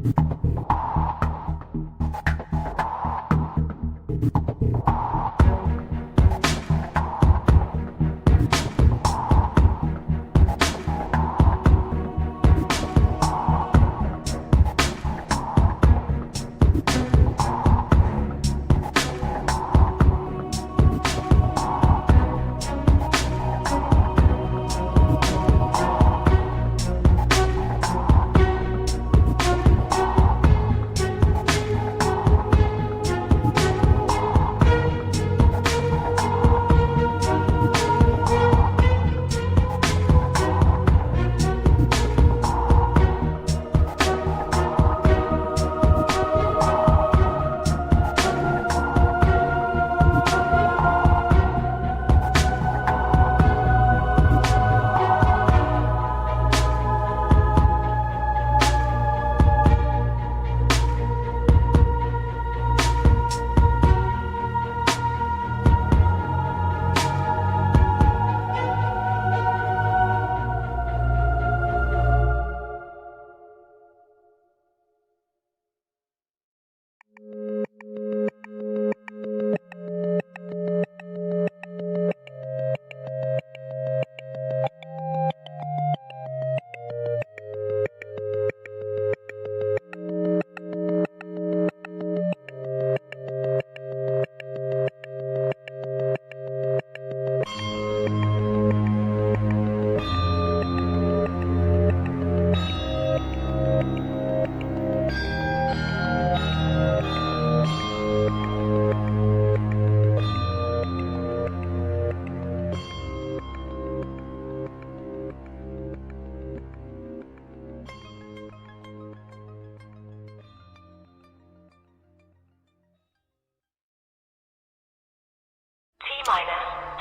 T-minus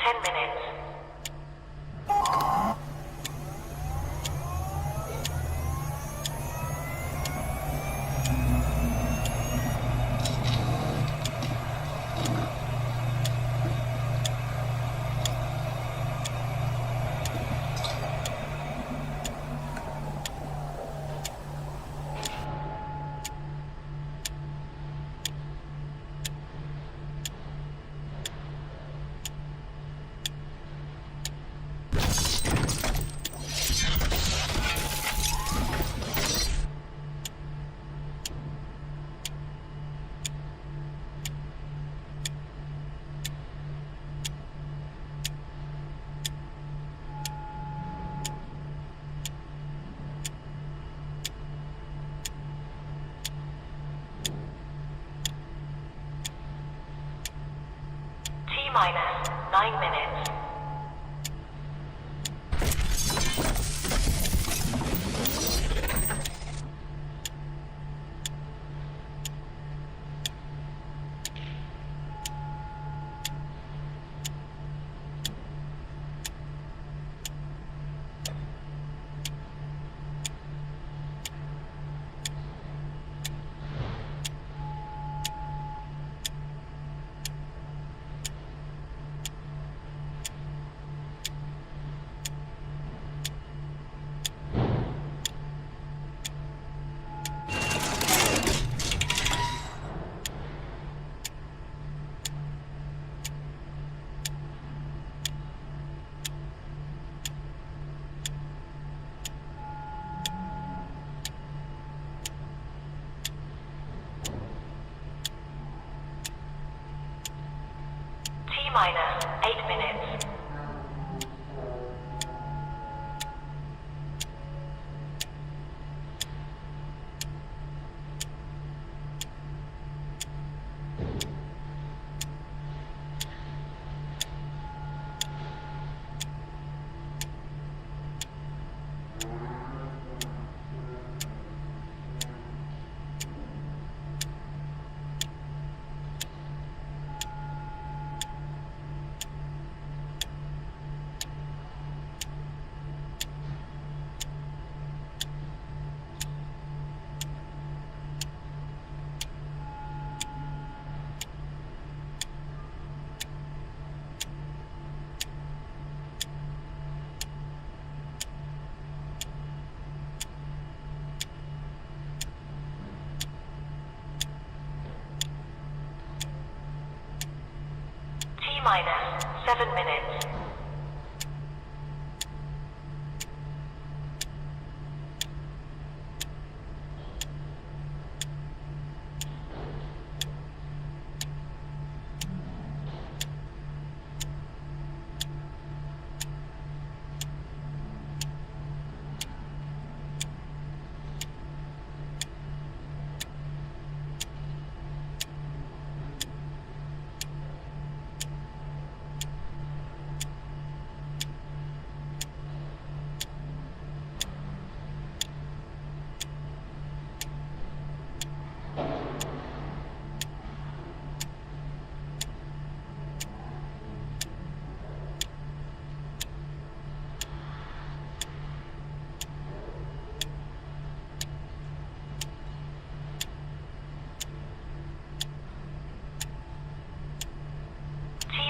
10 minutes. T-minus 9 minutes. T-minus 8 minutes. 7 minutes.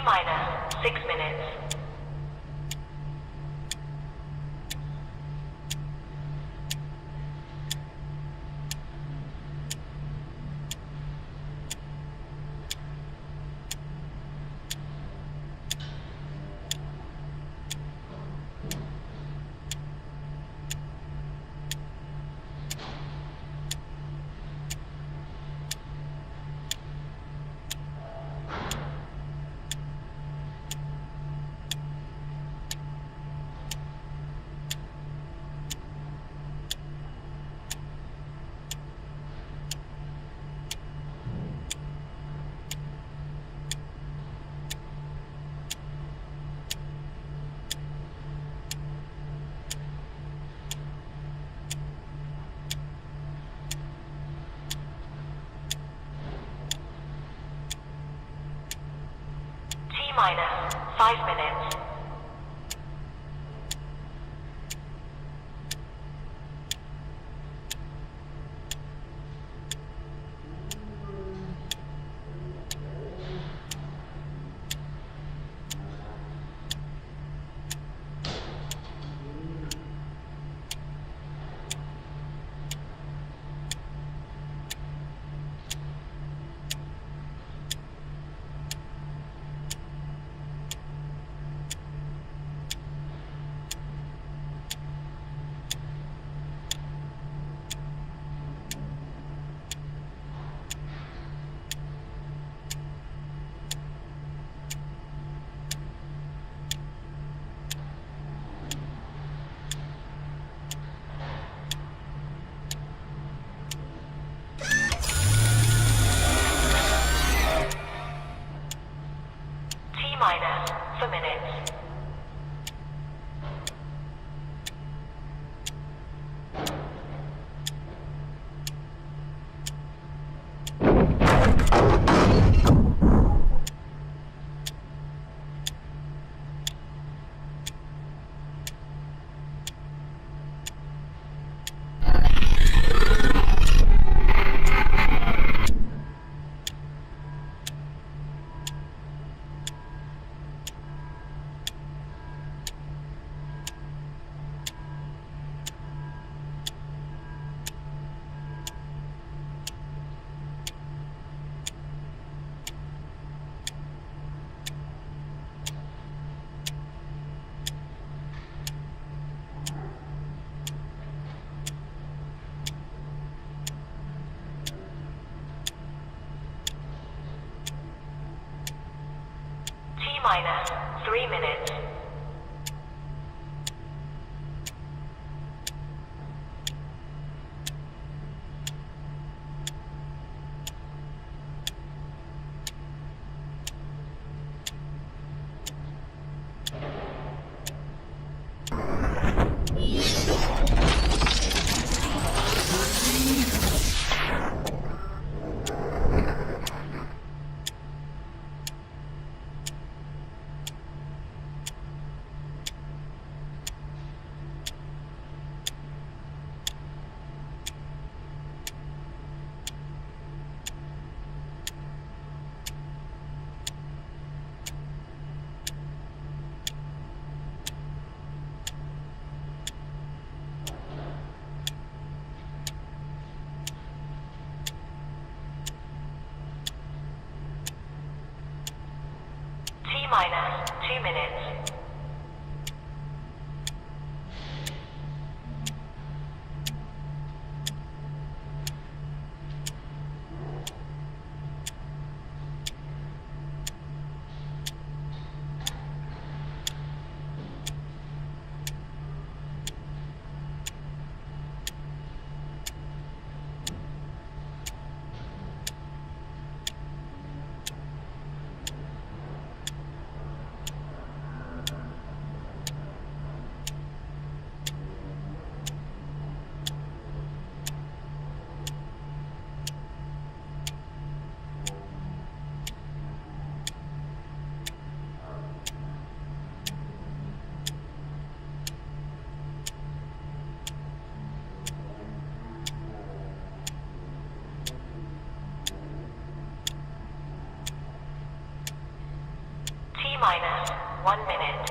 T-minus 6 minutes. T-minus 5 minutes. 1 minute.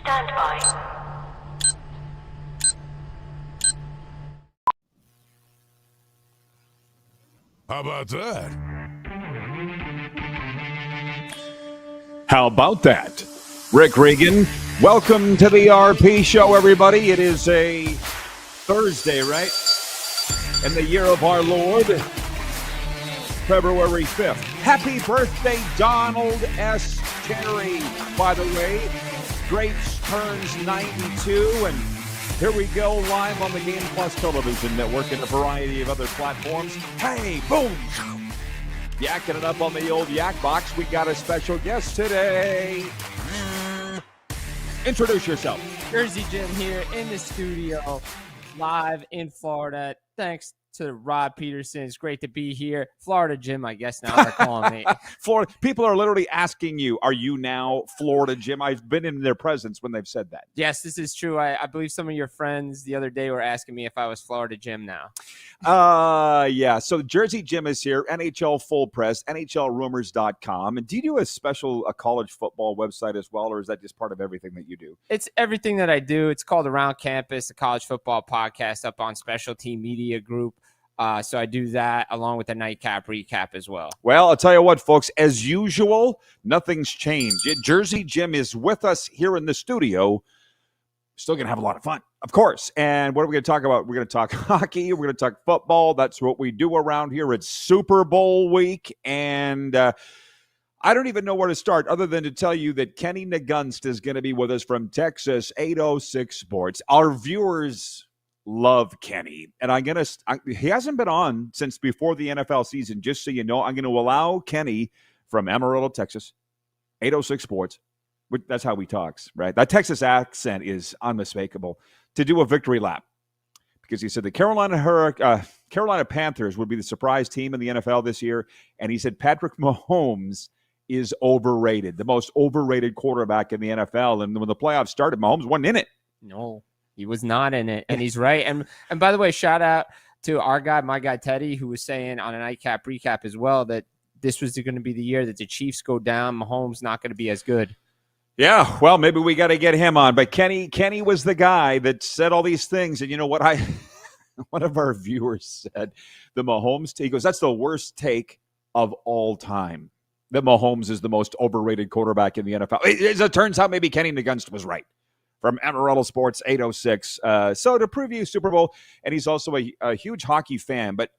Stand by. How about that? How about that? Rick Regan, welcome to the RP Show, everybody. It is a Thursday, right? In the year of our Lord, February 5th. Happy birthday, Donald S. Cherry, by the way. Grapes turns 92, and here we go live on the Game Plus Television Network and a variety of other platforms. Hey, boom! Yakking it up on the old Yak Box. We got a special guest today. Introduce yourself. Jersey Jim here in the studio, live in Florida. Thanks to Rod Pedersen. It's great to be here. Florida Jim, I guess now they're calling me. Florida. People are literally asking you, are you now Florida Jim? I've been in their presence when they've said that. Yes, this is true. I believe some of your friends the other day were asking me if I was Florida Jim now. Yeah. So Jersey Jim is here, NHL Full Press, NHLRumors.com. And do you do a college football website as well, or is that just part of everything that you do? It's everything that I do. It's called Around Campus, a college football podcast up on Specialty Media Group. So I do that along with the nightcap recap as well. Well, I'll tell you what, folks, as usual, nothing's changed. Jersey Jim is with us here in the studio. Still going to have a lot of fun, of course. And what are we going to talk about? We're going to talk hockey. We're going to talk football. That's what we do around here. It's Super Bowl week. And I don't even know where to start other than to tell you that Kenny Nagunst is going to be with us from Texas 806 Sports. Our viewers love Kenny, and he hasn't been on since before the NFL season, just so you know. I'm going to allow Kenny from Amarillo, Texas, 806 Sports, that's how he talks, right? That Texas accent is unmistakable, to do a victory lap, because he said the Carolina Panthers would be the surprise team in the NFL this year, and he said Patrick Mahomes is overrated, the most overrated quarterback in the NFL, and when the playoffs started, Mahomes wasn't in it. No. He was not in it, and he's right. And by the way, shout out to my guy Teddy, who was saying on a nightcap recap as well that this was going to be the year that the Chiefs go down. Mahomes not going to be as good. Yeah, well, maybe we got to get him on. But Kenny was the guy that said all these things, and you know what? One of our viewers said the Mahomes take. He goes, that's the worst take of all time. That Mahomes is the most overrated quarterback in the NFL. It turns out maybe Kenny Nagunst was right. From Amarillo Sports 806. So to preview Super Bowl, and he's also a huge hockey fan. But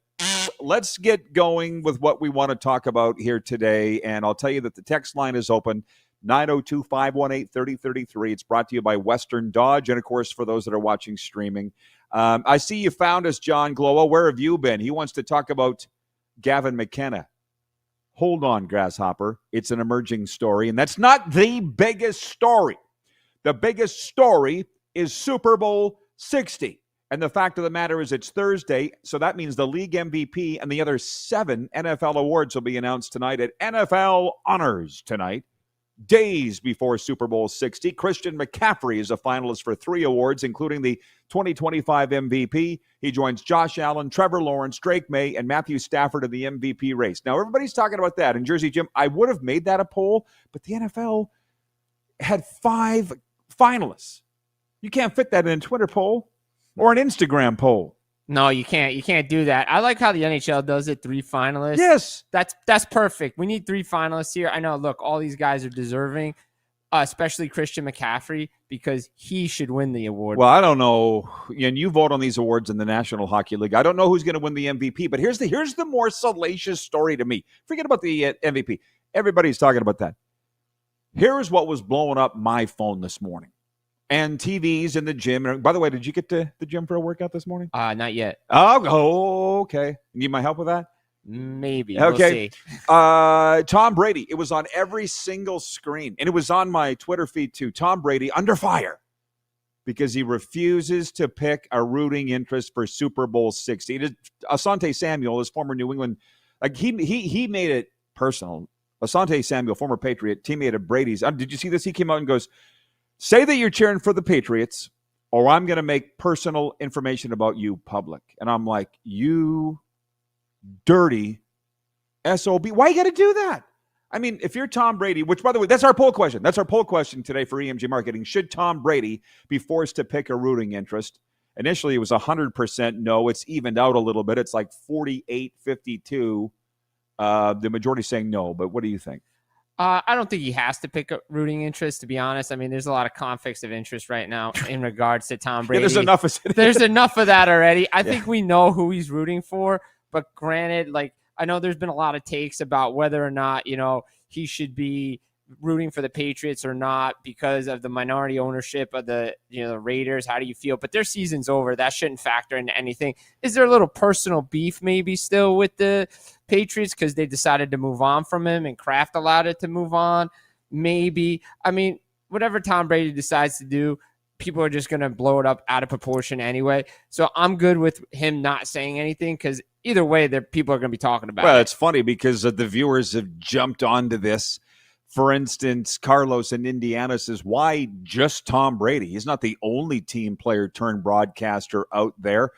let's get going with what we want to talk about here today. And I'll tell you that the text line is open, 902-518-3033. It's brought to you by Western Dodge. And, of course, for those that are watching streaming, I see you found us, John Glowa. Where have you been? He wants to talk about Gavin McKenna. Hold on, Grasshopper. It's an emerging story, and that's not the biggest story. The biggest story is Super Bowl 60. And the fact of the matter is it's Thursday, so that means the league MVP and the other 7 NFL awards will be announced tonight at NFL Honors tonight. Days before Super Bowl 60, Christian McCaffrey is a finalist for 3 awards, including the 2025 MVP. He joins Josh Allen, Trevor Lawrence, Drake May, and Matthew Stafford in the MVP race. Now, everybody's talking about that. In Jersey Jim, I would have made that a poll, but the NFL had 5 finalists. You can't fit that in a Twitter poll or an Instagram poll. No, you can't. You can't do that. I like how the NHL does it, 3 finalists. Yes. That's perfect. We need 3 finalists here. I know, look, all these guys are deserving. especially Christian McCaffrey, because he should win the award. Well, I don't know. And you vote on these awards in the National Hockey League. I don't know who's going to win the MVP, but here's the more salacious story to me. Forget about the MVP. Everybody's talking about that. Here's what was blowing up my phone this morning. And TVs in the gym. And by the way, did you get to the gym for a workout this morning? Not yet. Oh, okay. Need my help with that? Maybe. Okay. We'll see. Tom Brady. It was on every single screen. And it was on my Twitter feed too. Tom Brady under fire because he refuses to pick a rooting interest for Super Bowl 60. Asante Samuel, his former New England, like he made it personal. Asante Samuel, former Patriot, teammate of Brady's. Did you see this? He came out and goes, say that you're cheering for the Patriots or I'm going to make personal information about you public. And I'm like, you dirty SOB. Why you got to do that? I mean, if you're Tom Brady, which, by the way, that's our poll question. That's our poll question today for EMG Marketing. Should Tom Brady be forced to pick a rooting interest? Initially, it was 100% no. It's evened out a little bit. It's like 48-52. The majority saying no, but what do you think? I don't think he has to pick a rooting interest, to be honest. I mean, there's a lot of conflicts of interest right now in regards to Tom Brady. Yeah, there's enough of that already. I think we know who he's rooting for, but granted, like, I know there's been a lot of takes about whether or not, he should be rooting for the Patriots or not because of the minority ownership of the Raiders. How do you feel? But their season's over. That shouldn't factor into anything. Is there a little personal beef maybe still with the Patriots because they decided to move on from him and Kraft allowed it to move on? Maybe. I mean, whatever Tom Brady decides to do, people are just going to blow it up out of proportion anyway. So I'm good with him not saying anything because either way, people are going to be talking about it. Well, it's funny because the viewers have jumped onto this. For instance, Carlos in Indiana says, why just Tom Brady? He's not the only team player turned broadcaster out there.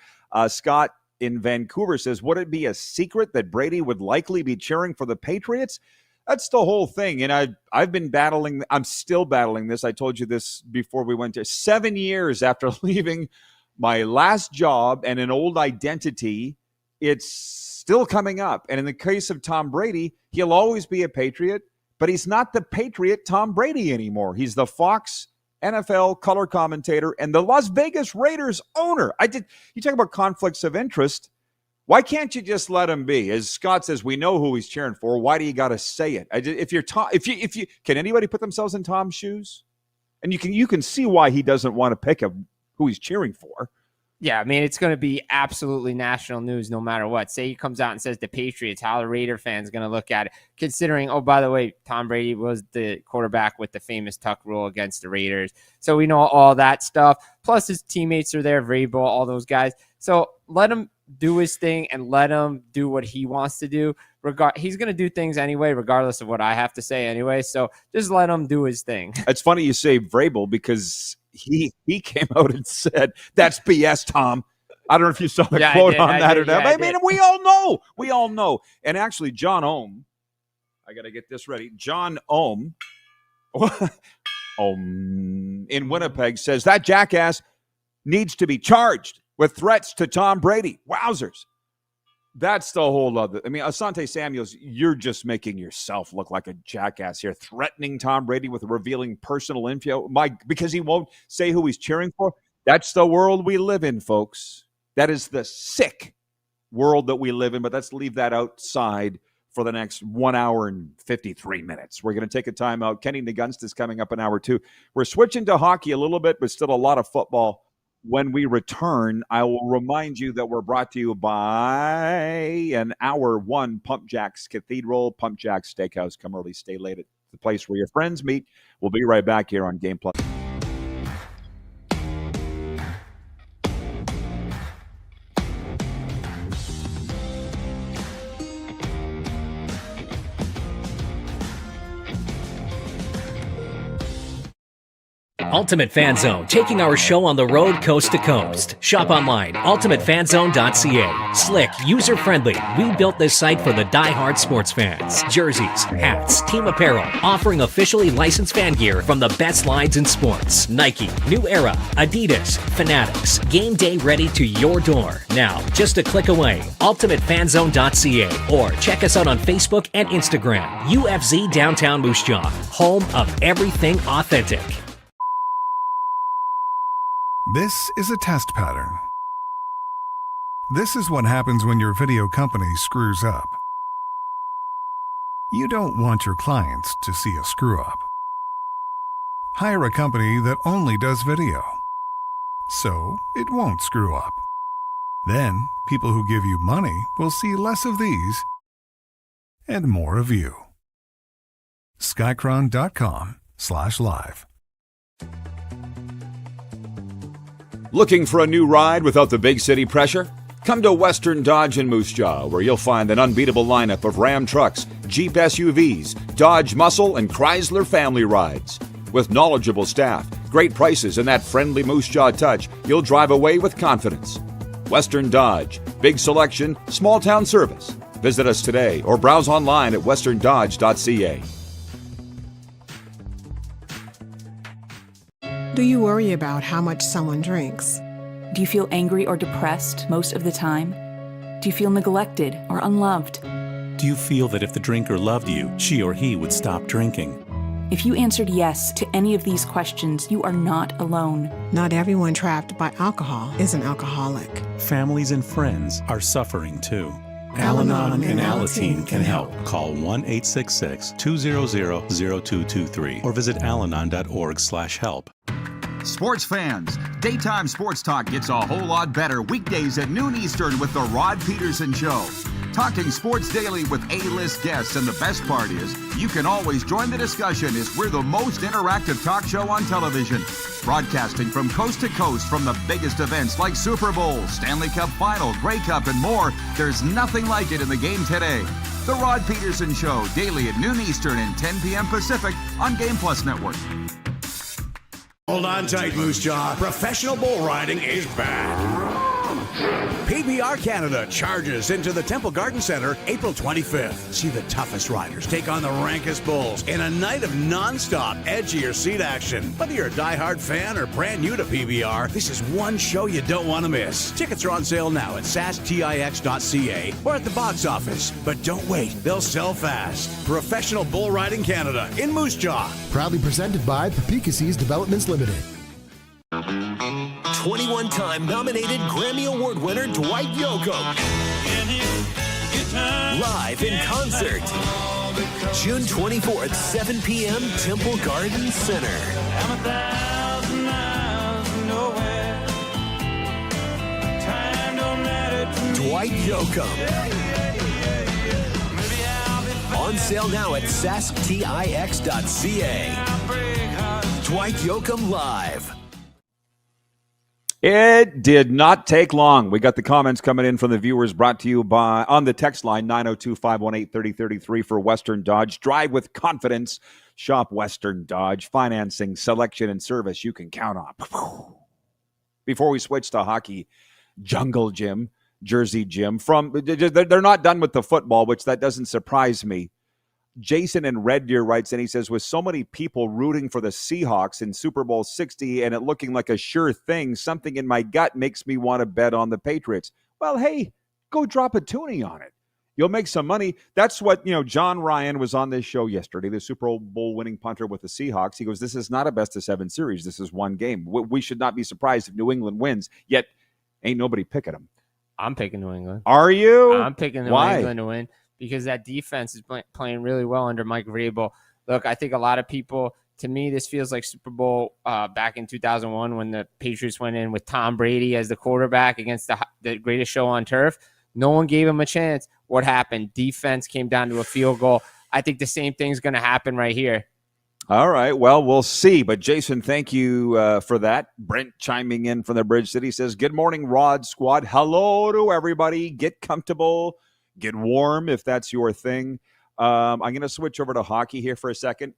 Scott in Vancouver says, would it be a secret that Brady would likely be cheering for the Patriots? That's the whole thing. And I've been battling. I'm still battling this. I told you this before we went to 7 years after leaving my last job and an old identity. It's still coming up. And in the case of Tom Brady, he'll always be a Patriot. But he's not the Patriot Tom Brady anymore. He's the Fox NFL color commentator and the Las Vegas Raiders owner. You talk about conflicts of interest. Why can't you just let him be? As Scott says, we know who he's cheering for. Why do you got to say it? If you can anybody put themselves in Tom's shoes? And you can see why he doesn't want to pick who he's cheering for. Yeah, I mean, it's going to be absolutely national news no matter what. Say he comes out and says the Patriots, how the Raider fans going to look at it, considering, oh, by the way, Tom Brady was the quarterback with the famous tuck rule against the Raiders. So we know all that stuff. Plus his teammates are there, Vrabel, all those guys. So let him do his thing and let him do what he wants to do. He's going to do things anyway, regardless of what I have to say anyway. So just let him do his thing. It's funny you say Vrabel because he came out and said, that's BS, Tom. I don't know if you saw the quote on that or not. I mean, we all know. And actually, John Ohm, I got to get this ready. John Ohm in Winnipeg says that jackass needs to be charged with threats to Tom Brady. Wowzers. That's the whole other. I mean, Asante Samuels, you're just making yourself look like a jackass here, threatening Tom Brady with revealing personal info. Because he won't say who he's cheering for. That's the world we live in, folks. That is the sick world that we live in. But let's leave that outside for the next 1 hour and 53 minutes. We're going to take a time out. Kenny Nagunst is coming up in hour 2. We're switching to hockey a little bit, but still a lot of football. When we return, I will remind you that we're brought to you by an hour 1 Pump Jacks Cathedral, Pump Jacks Steakhouse. Come early, stay late at the place where your friends meet. We'll be right back here on Game Plus. Ultimate Fan Zone, taking our show on the road coast to coast. Shop online, ultimatefanzone.ca. Slick, user-friendly. We built this site for the die-hard sports fans. Jerseys, hats, team apparel, offering officially licensed fan gear from the best lines in sports. Nike, New Era, Adidas, Fanatics. Game day ready to your door. Now, just a click away. ultimatefanzone.ca or check us out on Facebook and Instagram. UFZ Downtown Moose Jaw, home of everything authentic. This is a test pattern. This is what happens when your video company screws up. You don't want your clients to see a screw-up. Hire a company that only does video, so it won't screw up. Then, people who give you money will see less of these and more of you. Skycron.com/live. Looking for a new ride without the big city pressure? Come to Western Dodge in Moose Jaw, where you'll find an unbeatable lineup of Ram trucks, Jeep SUVs, Dodge Muscle, and Chrysler family rides. With knowledgeable staff, great prices, and that friendly Moose Jaw touch, you'll drive away with confidence. Western Dodge. Big selection, small town service. Visit us today or browse online at westerndodge.ca. Do you worry about how much someone drinks? Do you feel angry or depressed most of the time? Do you feel neglected or unloved? Do you feel that if the drinker loved you, she or he would stop drinking? If you answered yes to any of these questions, you are not alone. Not everyone trapped by alcohol is an alcoholic. Families and friends are suffering too. Al-Anon and Alateen can help. Call 1-866-200-0223 or visit alanon.org/help. Sports fans, daytime sports talk gets a whole lot better weekdays at noon Eastern with the Rod Pedersen Show. Talking sports daily with A-list guests, and the best part is you can always join the discussion as we're the most interactive talk show on television. Broadcasting from coast to coast from the biggest events like Super Bowl, Stanley Cup Final, Grey Cup, and more. There's nothing like it in the game today. The Rod Pedersen Show, daily at noon Eastern and 10 p.m. Pacific on Game Plus Network. Hold on tight, Moose Jaw. Professional bull riding is back. PBR Canada charges into the Temple Garden Center April 25th. See the toughest riders take on the rankest bulls in a night of non-stop, edgier seat action. Whether you're a diehard fan or brand new to PBR, this is one show you don't want to miss. Tickets are on sale now at sastix.ca or at the box office. But don't wait, they'll sell fast. Professional Bull Riding Canada in Moose Jaw. Proudly presented by Papikassis Developments Limited. 21-time nominated Grammy Award winner Dwight Yoakam. Live in concert. June 24th, 7 p.m., Temple Garden Center. Dwight Yoakam. On sale now at sasktix.ca. Dwight Yoakam Live. It did not take long. We got the comments coming in from the viewers, brought to you by on the text line 902-518-3033 for Western Dodge. Drive with confidence. Shop Western Dodge. Financing, selection, and service you can count on. Before we switch to hockey, Jungle Jim, Jersey Jim, they're not done with the football, which that doesn't surprise me. Jason in Red Deer writes, and he says, with so many people rooting for the Seahawks in Super Bowl 60 and it looking like a sure thing, something in my gut makes me want to bet on the Patriots. Well, hey, go drop a toonie on it. You'll make some money. That's what, John Ryan was on this show yesterday, the Super Bowl winning punter with the Seahawks. He goes, this is not a best-of-7 series. This is one game. We should not be surprised if New England wins, yet ain't nobody picking them. I'm picking New England. Are you? I'm picking New England to win. Because that defense is playing really well under Mike Vrabel. Look, I think a lot of people, to me, this feels like Super Bowl back in 2001 when the Patriots went in with Tom Brady as the quarterback against the greatest show on turf. No one gave him a chance. What happened? Defense came down to a field goal. I think the same thing's going to happen right here. All right. Well, we'll see. But, Jason, thank you for that. Brent chiming in from the Bridge City says, good morning, Rod Squad. Hello to everybody. Get comfortable. Get warm if that's your thing. I'm going to switch over to hockey here for a second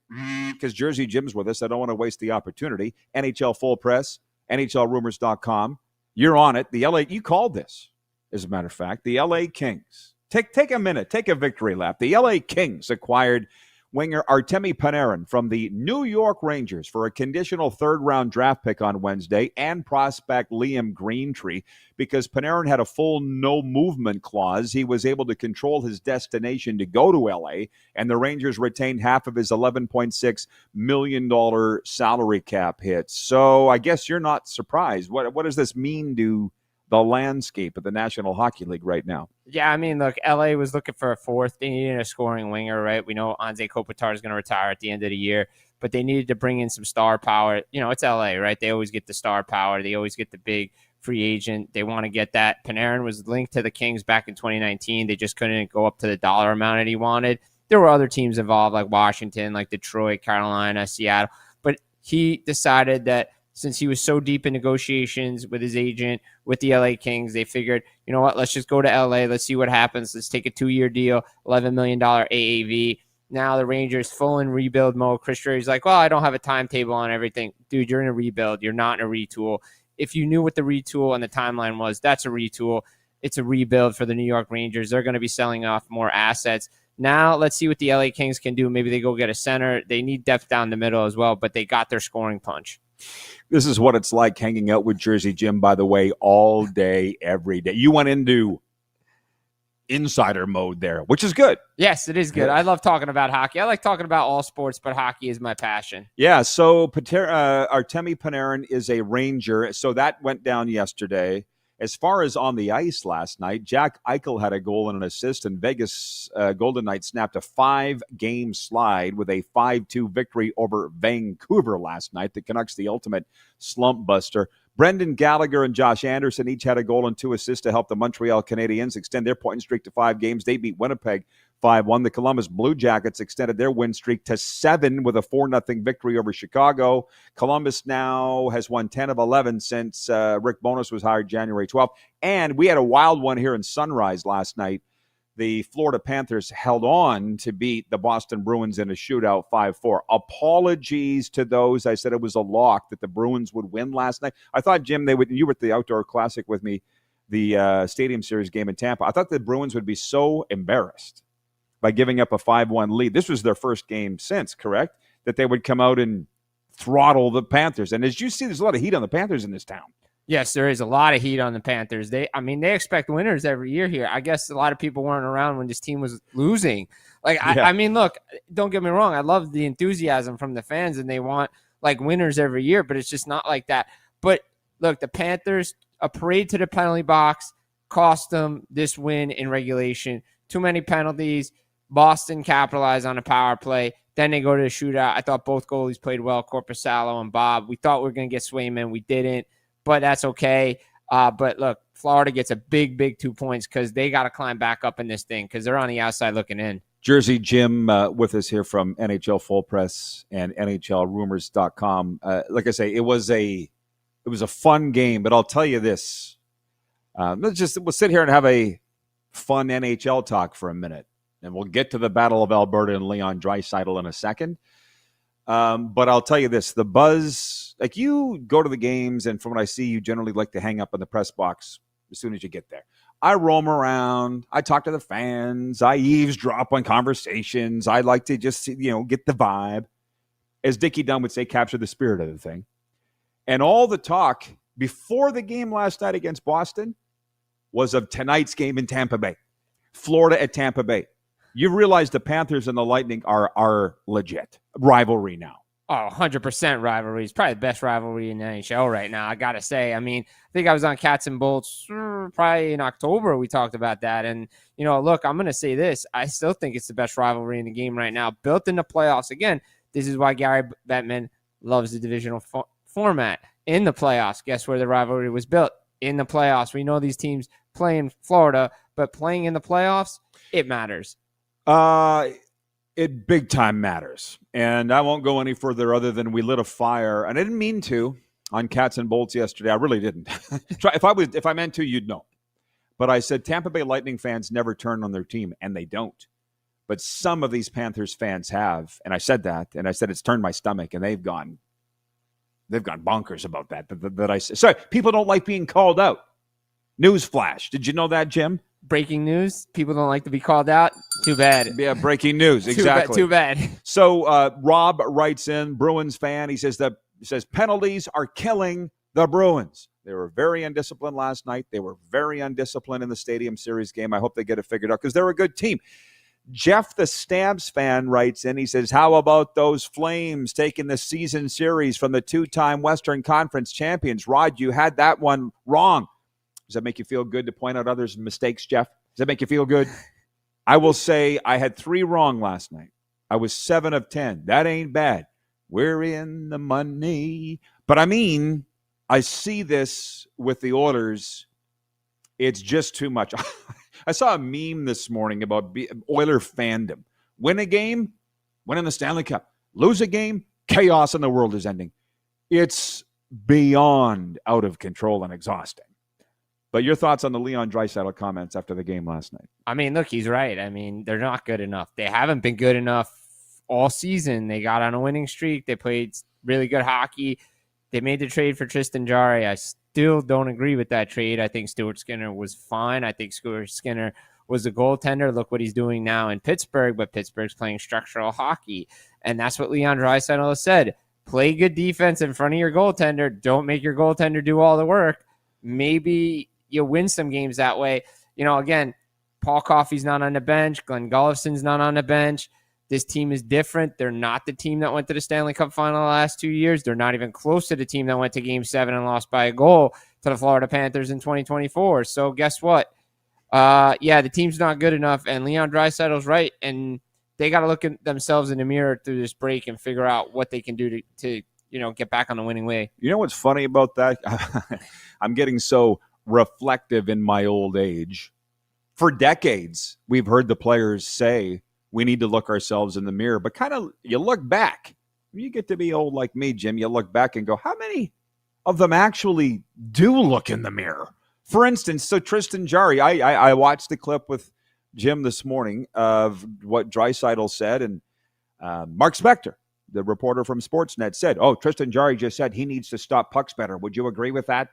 because Jersey Jim's with us. I don't want to waste the opportunity. NHL Full Press, NHLRumors.com. You're on it. The LA, you called this, as a matter of fact. The LA Kings. Take a minute. Take a victory lap. The LA Kings acquired winger Artemi Panarin from the New York Rangers for a conditional third-round draft pick on Wednesday and prospect Liam Greentree. Because Panarin had a full no-movement clause, he was able to control his destination to go to L.A., and the Rangers retained half of his $11.6 million salary cap hit. So I guess you're not surprised. What does this mean to the landscape of the National Hockey League right now? Yeah, I mean, look, LA was looking for a fourth. They needed a scoring winger, right? We know Anze Kopitar is going to retire at the end of the year, but they needed to bring in some star power. You know, it's LA, right? They always get the star power. They always get the big free agent. They want to get that. Panarin was linked to the Kings back in 2019. They just couldn't go up to the dollar amount that he wanted. There were other teams involved like Washington, like Detroit, Carolina, Seattle, but he decided that since he was so deep in negotiations with his agent, with the LA Kings, they figured, you know what, let's just go to LA. Let's see what happens. Let's take a 2-year deal, $11 million AAV. Now the Rangers full in rebuild mode. Chris Drury's like, well, I don't have a timetable on everything. Dude, you're in a rebuild. You're not in a retool. If you knew what the retool and the timeline was, that's a retool. It's a rebuild for the New York Rangers. They're going to be selling off more assets. Now let's see what the LA Kings can do. Maybe they go get a center. They need depth down the middle as well, but they got their scoring punch. This is what it's like hanging out with Jersey Jim, by the way, all day, every day. You went into insider mode there, which is good. Yes, it is good. I love talking about hockey. I like talking about all sports, but hockey is my passion. Yeah, so Artemi Panarin is a Ranger, so that went down yesterday. As far as on the ice last night, Jack Eichel had a goal and an assist, and Vegas Golden Knights snapped a 5-game slide with a 5-2 victory over Vancouver last night. The Canucks, the ultimate slump buster. Brendan Gallagher and Josh Anderson each had a goal and 2 assists to help the Montreal Canadiens extend their point streak to 5 games. They beat Winnipeg 5-1. The Columbus Blue Jackets extended their win streak to 7 with a 4-0 victory over Chicago. Columbus now has won 10 of 11 since Rick Bowness was hired January 12th. And we had a wild one here in Sunrise last night. The Florida Panthers held on to beat the Boston Bruins in a shootout 5-4. Apologies to those. I said it was a lock that the Bruins would win last night. I thought, Jim, you were at the Outdoor Classic with me, the Stadium Series game in Tampa. I thought the Bruins would be so embarrassed by giving up a 5-1 lead. This was their first game since, correct? That they would come out and throttle the Panthers. And as you see, there's a lot of heat on the Panthers in this town. Yes, there is a lot of heat on the Panthers. They expect winners every year here. I guess a lot of people weren't around when this team was losing. I mean, look, don't get me wrong. I love the enthusiasm from the fans, and they want like winners every year, but it's just not like that. But look, the Panthers, a parade to the penalty box cost them this win in regulation. Too many penalties. Boston capitalized on a power play. Then they go to the shootout. I thought both goalies played well, Korpisalo and Bob. We thought we were going to get Swayman. We didn't, but that's okay. But look, Florida gets a big 2 points because they got to climb back up in this thing because they're on the outside looking in. Jersey Jim with us here from NHL Full Press and NHLRumors.com. Like I say, it was a fun game, but I'll tell you this. We'll sit here and have a fun NHL talk for a minute. And we'll get to the Battle of Alberta and Leon Draisaitl in a second. But I'll tell you this, the buzz, like you go to the games, and from what I see, you generally like to hang up in the press box as soon as you get there. I roam around. I talk to the fans. I eavesdrop on conversations. I like to just, get the vibe. As Dickie Dunn would say, capture the spirit of the thing. And all the talk before the game last night against Boston was of tonight's game in Tampa Bay. Florida at Tampa Bay. You realize the Panthers and the Lightning are legit rivalry now. Oh, 100% rivalry. It's probably the best rivalry in the NHL right now, I got to say. I mean, I think I was on Cats and Bolts probably in October. We talked about that. And, look, I'm going to say this. I still think it's the best rivalry in the game right now. Built in the playoffs. Again, this is why Gary Bettman loves the divisional format. In the playoffs, guess where the rivalry was built? In the playoffs. We know these teams play in Florida, but playing in the playoffs, it matters. It big time matters. And I won't go any further other than we lit a fire, and I didn't mean to, on Cats and Bolts yesterday. I really didn't. If I meant to, you'd know. But I said Tampa Bay Lightning fans never turn on their team, and they don't. but some of these Panthers fans have, and I said that, and I said it's turned my stomach, and they've gone bonkers about that. That I said. Sorry, people don't like being called out. Newsflash. Did you know that, Jim? Breaking news. People don't like to be called out. Too bad. Yeah, breaking news. Exactly. Too bad. So Rob writes in, Bruins fan. He says penalties are killing the Bruins. They were very undisciplined last night. They were very undisciplined in the Stadium Series game. I hope they get it figured out because they're a good team. Jeff, the Stamps fan, writes in. He says, how about those Flames taking the season series from the two-time Western Conference champions? Rod, you had that one wrong. Does that make you feel good to point out others' mistakes, Jeff? Does that make you feel good? I will say I had 3 wrong last night. I was 7 of 10. That ain't bad. We're in the money. But I mean, I see this with the Oilers. It's just too much. I saw a meme this morning about Oiler fandom. Win a game, win in the Stanley Cup. Lose a game, chaos in the world is ending. It's beyond out of control and exhausting. But your thoughts on the Leon Draisaitl comments after the game last night? I mean, look, he's right. I mean, they're not good enough. They haven't been good enough all season. They got on a winning streak. They played really good hockey. They made the trade for Tristan Jarry. I still don't agree with that trade. I think Stuart Skinner was fine. I think Stuart Skinner was a goaltender. Look what he's doing now in Pittsburgh, but Pittsburgh's playing structural hockey. And that's what Leon Draisaitl has said. Play good defense in front of your goaltender. Don't make your goaltender do all the work. Maybe you win some games that way. You know, again, Paul Coffey's not on the bench. Glenn Gulliffson's not on the bench. This team is different. They're not the team that went to the Stanley Cup final the last 2 years. They're not even close to the team that went to Game 7 and lost by a goal to the Florida Panthers in 2024. So guess what? The team's not good enough, and Leon Draisaitl's right, and they got to look at themselves in the mirror through this break and figure out what they can do to get back on the winning way. You know what's funny about that? I'm getting so reflective in my old age. For decades, we've heard the players say we need to look ourselves in the mirror, but kind of you look back. You get to be old like me, Jim. You look back and go, how many of them actually do look in the mirror? For instance, so Tristan Jarry, I watched the clip with Jim this morning of what Draisaitl said, and Mark Spector, the reporter from Sportsnet, said, Tristan Jarry just said he needs to stop pucks better. Would you agree with that?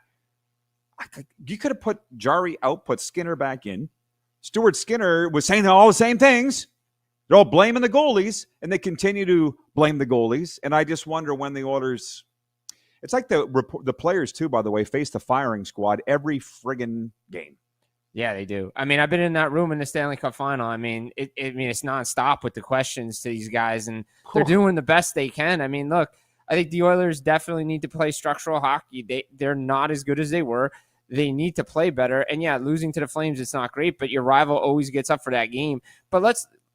You could have put Jarry out, put Skinner back in. Stuart Skinner was saying all the same things. They're all blaming the goalies, and they continue to blame the goalies. And I just wonder when the Oilers – it's like the players, too, by the way, face the firing squad every friggin' game. Yeah, they do. I mean, I've been in that room in the Stanley Cup final. I mean, it's nonstop with the questions to these guys, and they're doing the best they can. I mean, look, I think the Oilers definitely need to play structural hockey. They're not as good as they were. They need to play better. And, yeah, losing to the Flames, it's not great, but your rival always gets up for that game. But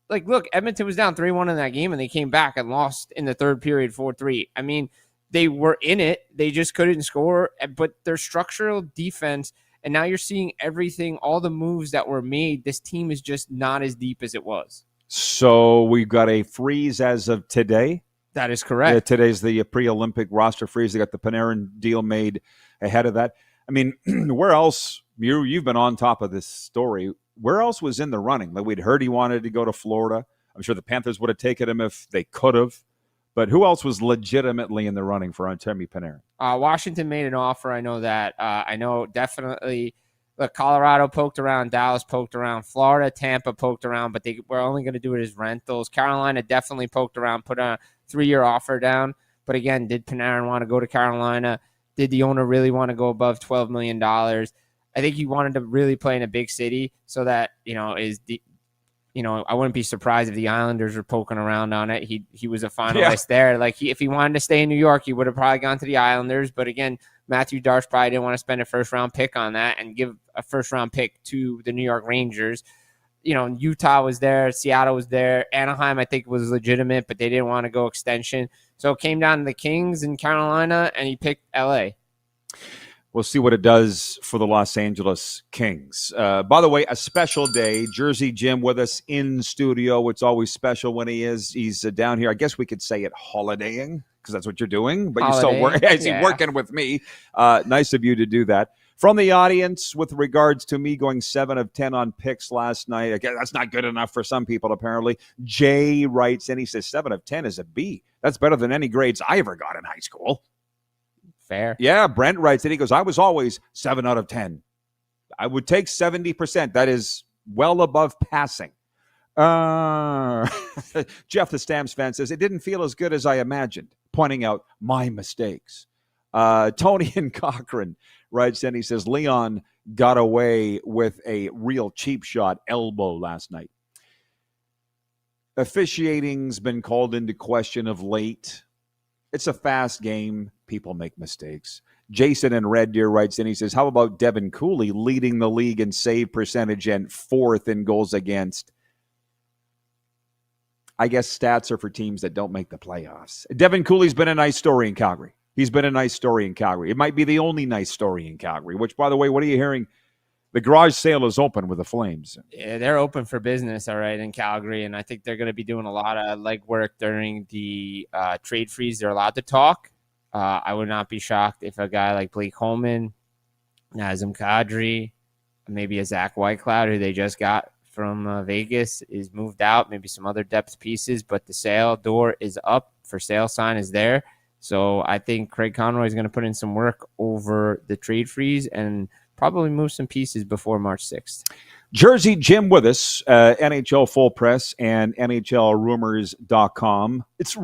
look, Edmonton was down 3-1 in that game, and they came back and lost in the third period 4-3. I mean, they were in it. They just couldn't score. But their structural defense, and now you're seeing everything, all the moves that were made, this team is just not as deep as it was. So we've got a freeze as of today? That is correct. Yeah, today's the pre-Olympic roster freeze. They got the Panarin deal made ahead of that. I mean, where else? You've been on top of this story. Where else was in the running? Like we'd heard he wanted to go to Florida. I'm sure the Panthers would have taken him if they could have. But who else was legitimately in the running for Artemi Panarin? Washington made an offer. I know that. I know definitely. Look, Colorado poked around. Dallas poked around. Florida, Tampa poked around, but they were only going to do it as rentals. Carolina definitely poked around, put a 3-year offer down. But again, did Panarin want to go to Carolina? Did the owner really want to go above $12 million? I think he wanted to really play in a big city, so that I wouldn't be surprised if the Islanders were poking around on it. He was a finalist there. Like if he wanted to stay in New York, he would have probably gone to the Islanders. But again, Matthew Darche probably didn't want to spend a first-round pick on that and give a first-round pick to the New York Rangers. Utah was there, Seattle was there, Anaheim I think was legitimate, but they didn't want to go extension. So it came down to the Kings in Carolina, and he picked LA. We'll see what it does for the Los Angeles Kings. By the way, a special day. Jersey Jim with us in studio. It's always special when he's down here. I guess we could say it holidaying because that's what you're doing. But you're still working with me. Nice of you to do that. From the audience, with regards to me going 7 of 10 on picks last night, again, that's not good enough for some people, apparently. Jay writes in, he says 7 of 10 is a B. That's better than any grades I ever got in high school. Fair. Yeah, Brent writes it. He goes, I was always 7 out of 10. I would take 70%. That is well above passing. Jeff, the Stamps fan, says, it didn't feel as good as I imagined, pointing out my mistakes. Tony and Cochran writes in, he says, Leon got away with a real cheap shot elbow last night. Officiating's been called into question of late. It's a fast game. People make mistakes. Jason in Red Deer writes in, he says, how about Devin Cooley leading the league in save percentage and 4th in goals against? I guess stats are for teams that don't make the playoffs. Devin Cooley's been a nice story in Calgary. He's been a nice story in Calgary. It might be the only nice story in Calgary, which, by the way, what are you hearing? The garage sale is open with the Flames. Yeah, they're open for business, all right, in Calgary, and I think they're going to be doing a lot of legwork during the trade freeze. They're allowed to talk. I would not be shocked if a guy like Blake Holman, Nazem Kadri, maybe a Zach Whitecloud, who they just got from Vegas, is moved out, maybe some other depth pieces, but the sale door is up. For sale sign is there. So I think Craig Conroy is going to put in some work over the trade freeze and probably move some pieces before March 6th. Jersey Jim with us, NHL Full Press and NHLRumors.com. It's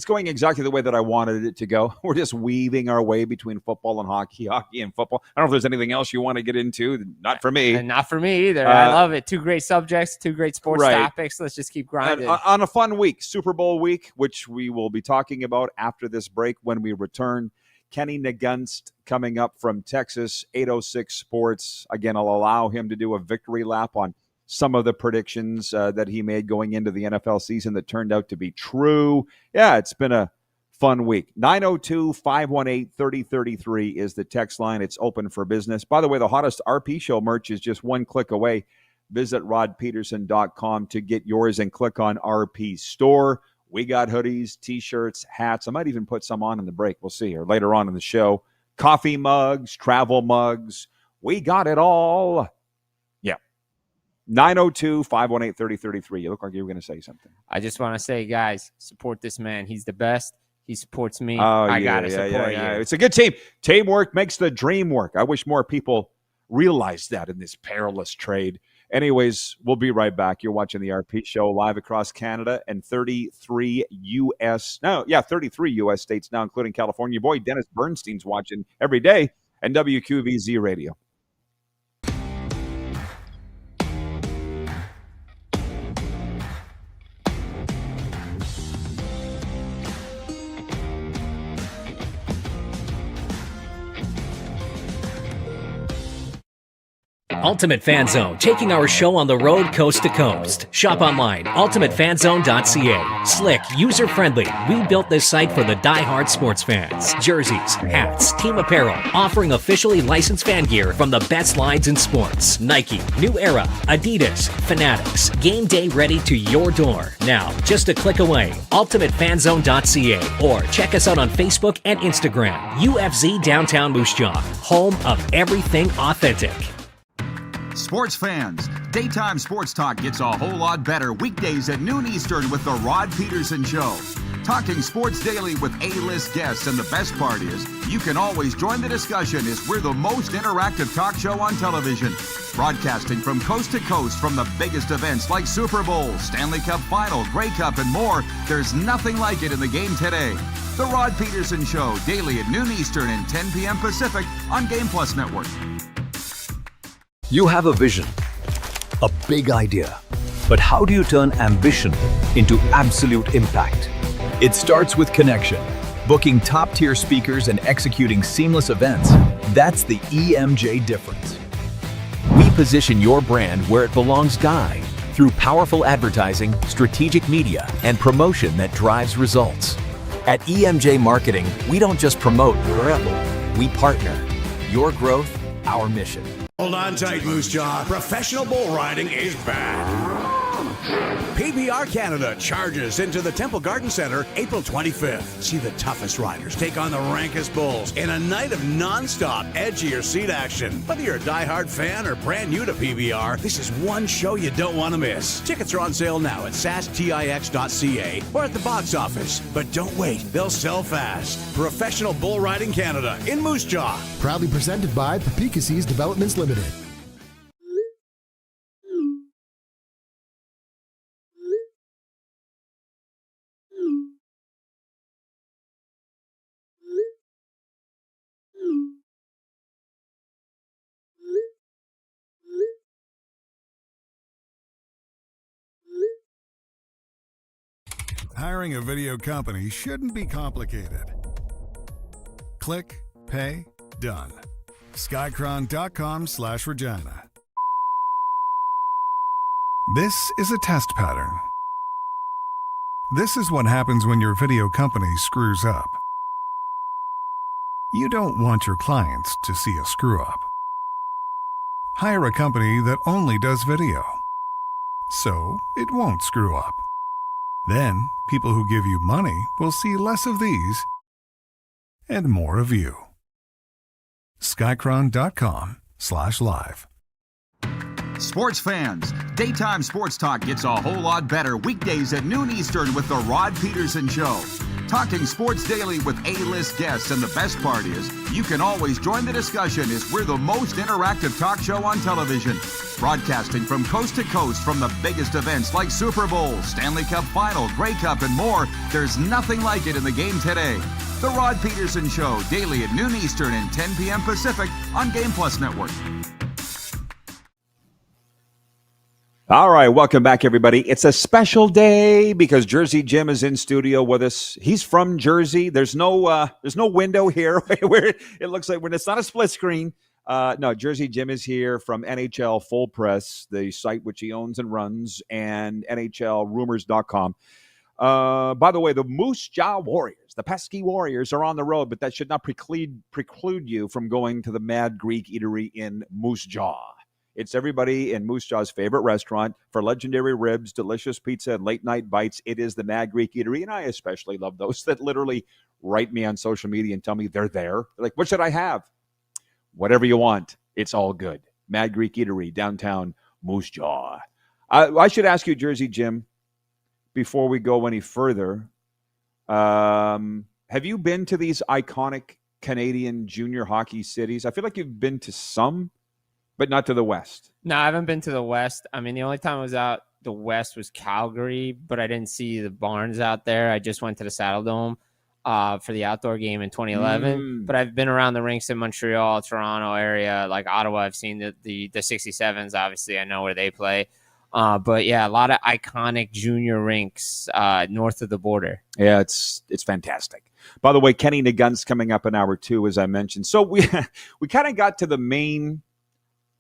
going exactly the way that I wanted it to go. We're just weaving our way between football and hockey and football. I don't know if there's anything else you want to get into. Not for me. And not for me either. I love it. 2 great subjects, 2 great sports topics. Let's just keep grinding. On a fun week, Super Bowl week, which we will be talking about after this break when we return. Kenny Nagunst coming up from Texas, 806 Sports. Again, I'll allow him to do a victory lap on some of the predictions that he made going into the NFL season that turned out to be true. Yeah, it's been a fun week. 902-518-3033 is the text line. It's open for business. By the way, the hottest RP Show merch is just one click away. Visit rodpedersen.com to get yours and click on RP Store. We got hoodies, T-shirts, hats. I might even put some on in the break. We'll see, or later on in the show. Coffee mugs, travel mugs. We got it all. Yeah. 902-518-3033. You look like you were going to say something. I just want to say, guys, support this man. He's the best. He supports me. Oh, I got to support you. It's a good team. Teamwork makes the dream work. I wish more people realized that in this perilous trade. Anyways, we'll be right back. You're watching the RP Show live across Canada and 33 U.S. states now, including California. Boy, Dennis Bernstein's watching every day, and WQVZ Radio. Ultimate Fan Zone, taking our show on the road coast to coast. Shop online, ultimatefanzone.ca. Slick, user-friendly. We built this site for the die-hard sports fans. Jerseys, hats, team apparel, offering officially licensed fan gear from the best lines in sports. Nike, New Era, Adidas, Fanatics. Game day ready to your door. Now, just a click away, ultimatefanzone.ca, or check us out on Facebook and Instagram. UFZ Downtown Moose Jaw, home of everything authentic. Sports fans, daytime sports talk gets a whole lot better weekdays at noon Eastern with the Rod Pedersen Show. Talking sports daily with A-list guests, and the best part is you can always join the discussion as we're the most interactive talk show on television. Broadcasting from coast to coast from the biggest events like Super Bowl, Stanley Cup Final, Grey Cup, and more. There's nothing like it in the game today. The Rod Pedersen Show, daily at noon Eastern and 10 p.m. Pacific on Game Plus Network. You have a vision, a big idea, but how do you turn ambition into absolute impact? It starts with connection. Booking top-tier speakers and executing seamless events, that's the EMJ difference. We position your brand where it belongs, Guy, through powerful advertising, strategic media, and promotion that drives results. At EMJ Marketing, we don't just promote, we partner. Your growth, our mission. Hold on tight, Moose Jaw. Professional bull riding is back. PBR Canada charges into the Temple Garden Center April 25th. See the toughest riders take on the rankest bulls in a night of non-stop, edgier seat action. Whether you're a diehard fan or brand new to PBR, this is one show you don't want to miss. Tickets are on sale now at sastix.ca or at the box office. But don't wait, they'll sell fast. Professional Bull Riding Canada in Moose Jaw. Proudly presented by Papikassis Developments Limited. Hiring a video company shouldn't be complicated. Click, pay, done. Skycron.com/Regina. This is a test pattern. This is what happens when your video company screws up. You don't want your clients to see a screw up. Hire a company that only does video, so it won't screw up. Then, people who give you money will see less of these and more of you. Skycron.com/live. Sports fans, daytime sports talk gets a whole lot better weekdays at noon Eastern with the Rod Pedersen Show. Talking sports daily with A-list guests, and the best part is, you can always join the discussion as we're the most interactive talk show on television. Broadcasting from coast to coast from the biggest events like Super Bowl, Stanley Cup Final, Grey Cup, and more, there's nothing like it in the game today. The Rod Pedersen Show, daily at noon Eastern and 10 p.m. Pacific on Game Plus Network. All right, welcome back, everybody. It's a special day because Jersey Jim is in studio with us. He's from Jersey. There's no window here where it looks like when it's not a split screen. No, Jersey Jim is here from NHL Full Press, the site which he owns and runs, and NHLRumors.com. By the way, the Moose Jaw Warriors, the pesky Warriors, are on the road, but that should not preclude you from going to the Mad Greek Eatery in Moose Jaw. It's everybody in Moose Jaw's favorite restaurant for legendary ribs, delicious pizza, and late-night bites. It is the Mad Greek Eatery, and I especially love those that literally write me on social media and tell me they're there. They're like, what should I have? Whatever you want. It's all good. Mad Greek Eatery, downtown Moose Jaw. I should ask you, Jersey Jim, before we go any further, have you been to these iconic Canadian junior hockey cities? I feel like you've been to some, but not to the West. No, I haven't been to the West. I mean, the only time I was out the West was Calgary, but I didn't see the Barns out there. I just went to the Saddle Dome for the outdoor game in 2011. But I've been around the rinks in Montreal, Toronto area, like Ottawa. I've seen the 67s. Obviously, I know where they play. But yeah, a lot of iconic junior rinks north of the border. Yeah, it's fantastic. By the way, Kenny Nagunst coming up in hour 2, as I mentioned. So we kind of got to the main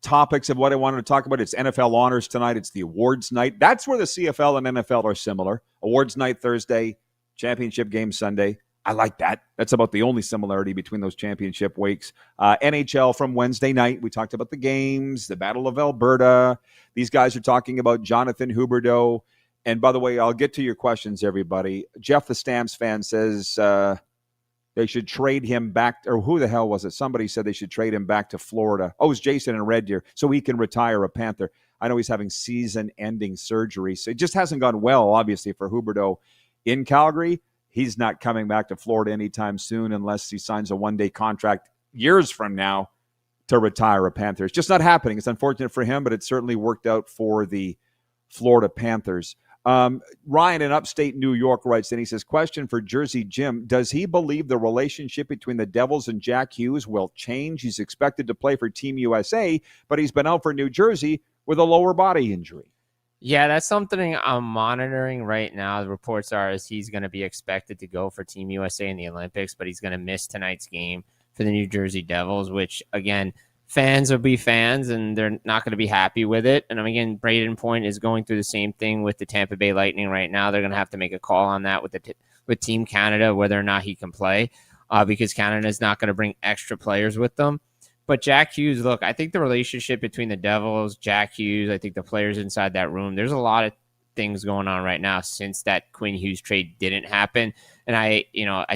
topics of what I wanted to talk about. It's NFL honors tonight. It's the awards night. That's where the CFL and NFL are similar. Awards night Thursday, championship game Sunday. I like that. That's about the only similarity between those championship weeks. NHL from Wednesday night. We talked about the games, the Battle of Alberta. These guys are talking about Jonathan Huberdeau. And by the way, I'll get to your questions, everybody. Jeff, the Stamps fan, says they should trade him back, or who the hell was it? Somebody said they should trade him back to Florida. Oh, it was Jason in Red Deer, so he can retire a Panther. I know he's having season-ending surgery, so it just hasn't gone well, obviously, for Huberdeau in Calgary. He's not coming back to Florida anytime soon unless he signs a one-day contract years from now to retire a Panther. It's just not happening. It's unfortunate for him, but it certainly worked out for the Florida Panthers. Ryan in upstate New York writes, and he says, question for Jersey Jim. Does he believe the relationship between the Devils and Jack Hughes will change? He's expected to play for Team USA, but he's been out for New Jersey with a lower body injury. Yeah, that's something I'm monitoring right now. The reports are is he's going to be expected to go for Team USA in the Olympics, but he's going to miss tonight's game for the New Jersey Devils, which, again, fans will be fans, and they're not going to be happy with it. And again, Braden Point is going through the same thing with the Tampa Bay Lightning right now. They're going to have to make a call on that with Team Canada, whether or not he can play, because Canada is not going to bring extra players with them. But Jack Hughes, look, I think the relationship between the Devils, Jack Hughes, I think the players inside that room, there's a lot of things going on right now since that Quinn Hughes trade didn't happen. And I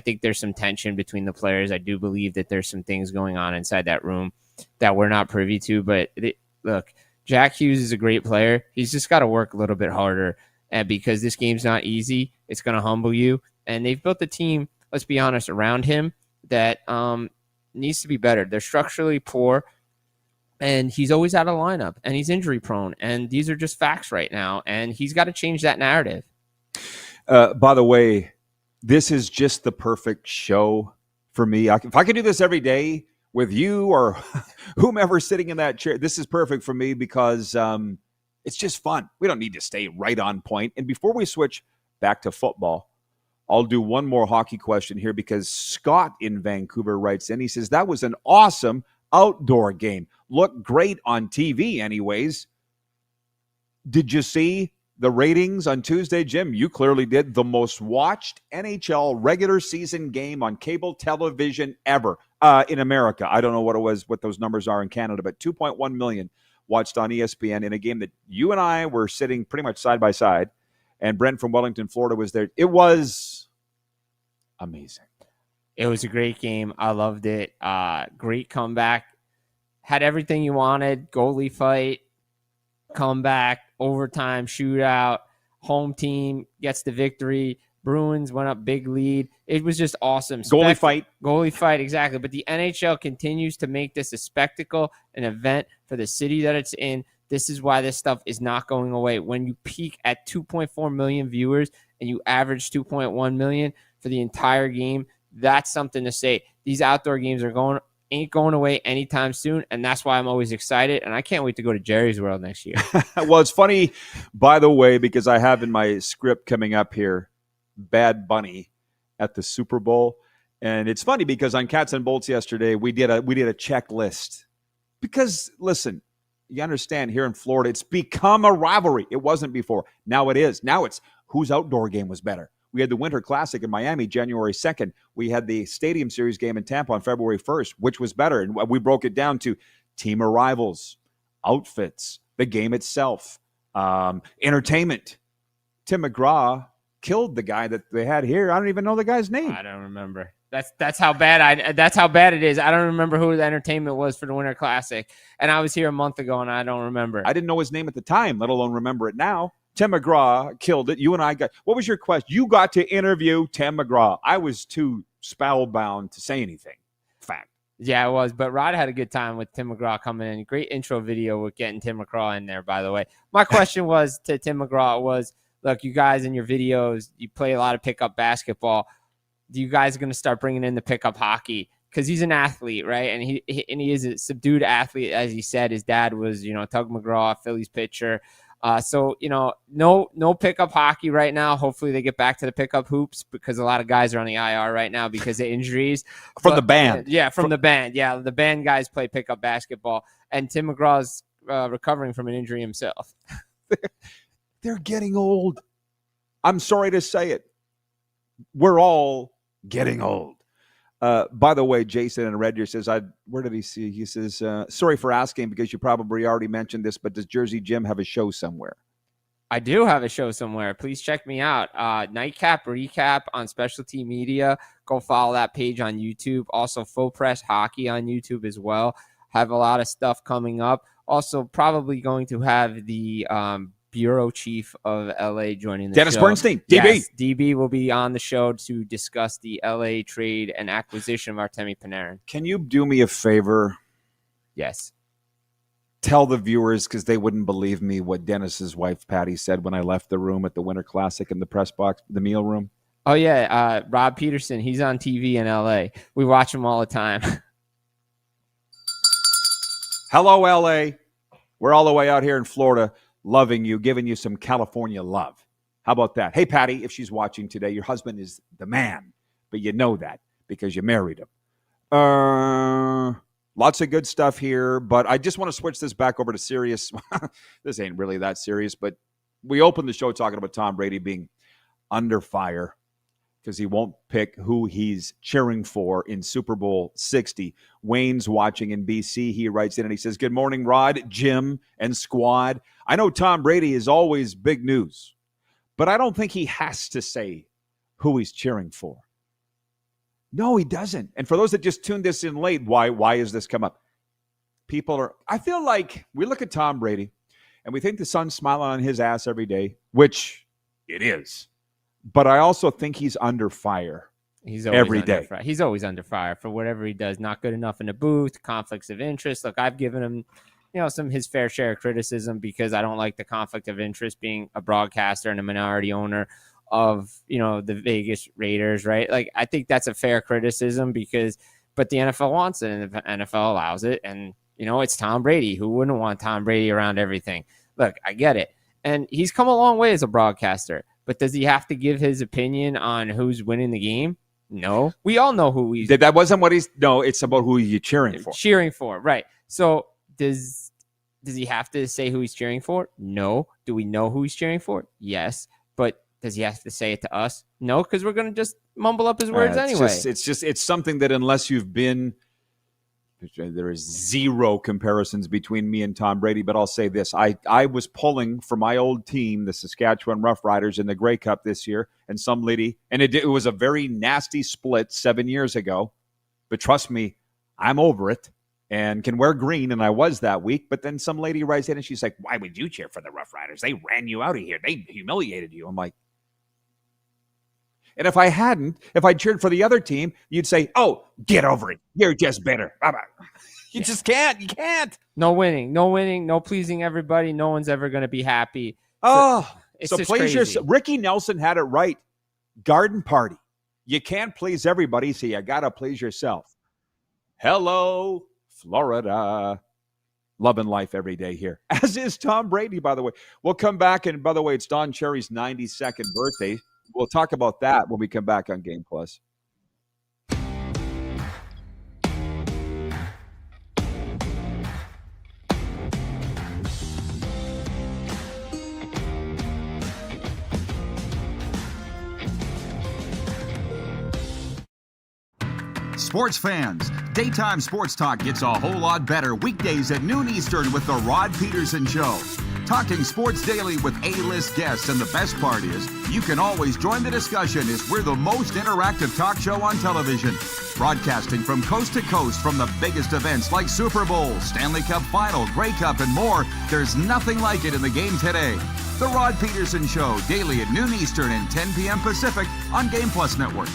think there's some tension between the players. I do believe that there's some things going on inside that room that we're not privy to. But look, Jack Hughes is a great player. He's just got to work a little bit harder. And because this game's not easy, it's going to humble you. And they've built a team, let's be honest, around him that needs to be better. They're structurally poor. And he's always out of lineup, and he's injury prone. And these are just facts right now. And he's got to change that narrative. By the way, this is just the perfect show for me. If I could do this every day with you or whomever sitting in that chair, this is perfect for me because it's just fun. We don't need to stay right on point. And before we switch back to football, I'll do one more hockey question here because Scott in Vancouver writes in. He says, that was an awesome outdoor game. Looked great on TV anyways. Did you see the ratings on Tuesday, Jim? You clearly did. The most watched NHL regular season game on cable television ever in America. I don't know what those numbers are in Canada, but 2.1 million watched on ESPN in a game that you and I were sitting pretty much side by side, and Brent from Wellington, Florida was there. It was amazing. It was a great game. I loved it. Great comeback. Had everything you wanted. Goalie fight, comeback, overtime, shootout, home team gets the victory. Bruins went up big lead. It was just awesome. Goalie fight, exactly. But the NHL continues to make this a spectacle, an event for the city that it's in. This is why this stuff is not going away. When you peak at 2.4 million viewers and you average 2.1 million for the entire game, that's something to say. These outdoor games ain't going away anytime soon, and that's why I'm always excited, and I can't wait to go to Jerry's World next year. Well, it's funny, by the way, because I have in my script coming up here, Bad Bunny at the Super Bowl, and it's funny because on Cats and Bolts yesterday, we did a checklist. Because, listen, you understand, here in Florida, it's become a rivalry. It wasn't before. Now it is. Now it's whose outdoor game was better. We had the Winter Classic in Miami, January 2nd. We had the Stadium Series game in Tampa on February 1st. Which was better? And we broke it down to team of rivals, outfits, the game itself, entertainment. Tim McGraw killed the guy that they had here. I don't even know the guy's name. I don't remember. That's how bad it is. I don't remember who the entertainment was for the Winter Classic. And I was here a month ago, and I don't remember. I didn't know his name at the time, let alone remember it now. Tim McGraw killed it. You and I what was your question? You got to interview Tim McGraw. I was too spellbound to say anything. Fact. Yeah, it was. But Rod had a good time with Tim McGraw coming in. Great intro video with getting Tim McGraw in there, by the way. My question was to Tim McGraw was, look, you guys in your videos, you play a lot of pickup basketball. You guys are going to start bringing in the pickup hockey? Because he's an athlete, right? And he is a subdued athlete, as he said. His dad was, Tug McGraw, Phillies pitcher. So, no pickup hockey right now. Hopefully they get back to the pickup hoops because a lot of guys are on the IR right now because of injuries. The band. Yeah, the band. Yeah, the band guys play pickup basketball. And Tim McGraw's recovering from an injury himself. They're getting old. I'm sorry to say it. We're all getting old. By the way, Jason in Red Deer says, where did he see? He says, sorry for asking because you probably already mentioned this, but does Jersey Jim have a show somewhere? I do have a show somewhere. Please check me out. Nightcap Recap on Specialty Media. Go follow that page on YouTube. Also, Full Press Hockey on YouTube as well. Have a lot of stuff coming up. Also, probably going to have the bureau chief of LA joining the Dennis show. Bernstein, DB. Yes, DB will be on the show to discuss the LA trade and acquisition of Artemi Panarin. Can you do me a favor? Yes. Tell the viewers, because they wouldn't believe me, what Dennis's wife, Patty, said when I left the room at the Winter Classic in the press box, the meal room. Oh, yeah. Rod Pedersen, he's on TV in LA. We watch him all the time. Hello, LA. We're all the way out here in Florida, loving you, giving you some California love. How about that? Hey, Patty, if she's watching today, your husband is the man, but you know that because you married him. Lots of good stuff here, but I just want to switch this back over to serious. This ain't really that serious, but we opened the show talking about Tom Brady being under fire because he won't pick who he's cheering for in Super Bowl 60. Wayne's watching in BC. He writes in and he says, good morning, Rod, Jim, and squad. I know Tom Brady is always big news, But I don't think he has to say who he's cheering for. No, he doesn't. And for those that just tuned this in late, why has this come up? I feel like we look at Tom Brady and we think the sun's smiling on his ass every day, which it is. But I also think he's under fire. He's always every under day. Fire. He's always under fire for whatever he does. Not good enough in the booth, conflicts of interest. Look, I've given him, some his fair share of criticism because I don't like the conflict of interest being a broadcaster and a minority owner of, the Vegas Raiders, right? Like, I think that's a fair criticism but the NFL wants it and the NFL allows it. And, it's Tom Brady. Who wouldn't want Tom Brady around everything? Look, I get it. And he's come a long way as a broadcaster, but does he have to give his opinion on who's winning the game? No. We all know who he's... That wasn't what it's about who you're cheering for. Cheering for, right. So does he have to say who he's cheering for? No. Do we know who he's cheering for? Yes. But does he have to say it to us? No, because we're going to just mumble up his words anyway. It's something that unless you've been... There is zero comparisons between me and Tom Brady, but I'll say this. I was pulling for my old team, the Saskatchewan Roughriders, in the Grey Cup this year, and some lady, and it was a very nasty split 7 years ago, but trust me, I'm over it and can wear green, and I was that week, but then some lady writes in and she's like, why would you cheer for the Roughriders? They ran you out of here. They humiliated you. I'm like, and if I cheered for the other team, you'd say, oh, get over it. You're just bitter. You just can't. You can't. No winning, no pleasing everybody. No one's ever going to be happy. So just please crazy. Ricky Nelson had it right. Garden party. You can't please everybody, so you got to please yourself. Hello, Florida. Loving life every day here, as is Tom Brady, by the way. We'll come back, and by the way, it's Don Cherry's 92nd birthday. We'll talk about that when we come back on Game Plus. Sports fans, daytime sports talk gets a whole lot better weekdays at noon Eastern with the Rod Pedersen Show. Talking sports daily with A-list guests, and the best part is you can always join the discussion as we're the most interactive talk show on television. Broadcasting from coast to coast from the biggest events like Super Bowl, Stanley Cup Final, Grey Cup, and more. There's nothing like it in the game today. The Rod Pedersen Show, daily at noon Eastern and 10 p.m. Pacific on Game Plus Network.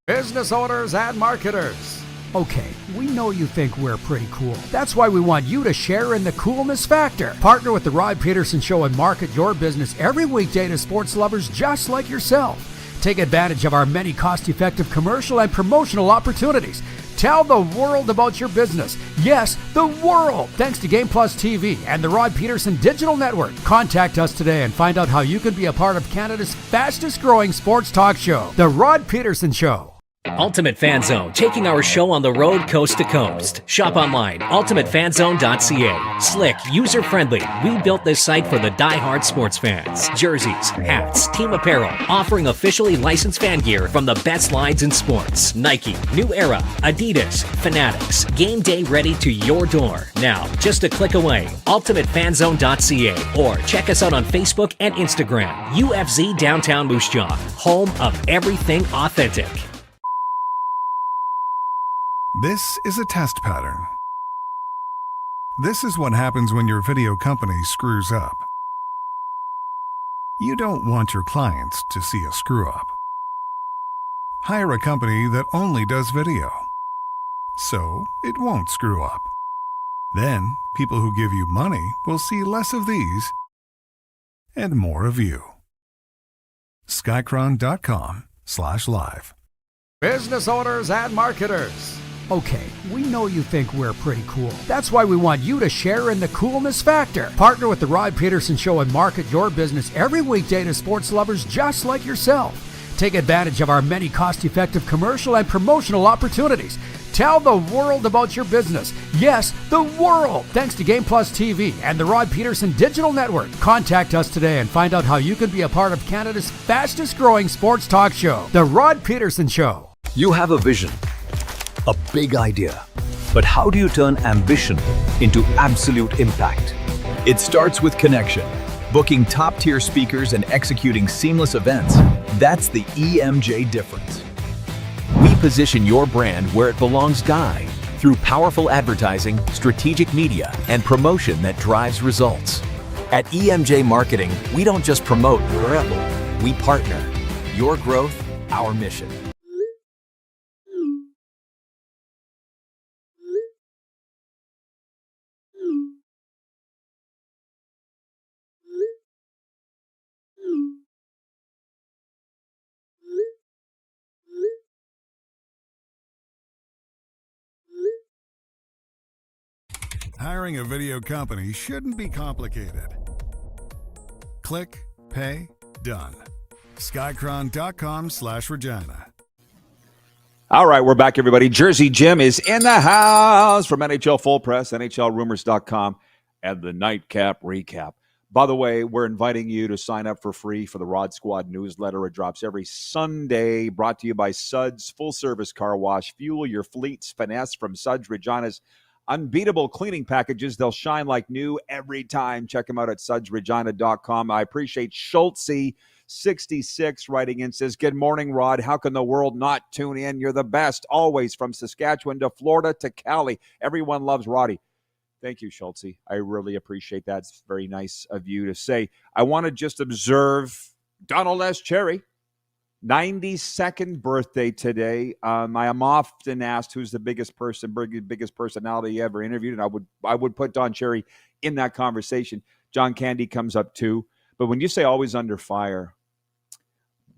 Business owners and marketers. Okay, we know you think we're pretty cool. That's why we want you to share in the coolness factor. Partner with the Rod Pedersen Show and market your business every weekday to sports lovers just like yourself. Take advantage of our many cost-effective commercial and promotional opportunities. Tell the world about your business. Yes, the world. Thanks to Game Plus TV and the Rod Pedersen Digital Network. Contact us today and find out how you can be a part of Canada's fastest growing sports talk show, The Rod Pedersen Show. Ultimate Fan Zone, taking our show on the road coast to coast. Shop online, ultimatefanzone.ca. Slick, user-friendly. We built this site for the die-hard sports fans. Jerseys, hats, team apparel, offering officially licensed fan gear from the best lines in sports. Nike, New Era, Adidas, Fanatics. Game day ready to your door. Now, just a click away. ultimatefanzone.ca, or check us out on Facebook and Instagram. UFZ Downtown Moose Jaw, home of everything authentic. This is a test pattern. This is what happens when your video company screws up. You don't want your clients to see a screw up. Hire a company that only does video, so it won't screw up. Then, people who give you money will see less of these and more of you. Skycron.com/live. Business owners and marketers. Okay, we know you think we're pretty cool. That's why we want you to share in the coolness factor. Partner with the Rod Pedersen Show and market your business every weekday to sports lovers just like yourself. Take advantage of our many cost-effective commercial and promotional opportunities. Tell the world about your business. Yes, the world. Thanks to Game Plus TV and the Rod Pedersen Digital Network. Contact us today and find out how you can be a part of Canada's fastest growing sports talk show, The Rod Pedersen Show. You have a vision, a big idea, but how do you turn ambition into absolute impact? It starts with connection, Booking top-tier speakers and executing seamless events, that's the EMJ difference. We position your brand where it belongs, Guy, through powerful advertising, strategic media, and promotion that drives results. At EMJ Marketing, we don't just promote, we partner. Your growth, our mission. Hiring a video company shouldn't be complicated. Click, pay, done. Skycron.com/Regina. All right, we're back, everybody. Jersey Jim is in the house from NHL Full Press, NHLRumors.com, and the Nightcap Recap. By the way, we're inviting you to sign up for free for the Rod Squad newsletter. It drops every Sunday, brought to you by Suds Full Service Car Wash. Fuel your fleet's finesse from Suds Regina's unbeatable cleaning packages. They'll shine like new every time. Check them out at sudsregina.com. I appreciate Schultzy66 writing in, says, good morning, Rod. How can the world not tune in? You're the best, always, from Saskatchewan to Florida to Cali. Everyone loves Roddy. Thank you, Schultzy. I really appreciate that. It's very nice of you to say. I want to just observe Donald S. Cherry. 92nd birthday today. I am often asked who's the biggest personality you ever interviewed, and I would put Don Cherry in that conversation. John Candy comes up too. But when you say always under fire,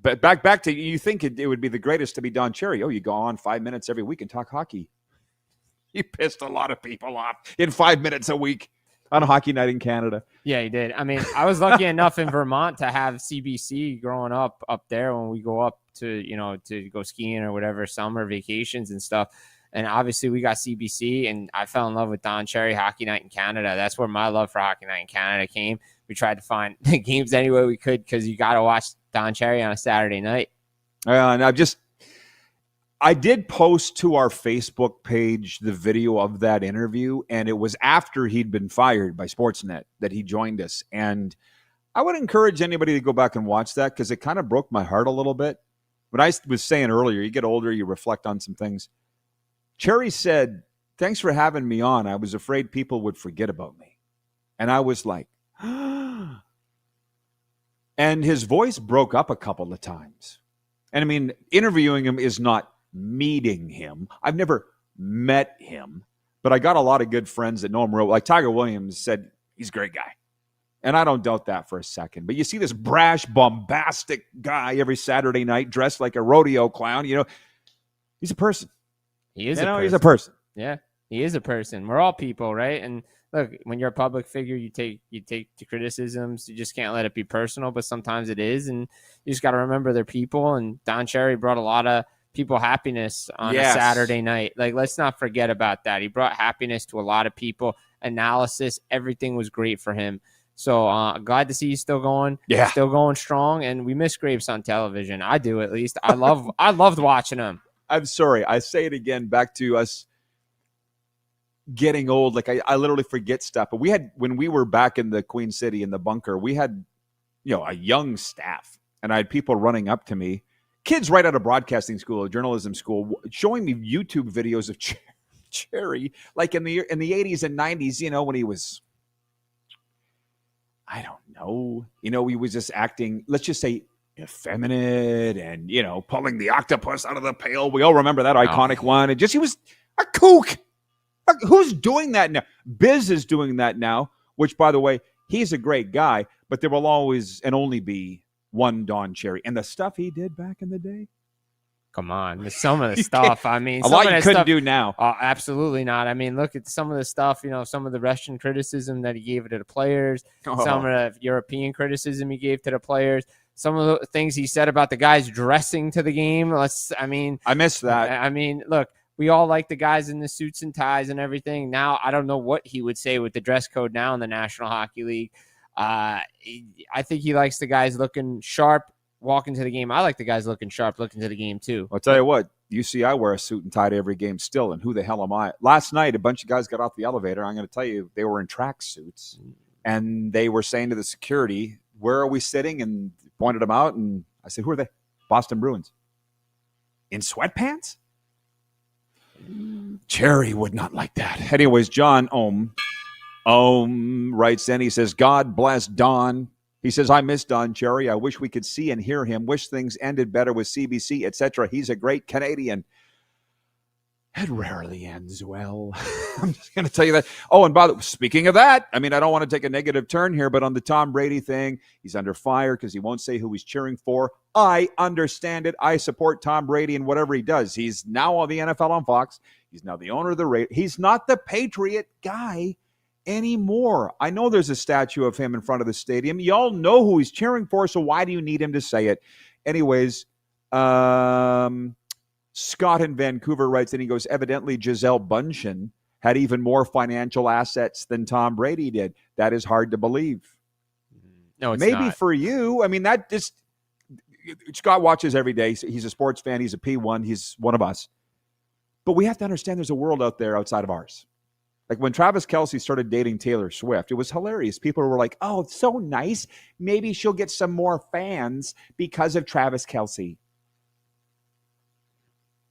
but back to, you think it would be the greatest to be Don Cherry. Oh, you go on 5 minutes every week and talk hockey. You pissed a lot of people off in 5 minutes a week on a hockey night in Canada. Yeah, he did. I mean, I was lucky enough in Vermont to have CBC growing up there when we go up to go skiing or whatever, summer vacations and stuff. And obviously we got CBC, and I fell in love with Don Cherry Hockey Night in Canada. That's where my love for Hockey Night in Canada came. We tried to find the games any way we could because you got to watch Don Cherry on a Saturday night. And I did post to our Facebook page the video of that interview, and it was after he'd been fired by Sportsnet that he joined us. And I would encourage anybody to go back and watch that because it kind of broke my heart a little bit. But I was saying earlier, you get older, you reflect on some things. Cherry said, thanks for having me on. I was afraid people would forget about me. And I was like, and his voice broke up a couple of times. And I mean, interviewing him is not meeting him. I've never met him, but I got a lot of good friends that know him real. Like Tiger Williams said, he's a great guy. And I don't doubt that for a second. But you see this brash, bombastic guy every Saturday night dressed like a rodeo clown. He's a person. He is he's a person. Yeah, he is a person. We're all people, right? And look, when you're a public figure, you take the criticisms. You just can't let it be personal, but sometimes it is. And you just got to remember they're people. And Don Cherry brought a lot of people happiness on a Saturday night. Like, let's not forget about that. He brought happiness to a lot of people. Analysis, everything was great for him. So glad to see he's still going, still going strong. And we miss Graves on television. I do, at least. I loved watching him. I'm sorry. I say it again, back to us getting old. Like I literally forget stuff. But when we were back in the Queen City in the bunker, we had, a young staff, and I had people running up to me, kids right out of broadcasting school or journalism school, showing me YouTube videos of Cherry, like in the 80s and 90s, when he was, I don't know, he was just acting, let's just say, effeminate and, pulling the octopus out of the pail. We all remember that iconic one. And he was a kook. Who's doing that now? Biz is doing that now, which, by the way, he's a great guy, but there will always and only be one Don Cherry. And the stuff he did back in the day. Come on. Some of the stuff, I mean. A lot you couldn't do now. Absolutely not. I mean, look at some of the stuff, some of the Russian criticism that he gave to the players, some of the European criticism he gave to the players, some of the things he said about the guys dressing to the game. I missed that. I mean, look, we all like the guys in the suits and ties and everything. Now, I don't know what he would say with the dress code now in the National Hockey League. I think he likes the guys looking sharp, walking to the game. I like the guys looking sharp, looking to the game too. I'll tell you what, I wear a suit and tie to every game still, and who the hell am I? Last night, a bunch of guys got off the elevator. I'm going to tell you, they were in track suits. And they were saying to the security, where are we sitting? And pointed them out. And I said, who are they? Boston Bruins. In sweatpants? Cherry would not like that. Anyways, John Ohm writes in, he says, God bless Don. He says, I miss Don Cherry. I wish we could see and hear him. Wish things ended better with CBC, etc. He's a great Canadian. It rarely ends well. I'm just going to tell you that. Oh, and by the way, speaking of that, I mean, I don't want to take a negative turn here, but on the Tom Brady thing, he's under fire because he won't say who he's cheering for. I understand it. I support Tom Brady and whatever he does. He's now on the NFL on Fox. He's now the owner of the Raiders. He's not the Patriot guy anymore. I know there's a statue of him in front of the stadium. Y'all know who he's cheering for, so why do you need him to say it? Anyways, Scott in Vancouver writes, and he goes, evidently Gisele Bündchen had even more financial assets than Tom Brady did. That is hard to believe. No, it's maybe not. For you. I mean, that just Scott watches every day. He's a sports fan. He's a P1. He's one of us. But we have to understand there's a world out there outside of ours. Like when Travis Kelce started dating Taylor Swift, it was hilarious. People were like, oh, it's so nice. Maybe she'll get some more fans because of Travis Kelce.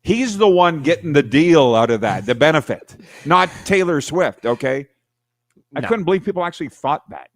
He's the one getting the deal out of that, the benefit, not Taylor Swift, okay? I couldn't believe people actually thought that.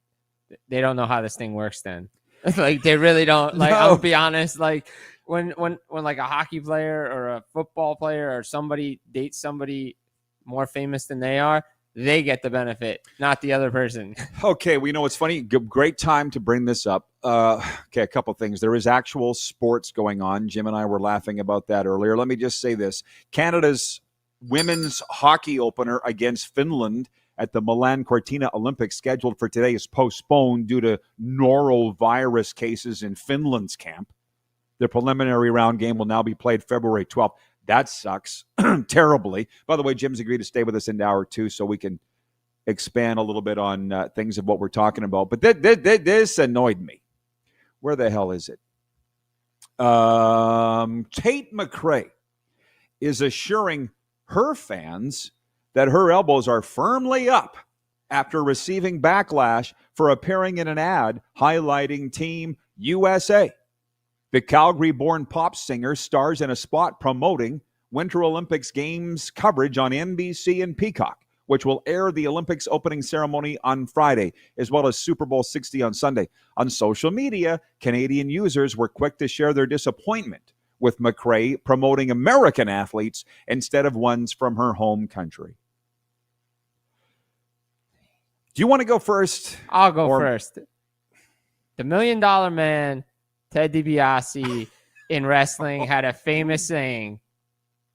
They don't know how this thing works then. Like, they really don't. Like, No. I'll be honest, like, when like a hockey player or a football player or somebody dates somebody more famous than they are, they get the benefit, not the other person. Okay, we know it's funny. Great time to bring this up. Okay, a couple things. There is actual sports going on. Jim and I were laughing about that earlier. Let me just say this. Canada's women's hockey opener against Finland at the Milan Cortina Olympics scheduled for today is postponed due to norovirus cases in Finland's camp. The preliminary round game will now be played February 12th. That sucks terribly. By the way, Jim's agreed to stay with us in hour 2 so we can expand a little bit on things of what we're talking about. But this annoyed me. Where the hell is it? Tate McRae is assuring her fans that her elbows are firmly up after receiving backlash for appearing in an ad highlighting Team USA. The Calgary-born pop singer stars in a spot promoting Winter Olympics Games coverage on NBC and Peacock, which will air the Olympics opening ceremony on Friday, as well as Super Bowl 60 on Sunday. On social media, Canadian users were quick to share their disappointment with McRae promoting American athletes instead of ones from her home country. Do you want to go first? I'll go first. The $1 Million Man, Ted DiBiase, in wrestling had a famous saying,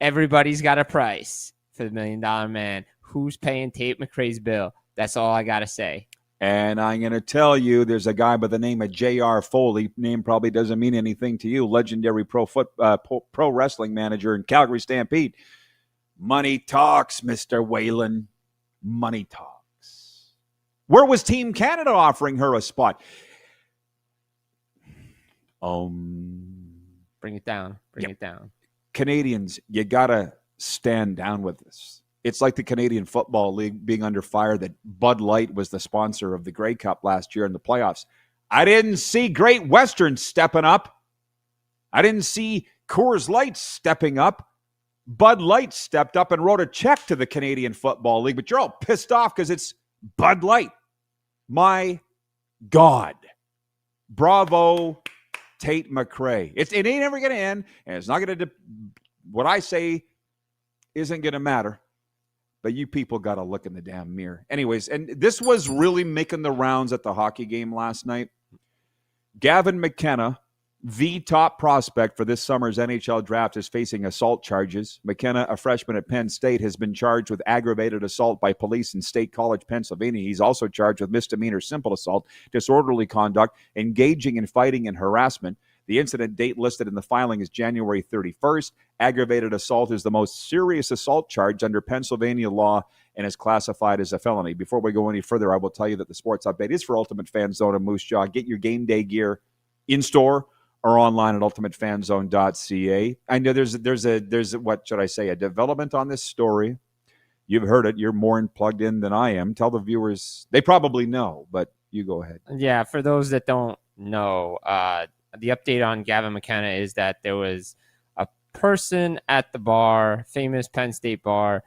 everybody's got a price for the $1 Million Man. Who's paying Tate McRae's bill? That's all I got to say. And I'm going to tell you, there's a guy by the name of J.R. Foley. Name probably doesn't mean anything to you. Legendary pro wrestling manager in Calgary Stampede. Money talks, Mr. Whalen. Money talks. Where was Team Canada offering her a spot? Bring it down. Bring it down. Canadians, you got to stand down with this. It's like the Canadian Football League being under fire that Bud Light was the sponsor of the Grey Cup last year in the playoffs. I didn't see Great Western stepping up. I didn't see Coors Light stepping up. Bud Light stepped up and wrote a check to the Canadian Football League, but you're all pissed off because it's Bud Light. My God. Bravo, Tate McRae. It ain't ever going to end, and it's not going to, what I say isn't going to matter. But you people got to look in the damn mirror. Anyways, and this was really making the rounds at the hockey game last night. Gavin McKenna, the top prospect for this summer's NHL draft, is facing assault charges. McKenna, a freshman at Penn State, has been charged with aggravated assault by police in State College, Pennsylvania. He's also charged with misdemeanor simple assault, disorderly conduct, engaging in fighting and harassment. The incident date listed in the filing is January 31st. Aggravated assault is the most serious assault charge under Pennsylvania law and is classified as a felony. Before we go any further, I will tell you that the Sports Update is for Ultimate Fan Zone and Moose Jaw. Get your game day gear in store or online at ultimatefanzone.ca. I know there's what should I say, a development on this story. You've heard it. You're more plugged in than I am. Tell the viewers. They probably know, but you go ahead. Yeah, for those that don't know, the update on Gavin McKenna is that there was a person at the bar, famous Penn State bar,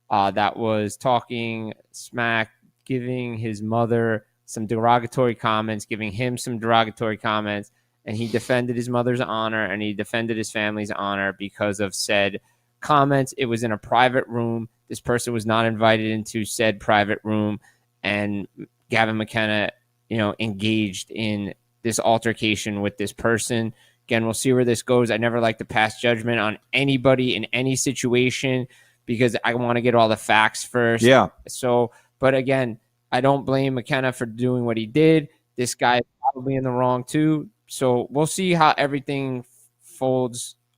that was talking smack, giving his mother some derogatory comments, giving him some derogatory comments, and he defended his mother's honor and he defended his family's honor because of said comments. It was in a private room. This person was not invited into said private room, and Gavin McKenna, engaged in this altercation with this person. Again, we'll see where this goes. I never like to pass judgment on anybody in any situation because I want to get all the facts first. Yeah. So, but again, I don't blame McKenna for doing what he did. This guy is probably in the wrong too. So we'll see how everything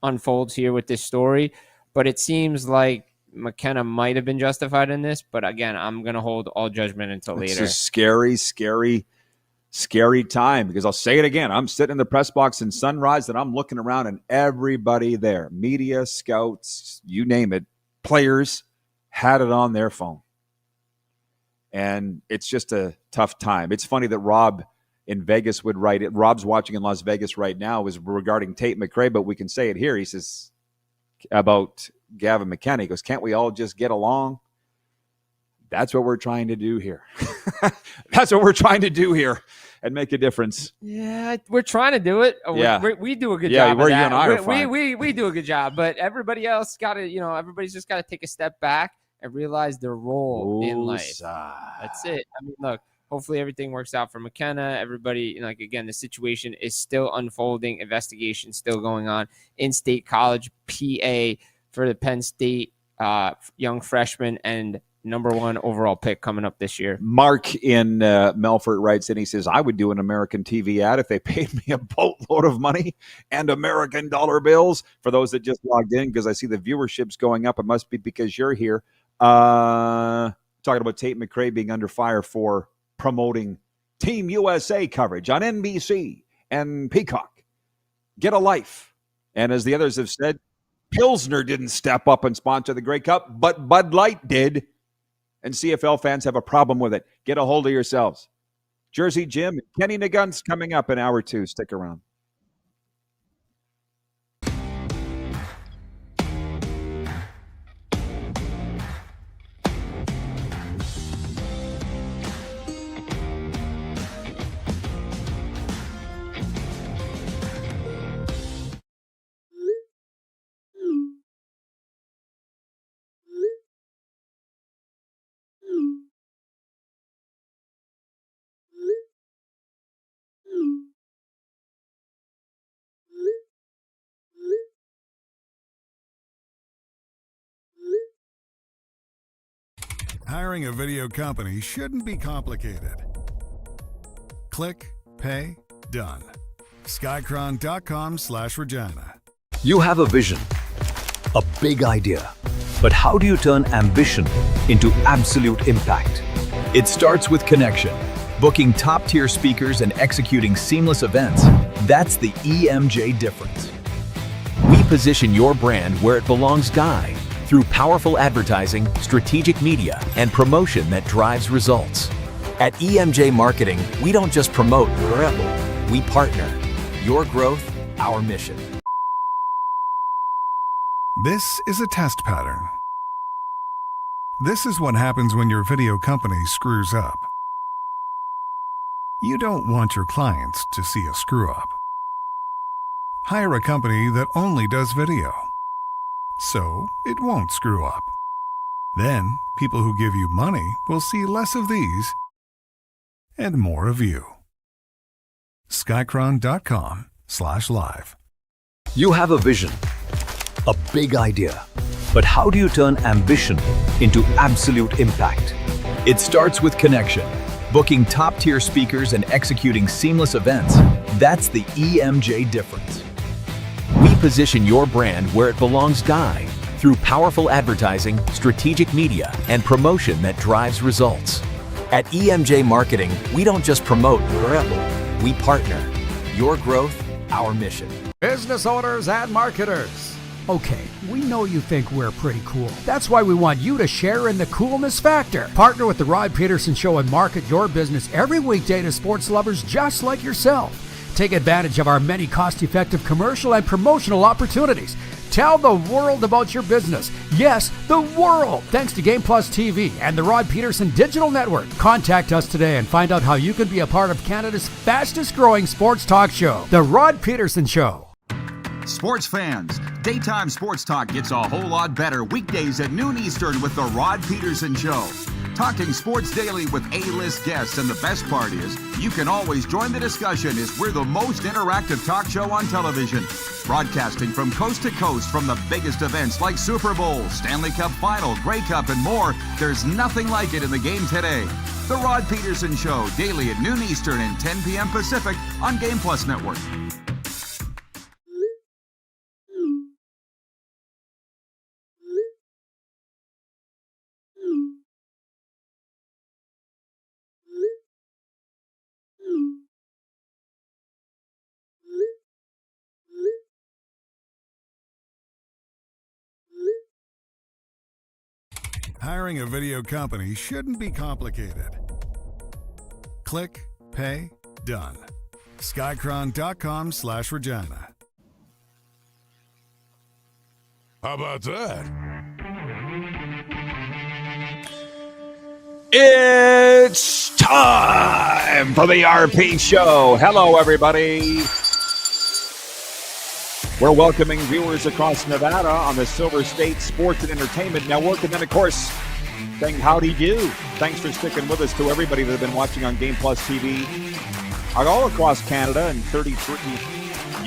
unfolds here with this story. But it seems like McKenna might have been justified in this. But again, I'm going to hold all judgment until later. It's a scary, scary, scary time because I'll say it again. I'm sitting in the press box in Sunrise and I'm looking around and everybody there, media, scouts, you name it, players had it on their phone. And it's just a tough time. It's funny that Rob in Vegas would write it. Rob's watching in Las Vegas right now is regarding Tate McRae, but we can say it here. He says about Gavin McKenna, he goes, can't we all just get along? That's what we're trying to do here. That's what we're trying to do here and make a difference. Yeah, we're trying to do it. Yeah. We do a good Yeah, job. where of you that. and I are fine. We do a good job, but everybody else got to, everybody's just got to take a step back and realize their role in life. That's it. I mean, look, hopefully everything works out for McKenna. Everybody, again, the situation is still unfolding. Investigation still going on in State College, PA, for the Penn State young freshman and #1 overall pick coming up this year. Mark in Melfort writes in, he says, I would do an American TV ad if they paid me a boatload of money and American dollar bills. For those that just logged in, because I see the viewership's going up. It must be because you're here. Talking about Tate McRae being under fire for promoting Team USA coverage on NBC and Peacock. Get a life. And as the others have said, Pilsner didn't step up and sponsor the Grey Cup, but Bud Light did. And CFL fans have a problem with it. Get a hold of yourselves. Jersey Jim, Kenny Nagunst coming up in hour 2. Stick around. Hiring a video company shouldn't be complicated. Click, pay, done. Skycron.com/Regina. You have a vision, a big idea, but how do you turn ambition into absolute impact? It starts with connection. Booking top-tier speakers and executing seamless events. That's the EMJ difference. We position your brand where it belongs, Guy, through powerful advertising, strategic media, and promotion that drives results. At EMJ Marketing, we don't just promote, we partner. Your growth, our mission. This is a test pattern. This is what happens when your video company screws up. You don't want your clients to see a screw up. Hire a company that only does video, so it won't screw up. Then, people who give you money will see less of these and more of you. Skycron.com/live. You have a vision, a big idea, but how do you turn ambition into absolute impact? It starts with connection. Booking top-tier speakers and executing seamless events. That's the EMJ difference. We position your brand where it belongs, Guy, through powerful advertising, strategic media, and promotion that drives results. At EMJ Marketing, we don't just promote, we partner. Your growth, our mission. Business owners and marketers, Okay, we know you think we're pretty cool. That's why we want you to share in the coolness factor. Partner with the Rod Pedersen Show and market your business every weekday to sports lovers just like yourself. Take advantage of our many cost-effective commercial and promotional opportunities. Tell the world about your business. Yes, the world. Thanks to Game Plus TV and the Rod Pedersen Digital Network. Contact us today and find out how you can be a part of Canada's fastest-growing sports talk show, The Rod Pedersen Show. Sports fans, daytime sports talk gets a whole lot better weekdays at noon Eastern with the Rod Pedersen Show. Talking sports daily with A-list guests, and the best part is you can always join the discussion as we're the most interactive talk show on television. Broadcasting from coast to coast from the biggest events like Super Bowl, Stanley Cup Final, Grey Cup, and more. There's nothing like it in the game today. The Rod Pedersen Show, daily at noon Eastern and 10 p.m. Pacific on Game Plus Network. Hiring a video company shouldn't be complicated. Click, pay, done. Skycron.com/Regina. How about that? It's time for the RP Show. Hello, everybody. We're welcoming viewers across Nevada on the Silver State Sports and Entertainment Network. And then, of course, saying howdy do. Thanks for sticking with us, to everybody that have been watching on Game Plus TV all across Canada and 33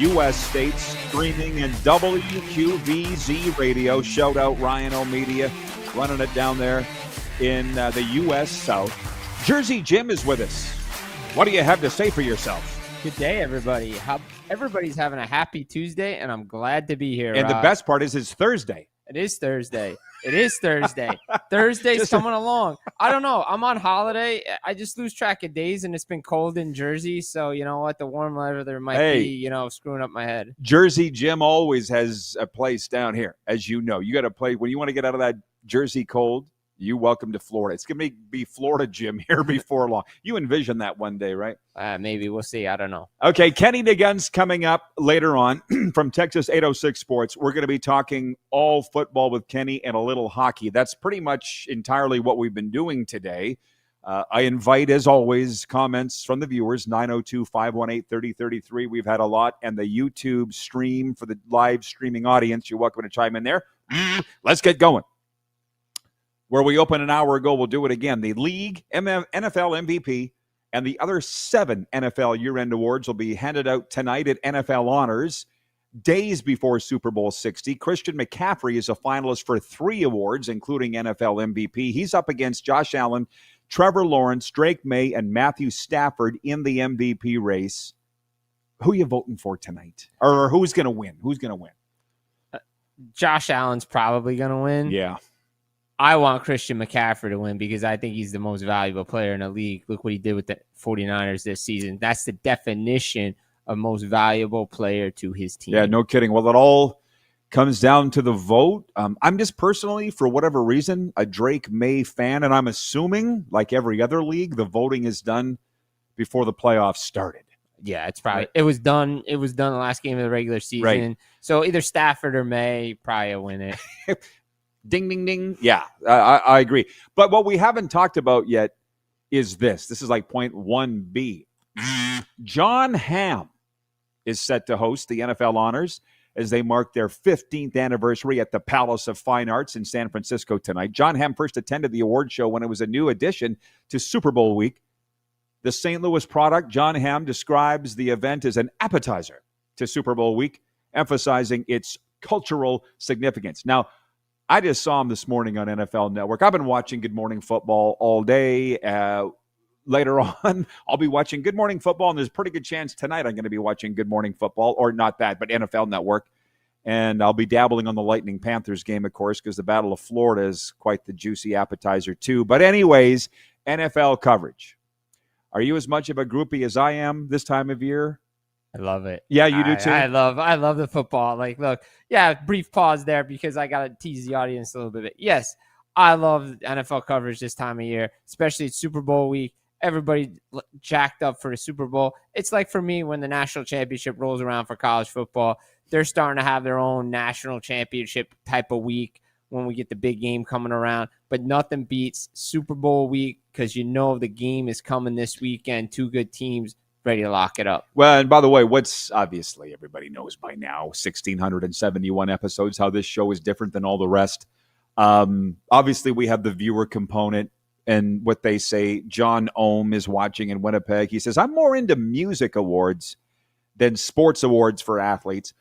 U.S. states, streaming in WQVZ radio. Shout out Ryan O'Media, running it down there in the U.S. South. Jersey Jim is with us. What do you have to say for yourself? Good day, everybody. Everybody's having a happy Tuesday, and I'm glad to be here. And the best part is it's Thursday. It is Thursday. It is Thursday. Thursday's coming along. I don't know. I'm on holiday. I just lose track of days, and it's been cold in Jersey. So, you know what? The warm weather might be, screwing up my head. Jersey Jim always has a place down here, as you know. You got to play when you want to get out of that Jersey cold. You welcome to Florida. It's going to be Florida Jim here before long. You envision that one day, right? Maybe. We'll see. I don't know. Okay, Kenny Nagunst coming up later on from Texas 806 Sports. We're going to be talking all football with Kenny and a little hockey. That's pretty much entirely what we've been doing today. I invite, as always, comments from the viewers, 902-518-3033. We've had a lot. And the YouTube stream for the live streaming audience, you're welcome to chime in there. Let's get going. Where we opened an hour ago, we'll do it again. The league, NFL MVP, and the other 7 NFL year-end awards will be handed out tonight at NFL Honors, days before Super Bowl 60. Christian McCaffrey is a finalist for 3 awards, including NFL MVP. He's up against Josh Allen, Trevor Lawrence, Drake May, and Matthew Stafford in the MVP race. Who are you voting for tonight? Or who's going to win? Who's going to win? Josh Allen's probably going to win. Yeah. I want Christian McCaffrey to win because I think he's the most valuable player in the league. Look what he did with the 49ers this season. That's the definition of most valuable player to his team. Yeah, no kidding. Well, it all comes down to the vote. I'm just personally, for whatever reason, a Drake May fan, and I'm assuming, like every other league, the voting is done before the playoffs started. Yeah, it's probably it was done. It was done the last game of the regular season. Right. So either Stafford or May probably will win it. Ding, ding, ding. Yeah, I agree. But what we haven't talked about yet is this. This is like point 1B. John Hamm is set to host the NFL Honors as they mark their 15th anniversary at the Palace of Fine Arts in San Francisco tonight. John Hamm first attended the award show when it was a new addition to Super Bowl week. The St. Louis product, John Hamm describes the event as an appetizer to Super Bowl week, emphasizing its cultural significance. Now, I just saw him this morning on NFL Network. I've been watching Good Morning Football all day. Later on, I'll be watching Good Morning Football, and there's a pretty good chance tonight I'm going to be watching Good Morning Football, or not that, but NFL Network. And I'll be dabbling on the Lightning Panthers game, of course, because the Battle of Florida is quite the juicy appetizer, too. But anyways, NFL coverage. Are you as much of a groupie as I am this time of year? I love it. Yeah, you do too? I love the football. Like, look, yeah, brief pause there because I got to tease the audience a little bit. Yes, I love NFL coverage this time of year, especially it's Super Bowl week. Everybody jacked up for the Super Bowl. It's like for me when the national championship rolls around for college football, they're starting to have their own national championship type of week when we get the big game coming around. But nothing beats Super Bowl week because you know the game is coming this weekend. Two good teams ready to lock it up. Well, and by the way, what's obviously everybody knows by now, 1,671 episodes, how this show is different than all the rest. Obviously, we have the viewer component. And what they say, John Ohm is watching in Winnipeg. He says, I'm more into music awards than sports awards for athletes.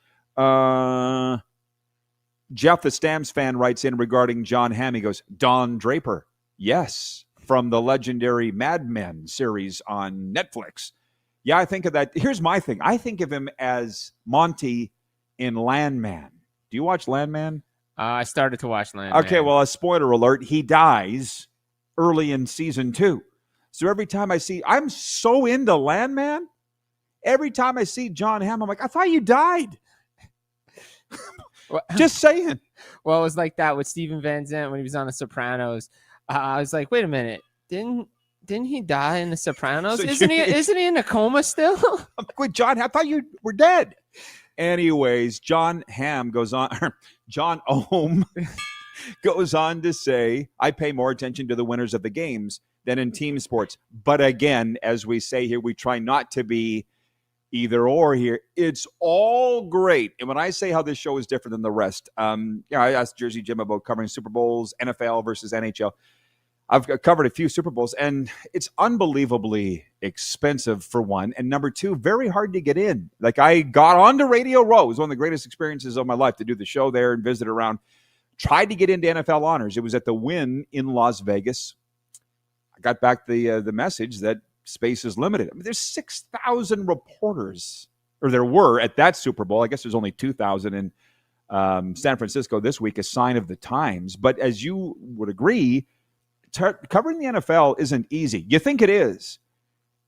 Jeff, the Stamps fan, writes in regarding John Hamm. He goes, Don Draper. Yes, from the legendary Mad Men series on Netflix. Yeah, I think of that. Here's my thing. I think of him as Monty in Landman. Do you watch Landman? I started to watch Landman. Okay, well, a spoiler alert. He dies early in season 2. So every time I see, I'm so into Landman. Every time I see John Hamm, I'm like, I thought you died. Just saying. Well, it was like that with Steven Van Zandt when he was on The Sopranos. I was like, wait a minute, didn't he die in The Sopranos? So isn't he in a coma still? I'm like, wait, John, I thought you were dead. Anyways, John Hamm goes on. John Ohm goes on to say, I pay more attention to the winners of the games than in team sports. But again, as we say here, we try not to be either or here. It's all great. And when I say how this show is different than the rest, I asked Jersey Jim about covering Super Bowls, NFL versus NHL. I've covered a few Super Bowls, and it's unbelievably expensive for one. And number two, very hard to get in. Like, I got onto Radio Row. It was one of the greatest experiences of my life to do the show there and visit around. Tried to get into NFL Honors. It was at the Wynn in Las Vegas. I got back the message that space is limited. I mean, there's 6,000 reporters, or there were at that Super Bowl. I guess there's only 2,000 in San Francisco this week, a sign of the times. But as you would agree, covering the NFL isn't easy. You think it is.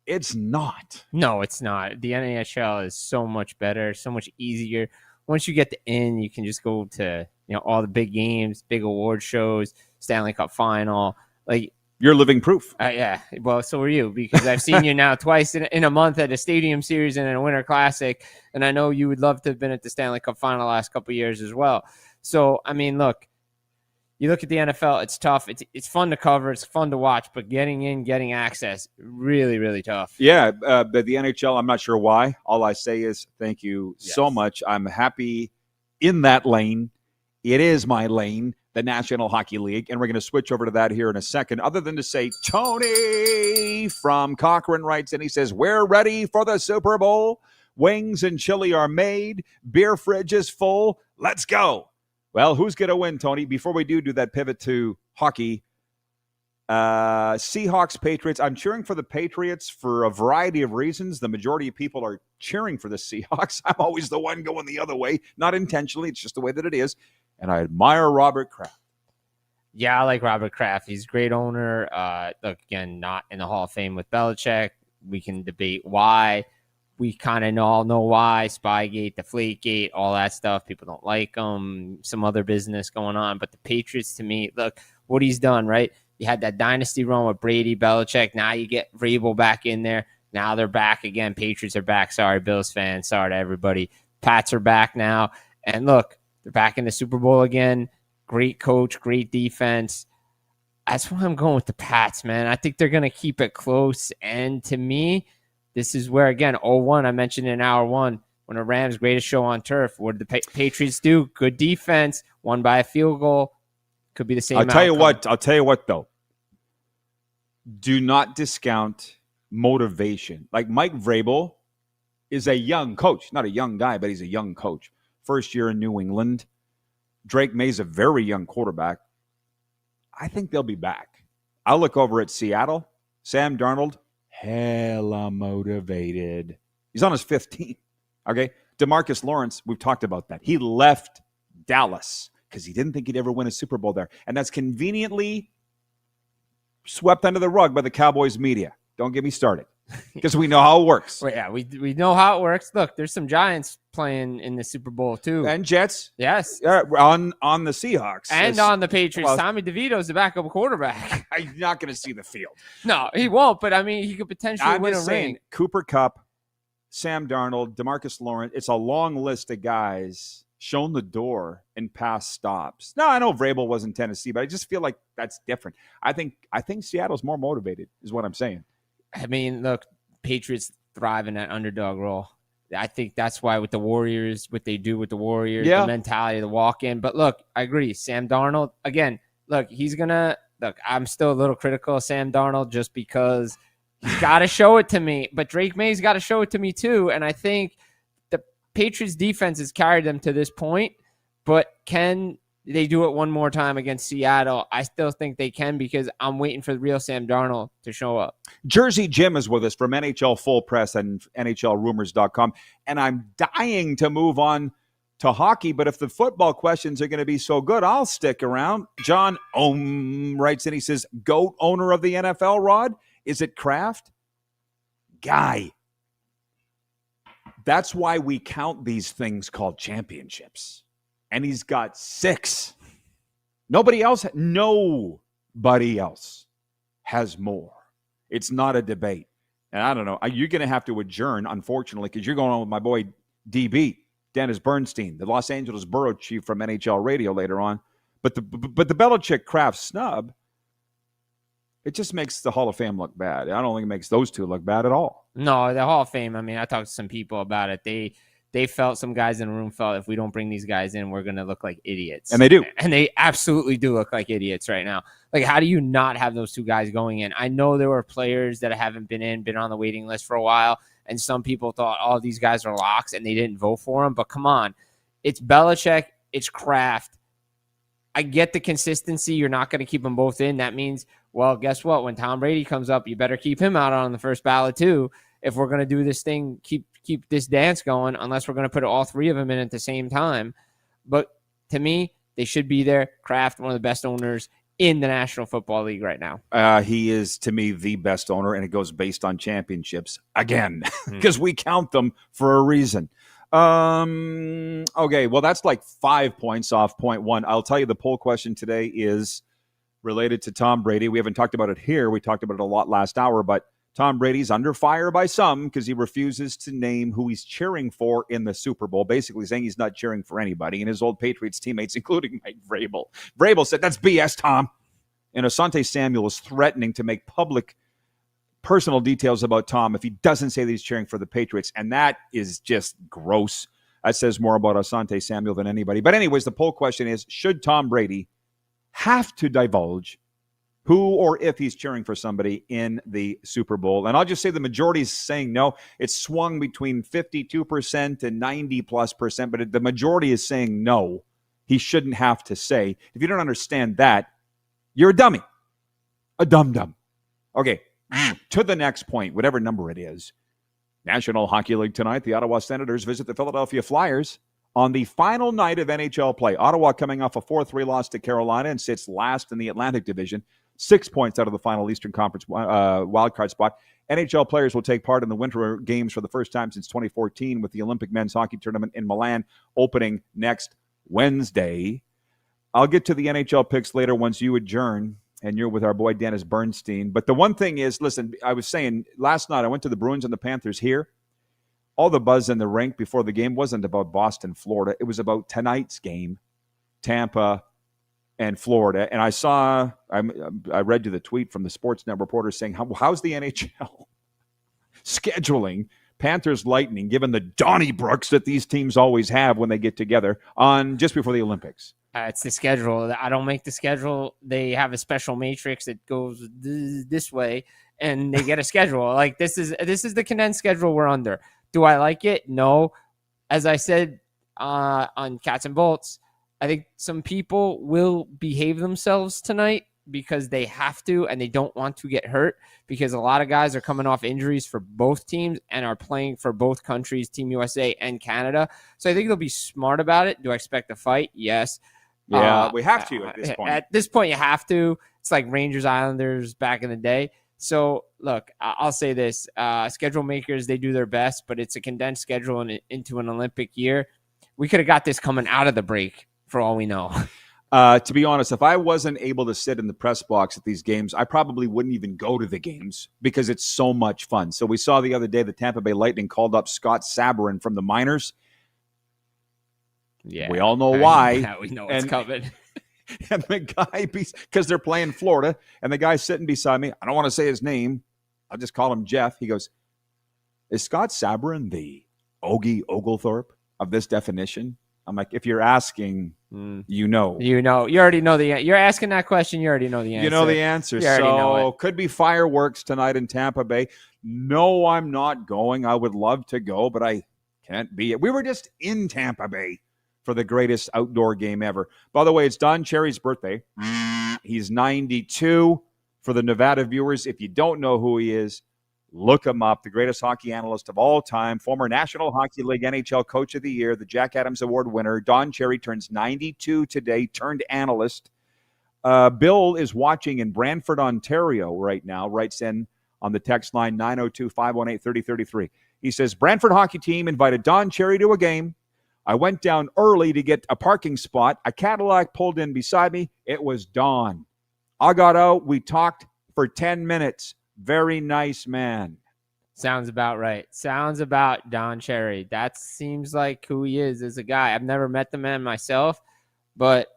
It's not. No, it's not. The NHL is so much better, so much easier. Once you get in, you can just go to all the big games, big award shows, Stanley Cup final. Like, you're living proof. Yeah. Well, so are you, because I've seen you now twice in a month at a Stadium Series and in a Winter Classic, and I know you would love to have been at the Stanley Cup final the last couple of years as well. So, I mean, look, you look at the NFL, it's tough. It's fun to cover. It's fun to watch, but getting access, really, really tough. Yeah, but the NHL, I'm not sure why. All I say is thank you so much. I'm happy in that lane. It is my lane, the National Hockey League, and we're going to switch over to that here in a second. Other than to say, Tony from Cochrane writes in, he says, we're ready for the Super Bowl. Wings and chili are made. Beer fridge is full. Let's go. Well, who's going to win, Tony? Before we do that pivot to hockey, Seahawks, Patriots. I'm cheering for the Patriots for a variety of reasons. The majority of people are cheering for the Seahawks. I'm always the one going the other way, not intentionally. It's just the way that it is. And I admire Robert Kraft. Yeah, I like Robert Kraft. He's a great owner. Look, again, not in the Hall of Fame with Belichick. We can debate why. We kind of all know why. Spygate, Deflategate, all that stuff. People don't like him. Some other business going on. But the Patriots, to me, look, what he's done, right? You had that dynasty run with Brady, Belichick. Now you get Vrabel back in there. Now they're back again. Patriots are back. Sorry, Bills fans. Sorry to everybody. Pats are back now. And look, they're back in the Super Bowl again. Great coach, great defense. That's why I'm going with the Pats, man. I think they're going to keep it close. And to me, this is where, again, 0-1, I mentioned in hour one, when the Rams' greatest show on turf. What did the Patriots do? Good defense, won by a field goal. Could be the same outcome. I'll tell you what, though. Do not discount motivation. Like Mike Vrabel is a young coach. Not a young guy, but he's a young coach. First year in New England. Drake May's a very young quarterback. I think they'll be back. I'll look over at Seattle. Sam Darnold, hella motivated. He's on his 5th team. Okay? DeMarcus Lawrence, we've talked about that. He left Dallas because he didn't think he'd ever win a Super Bowl there. And that's conveniently swept under the rug by the Cowboys media. Don't get me started. because we know how it works. Well, yeah, we know how it works. Look, there's some Giants playing in the Super Bowl too, And Jets. yes, On the Seahawks. and on the Patriots. Tommy DeVito's the backup quarterback. I'm not going to see the field. No, he won't. But I mean, he could potentially I'm win just a saying, ring. Cooper Kupp, Sam Darnold, DeMarcus Lawrence. It's a long list of guys shown the door in past stops. Now, I know Vrabel was in Tennessee, but I just feel like that's different. I think Seattle's more motivated, is what I'm saying. I mean, look, Patriots thrive in that underdog role. I think that's why with the Warriors, what they do with the Warriors, Yeah. the mentality, the walk-in. But look, I agree. Sam Darnold, again, look, I'm still a little critical of Sam Darnold just because he's got to show it to me. But Drake May's got to show it to me too. And I think the Patriots defense has carried them to this point. But can they do it one more time against Seattle? I still think they can because I'm waiting for the real Sam Darnold to show up. Jersey Jim is with us from NHL Full Press and NHLRumors.com. And I'm dying to move on to hockey, but if the football questions are going to be so good, I'll stick around. John writes in, he says, GOAT owner of the NFL, Rod? Is it Kraft? Guy. That's why we count these things called championships. And he's got 6. Nobody else has more. It's not a debate. And I don't know. You're going to have to adjourn, unfortunately, because you're going on with my boy DB, Dennis Bernstein, the Los Angeles Borough Chief from NHL Radio later on. But the Belichick Kraft snub, it just makes the Hall of Fame look bad. I don't think it makes those two look bad at all. No, the Hall of Fame, I mean, I talked to some people about it. They felt, some guys in the room felt, if we don't bring these guys in, we're going to look like idiots. And they do. And they absolutely do look like idiots right now. Like, how do you not have those two guys going in? I know there were players that haven't been on the waiting list for a while, and some people thought, oh, these guys are locks, and they didn't vote for them. But come on. It's Belichick. It's Kraft. I get the consistency. You're not going to keep them both in. That means, well, guess what? When Tom Brady comes up, you better keep him out on the first ballot too. If we're going to do this thing, keep this dance going, unless we're going to put all 3 of them in at the same time. But to me, they should be there. Kraft, one of the best owners in the National Football League right now. He is, to me, the best owner, and it goes based on championships again, because we count them for a reason. Okay, well, that's like 5 points off point 1. I'll tell you, the poll question today is related to Tom Brady. We haven't talked about it here. We talked about it a lot last hour, but Tom Brady's under fire by some because he refuses to name who he's cheering for in the Super Bowl, basically saying he's not cheering for anybody, and his old Patriots teammates, including Mike Vrabel. Vrabel said, that's BS, Tom. And Asante Samuel is threatening to make public personal details about Tom if he doesn't say that he's cheering for the Patriots, and that is just gross. That says more about Asante Samuel than anybody. But anyways, the poll question is, should Tom Brady have to divulge who or if he's cheering for somebody in the Super Bowl? And I'll just say the majority is saying no. It's swung between 52% and 90+%, but the majority is saying no. He shouldn't have to say. If you don't understand that, you're a dummy. A dum-dum. Okay, to the next point, whatever number it is. National Hockey League tonight, the Ottawa Senators visit the Philadelphia Flyers on the final night of NHL play. Ottawa coming off a 4-3 loss to Carolina and sits last in the Atlantic Division. 6 points out of the final Eastern Conference wildcard spot. NHL players will take part in the Winter Games for the first time since 2014 with the Olympic men's hockey tournament in Milan opening next Wednesday. I'll get to the NHL picks later once you adjourn and you're with our boy Dennis Bernstein. But the one thing is, listen, I was saying last night I went to the Bruins and the Panthers here. All the buzz in the rink before the game wasn't about Boston, Florida. It was about tonight's game, Tampa and Florida. And I read you the tweet from the Sportsnet reporter saying, how's the NHL scheduling Panthers Lightning, given the Donnybrooks that these teams always have when they get together on just before the Olympics? It's the schedule. I don't make the schedule. They have a special matrix that goes this way, and they get a schedule. Like this is the condensed schedule we're under. Do I like it? No. As I said on Cats and Bolts, I think some people will behave themselves tonight because they have to and they don't want to get hurt, because a lot of guys are coming off injuries for both teams and are playing for both countries, Team USA and Canada. So I think they'll be smart about it. Do I expect a fight? Yes. Yeah, we have to at this point. At this point, you have to. It's like Rangers Islanders back in the day. So, look, I'll say this. Schedule makers, they do their best, but it's a condensed schedule into an Olympic year. We could have got this coming out of the break for all we know. To be honest, if I wasn't able to sit in the press box at these games, I probably wouldn't even go to the games because it's so much fun. So we saw the other day the Tampa Bay Lightning called up Scott Sabourin from the minors. Yeah, we all know why. Yeah, we know it's coming. And the guy, because they're playing Florida, and the guy sitting beside me, I don't want to say his name. I'll just call him Jeff. He goes, is Scott Sabourin the Ogie Oglethorpe of this definition? I'm like, if you're asking, you know. You already know the answer. You're asking that question, you already know the answer. You know the answer. So could be fireworks tonight in Tampa Bay. No, I'm not going. I would love to go, but I can't be. We were just in Tampa Bay for the greatest outdoor game ever. By the way, it's Don Cherry's birthday. He's 92. For the Nevada viewers, if you don't know who he is, look him up. The greatest hockey analyst of all time, former National Hockey League NHL Coach of the Year, the Jack Adams Award winner. Don Cherry turns 92 today, turned analyst. Bill is watching in Brantford, Ontario right now, writes in on the text line 902-518-3033. He says, Brantford hockey team invited Don Cherry to a game. I went down early to get a parking spot. A Cadillac pulled in beside me. It was Don. I got out. We talked for 10 minutes. Very nice man. Sounds about right. Sounds about Don Cherry. That seems like who he is as a guy. I've never met the man myself, but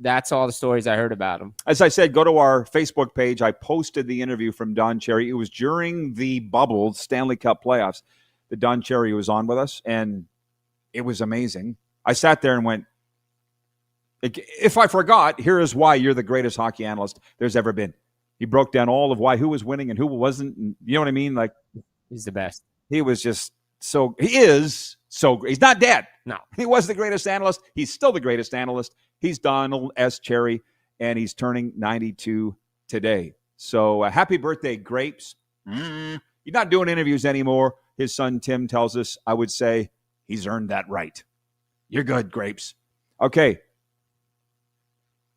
that's all the stories I heard about him. As I said, go to our Facebook page. I posted the interview from Don Cherry. It was during the bubble Stanley Cup playoffs that Don Cherry was on with us, and it was amazing. I sat there and went, if I forgot, here is why you're the greatest hockey analyst there's ever been. He broke down all of who was winning and who wasn't. And you know what I mean? Like, he's the best. He was just he is so great. He's not dead. No. He was the greatest analyst. He's still the greatest analyst. He's Donald S. Cherry, and he's turning 92 today. So happy birthday, Grapes. You're not doing interviews anymore. His son, Tim, tells us, I would say, he's earned that right. You're good, Grapes. Okay.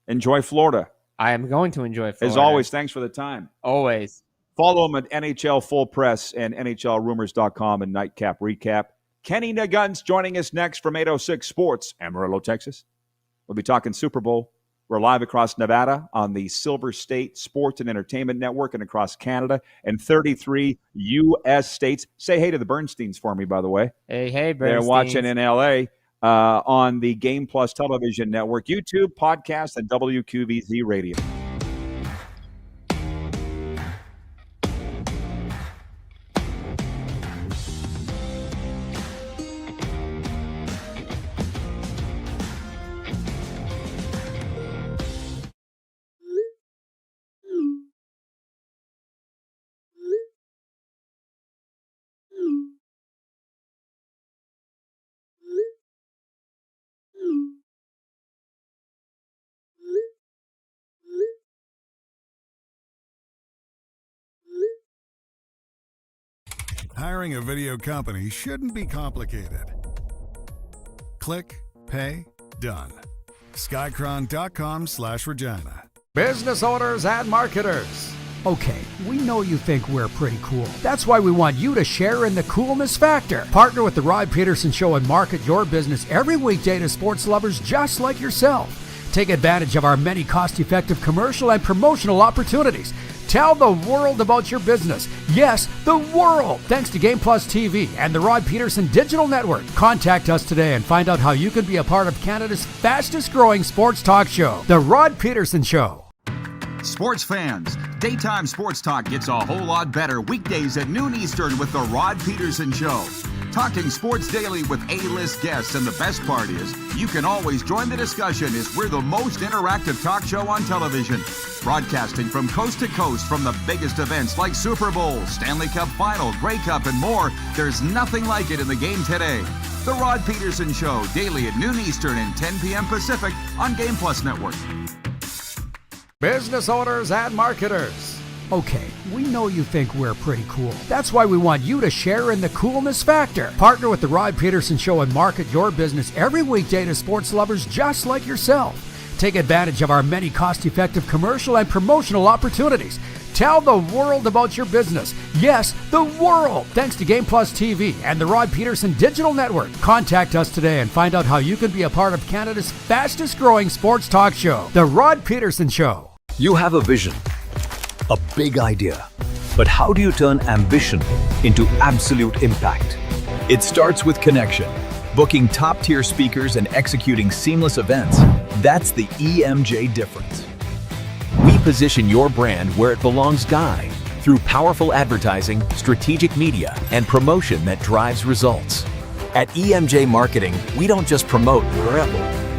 Enjoy Florida. I am going to enjoy Florida. As always, thanks for the time. Always. Follow him at NHL Full Press and NHLRumors.com and Nightcap Recap. Kenny Nagunst joining us next from 806 Sports, Amarillo, Texas. We'll be talking Super Bowl. We're live across Nevada on the Silver State Sports and Entertainment Network and across Canada and 33 U.S. states. Say hey to the Bernsteins for me, by the way. Hey, Bernsteins. They're watching in L.A. On the Game Plus Television Network, YouTube, podcast, and WQVZ Radio. Hiring a video company shouldn't be complicated. Click, pay, done. Skycron.com/Regina. Business owners and marketers. Okay, we know you think we're pretty cool. That's why we want you to share in the coolness factor. Partner with the Rod Pedersen Show and market your business every weekday to sports lovers just like yourself. Take advantage of our many cost-effective commercial and promotional opportunities. Tell the world about your business. Yes, the world. Thanks to Game Plus TV and the Rod Pedersen Digital Network. Contact us today and find out how you can be a part of Canada's fastest-growing sports talk show, The Rod Pedersen Show. Sports fans, daytime sports talk gets a whole lot better weekdays at noon Eastern with the Rod Pedersen Show. Talking sports daily with A-list guests, and the best part is you can always join the discussion as we're the most interactive talk show on television. Broadcasting from coast to coast from the biggest events like Super Bowl, Stanley Cup Final, Grey Cup, and more. There's nothing like it in the game today. The Rod Pedersen Show, daily at noon Eastern and 10 p.m. Pacific on Game Plus Network. Business owners and marketers. Okay, we know you think we're pretty cool. That's why we want you to share in the coolness factor. Partner with the Rod Pedersen Show and market your business every weekday to sports lovers just like yourself. Take advantage of our many cost-effective commercial and promotional opportunities. Tell the world about your business. Yes, the world. Thanks to Game Plus TV and the Rod Pedersen Digital Network. Contact us today and find out how you can be a part of Canada's fastest growing sports talk show, The Rod Pedersen Show. You have a vision, a big idea. But how do you turn ambition into absolute impact? It starts with connection. Booking top-tier speakers and executing seamless events. That's the EMJ difference. We position your brand where it belongs, Guy, through powerful advertising, strategic media, and promotion that drives results. At EMJ Marketing, we don't just promote,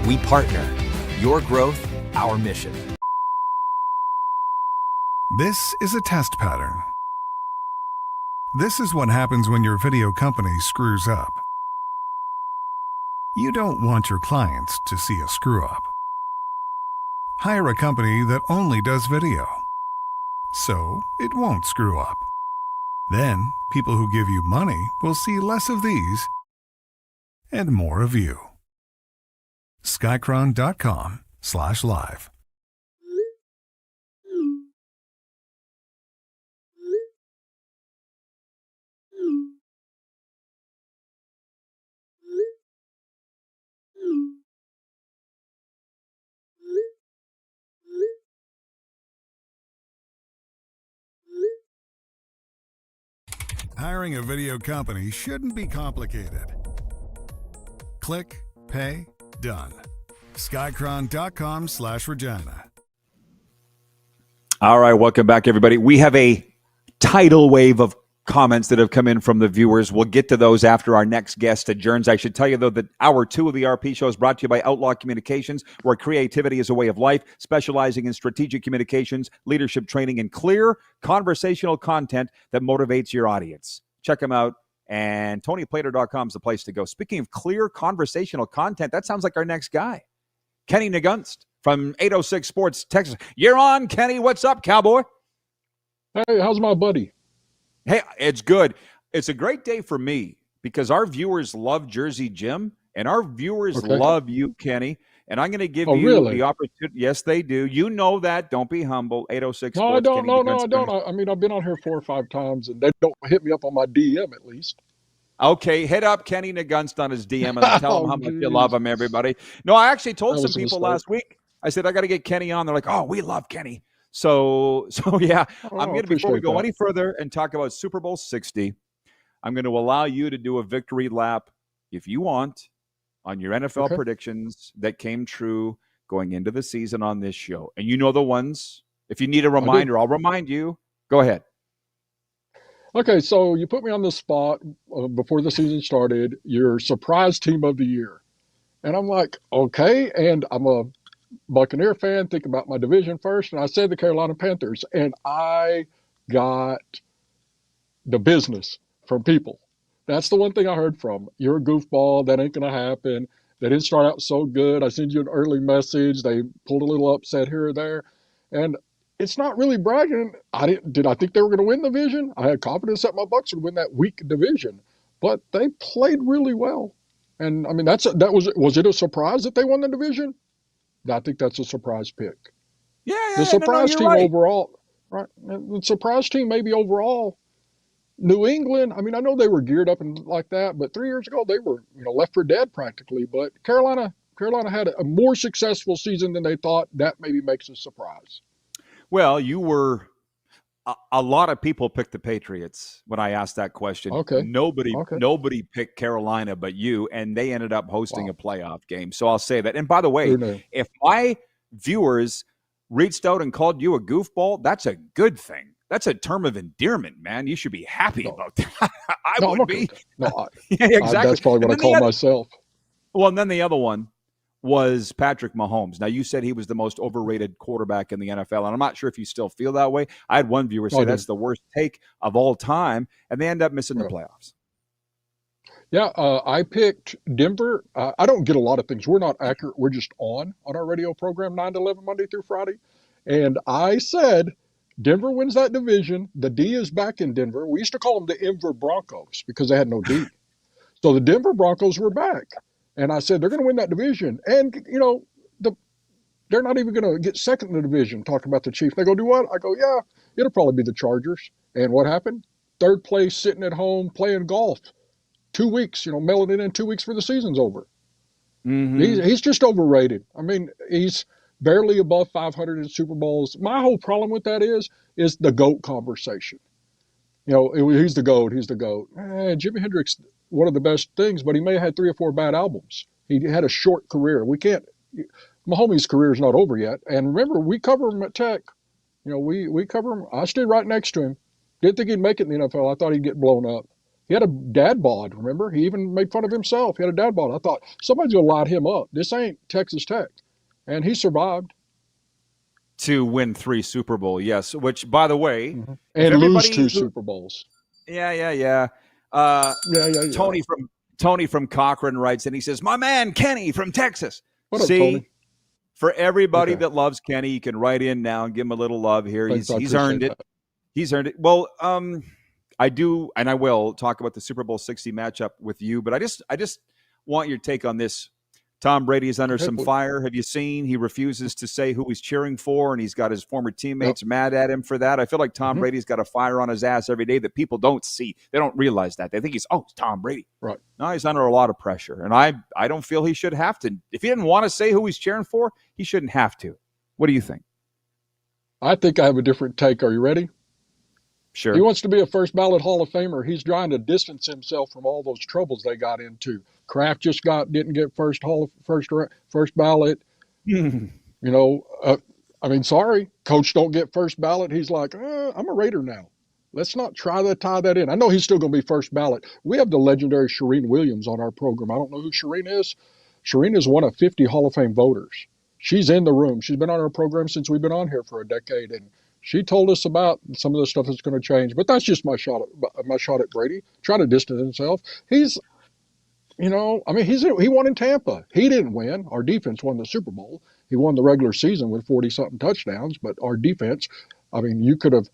we partner. Your growth, our mission. This is a test pattern. This is what happens when your video company screws up. You don't want your clients to see a screw-up. Hire a company that only does video, so it won't screw up. Then, people who give you money will see less of these and more of you. Skycron.com/live. Hiring a video company shouldn't be complicated. Click, pay, done. Skycron.com/Regina. All right, welcome back, everybody. We have a tidal wave of comments that have come in from the viewers. We'll get to those after our next guest adjourns. I should tell you, though, that hour 2 of the RP show is brought to you by Outlaw Communications, where creativity is a way of life, specializing in strategic communications, leadership training, and clear conversational content that motivates your audience. Check them out, and TonyPlater.com is the place to go. Speaking of clear conversational content, that sounds like our next guy, Kenny Nagunst from 806 Sports, Texas. You're on, Kenny. What's up, cowboy? Hey, how's my buddy? Hey, it's good. It's a great day for me because our viewers love Jersey Jim and our viewers love you, Kenny. And I'm going to give you the opportunity. Yes, they do. You know that. Don't be humble. 806 No, Sports. I don't. Kenny No, Nagunst. I don't. I mean, I've been on here 4 or 5 times, and they don't hit me up on my DM at least. Okay, hit up Kenny Nagunst on his DM and tell him how much you love him, everybody. No, I actually told some people last week. I said, I got to get Kenny on. They're like, oh, we love Kenny. So yeah, I'm going to, before we go any further and talk about Super Bowl 60, I'm going to allow you to do a victory lap, if you want, on your NFL predictions that came true going into the season on this show. And you know the ones. If you need a reminder, I'll remind you. Go ahead. Okay, so you put me on the spot before the season started, your surprise team of the year. And I'm like, okay, and I'm a Buccaneer fan, think about my division first, and I said the Carolina Panthers, and I got the business from people. That's the one thing I heard from. You're a goofball. That ain't going to happen. They didn't start out so good. I sent you an early message. They pulled a little upset here or there. And it's not really bragging. Did I think they were going to win the division? I had confidence that my Bucs would win that weak division, but they played really well. And I mean, was it a surprise that they won the division? I think that's a surprise pick. The surprise team overall, right? The surprise team maybe overall, New England. I mean, I know they were geared up and like that, but 3 years ago they were, left for dead practically. But Carolina had a more successful season than they thought. That maybe makes a surprise. Well, you were. A lot of people picked the Patriots when I asked that question. Nobody picked Carolina but you, and they ended up hosting a playoff game. So I'll say that. And by the way, if my viewers reached out and called you a goofball, that's a good thing. That's a term of endearment, man. You should be happy about that. I would be. No, yeah, exactly. That's probably what I call myself. Well, and then the other one was Patrick Mahomes. Now, you said he was the most overrated quarterback in the NFL, and I'm not sure if you still feel that way. I had one viewer say that's the worst take of all time, and they end up missing the playoffs. Yeah, I picked Denver. I don't get a lot of things. We're not accurate. We're just on our radio program 9 to 11 Monday through Friday. And I said Denver wins that division. The D is back in Denver. We used to call them the Denver Broncos because they had no D. So the Denver Broncos were back. And I said, they're going to win that division. And, the They're not even going to get second in the division. Talking about the Chiefs, they go, do what? I go, yeah, it'll probably be the Chargers. And what happened? Third place, sitting at home playing golf. 2 weeks, mailing it in 2 weeks for the season's over. He's just overrated. I mean, he's barely above 500 in Super Bowls. My whole problem with that is the GOAT conversation. He's the GOAT. He's the GOAT. Jimi Hendrix, one of the best things, but he may have had 3 or 4 bad albums. He had a short career. Mahomes' career is not over yet. And remember, we cover him at Tech. We cover him. I stood right next to him. Didn't think he'd make it in the NFL. I thought he'd get blown up. He had a dad bod, remember? He even made fun of himself. He had a dad bod. I thought, somebody's going to light him up. This ain't Texas Tech. And he survived. To win 3 Super Bowl, yes. Which, by the way, and lose 2 Super Bowls. Yeah. Tony from Cochrane writes, and he says, "My man Kenny from Texas." What up, Tony? For everybody that loves Kenny, you can write in now and give him a little love here. He's earned it. He's earned it. Well, I do, and I will talk about the Super Bowl 60 matchup with you, but I just want your take on this. Tom Brady is under some fire. Have you seen? He refuses to say who he's cheering for, and he's got his former teammates mad at him for that. I feel like Tom Brady's got a fire on his ass every day that people don't see. They don't realize that. They think it's Tom Brady. Right. No, he's under a lot of pressure, and I don't feel he should have to. If he didn't want to say who he's cheering for, he shouldn't have to. What do you think? I think I have a different take. Are you ready? Sure. He wants to be a first ballot Hall of Famer. He's trying to distance himself from all those troubles they got into. Kraft just didn't get first ballot. Sorry, coach don't get first ballot. He's like, I'm a Raider now. Let's not try to tie that in. I know he's still going to be first ballot. We have the legendary Shereen Williams on our program. I don't know who Shereen is. Shereen is one of 50 Hall of Fame voters. She's in the room. She's been on our program since we've been on here for a decade, and she told us about some of the stuff that's going to change. But that's just my shot at Brady, trying to distance himself. He won in Tampa. He didn't win. Our defense won the Super Bowl. He won the regular season with 40-something touchdowns. But our defense, you could have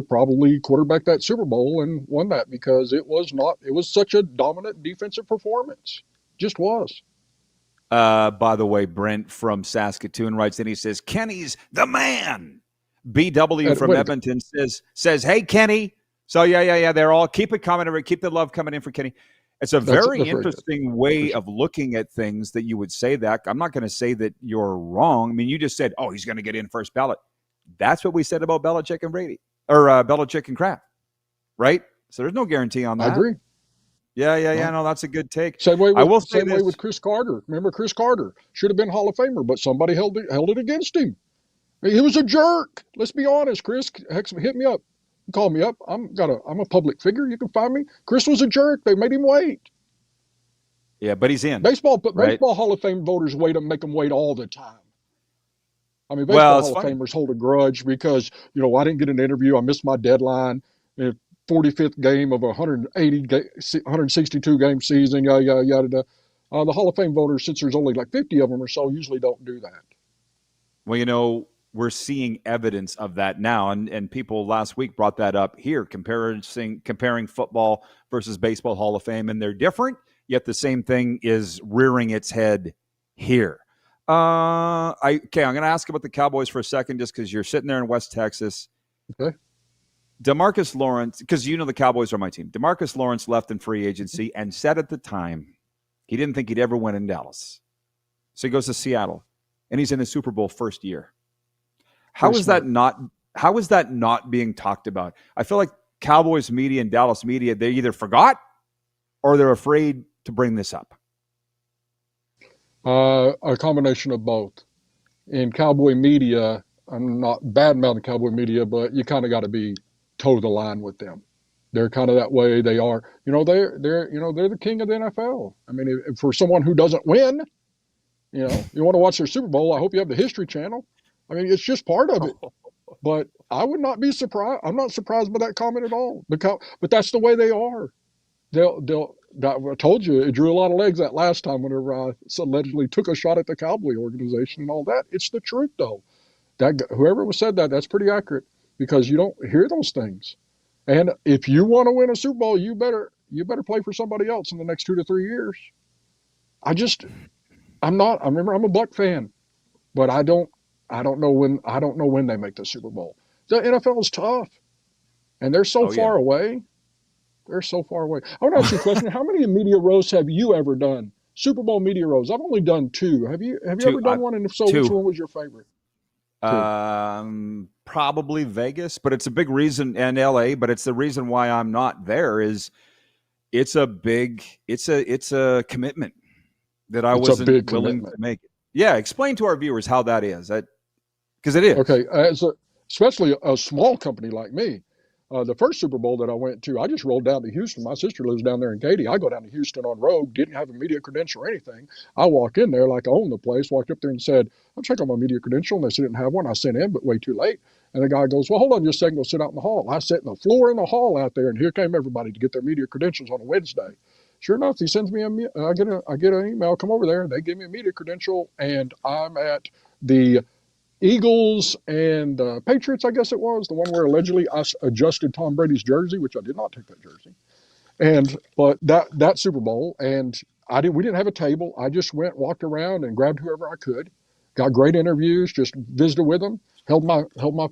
probably quarterbacked that Super Bowl and won that because it was such a dominant defensive performance. Just was. By the way, Brent from Saskatoon writes in. He says, "Kenny's the man." BW from Edmonton says, "Hey, Kenny." So yeah. They're all keep it coming. Keep the love coming in for Kenny. It's a very interesting way of looking at things that you would say that. I'm not going to say that you're wrong. I mean, you just said, he's going to get in first ballot. That's what we said about Belichick and Brady, or Belichick and Kraft, right? So there's no guarantee on that. I agree. Yeah. No, that's a good take. Same way with Chris Carter. Remember, Chris Carter should have been Hall of Famer, but somebody held it against him. He was a jerk. Let's be honest, Chris. Hit me up. Call me up. I'm a public figure. You can find me. Chris was a jerk. They made him wait. Yeah, but he's in. Baseball Hall of Fame voters make them wait all the time. Baseball Hall of Famers hold a grudge because, I didn't get an interview. I missed my deadline. 45th game of a 162 game season, yada. The Hall of Fame voters, since there's only like 50 of them or so, usually don't do that. Well, we're seeing evidence of that now, and people last week brought that up here, comparing football versus baseball Hall of Fame, and they're different, yet the same thing is rearing its head here. I'm going to ask about the Cowboys for a second, just because you're sitting there in West Texas. Okay. DeMarcus Lawrence, because the Cowboys are my team. DeMarcus Lawrence left in free agency and said at the time he didn't think he'd ever win in Dallas. So he goes to Seattle, and he's in the Super Bowl first year. How is that not being talked about? I feel like Cowboys media and Dallas media, they either forgot or they're afraid to bring this up. A combination of both. In Cowboy media, I'm not bad-mouthing Cowboy media, but you kind of got to be toe the line with them. They're kind of that way. They are. They're the king of the NFL. If for someone who doesn't win, you want to watch their Super Bowl, I hope you have the History Channel. It's just part of it. But I would not be surprised. I'm not surprised by that comment at all. But that's the way they are. I told you, it drew a lot of legs that last time whenever I allegedly took a shot at the Cowboy organization and all that. It's the truth, though. Whoever said that, that's pretty accurate because you don't hear those things. And if you want to win a Super Bowl, you better play for somebody else in the next 2 to 3 years. I'm a Buck fan. but I don't know when they make the Super Bowl. The NFL is tough, and they're so far away. They're so far away. I want to ask you a question. How many media roasts have you ever done? Super Bowl media rows. I've only done 2. Have you ever done one? And if so, which one was your favorite? Probably Vegas, but it's a big reason, and LA, but it's the reason why I'm not there is it's a commitment that I wasn't willing to make. Yeah, explain to our viewers how that is. Because it is. Okay, especially a small company like me. The first Super Bowl that I went to, I just rolled down to Houston. My sister lives down there in Katy. I go down to Houston on road, didn't have a media credential or anything. I walk in there like I own the place, walked up there and said, I'm checking my media credential. And they said, didn't have one. I sent in, but way too late. And the guy goes, well, hold on just a second, go sit out in the hall. I sat in the floor in the hall out there, and here came everybody to get their media credentials on a Wednesday. Sure enough, he sends me I get an email, come over there. They give me a media credential, and I'm at the Eagles and Patriots, I guess it was, the one where allegedly I adjusted Tom Brady's jersey, which I did not take that jersey. But that Super Bowl, and we didn't have a table. I just walked around and grabbed whoever I could, got great interviews, just visited with them, held my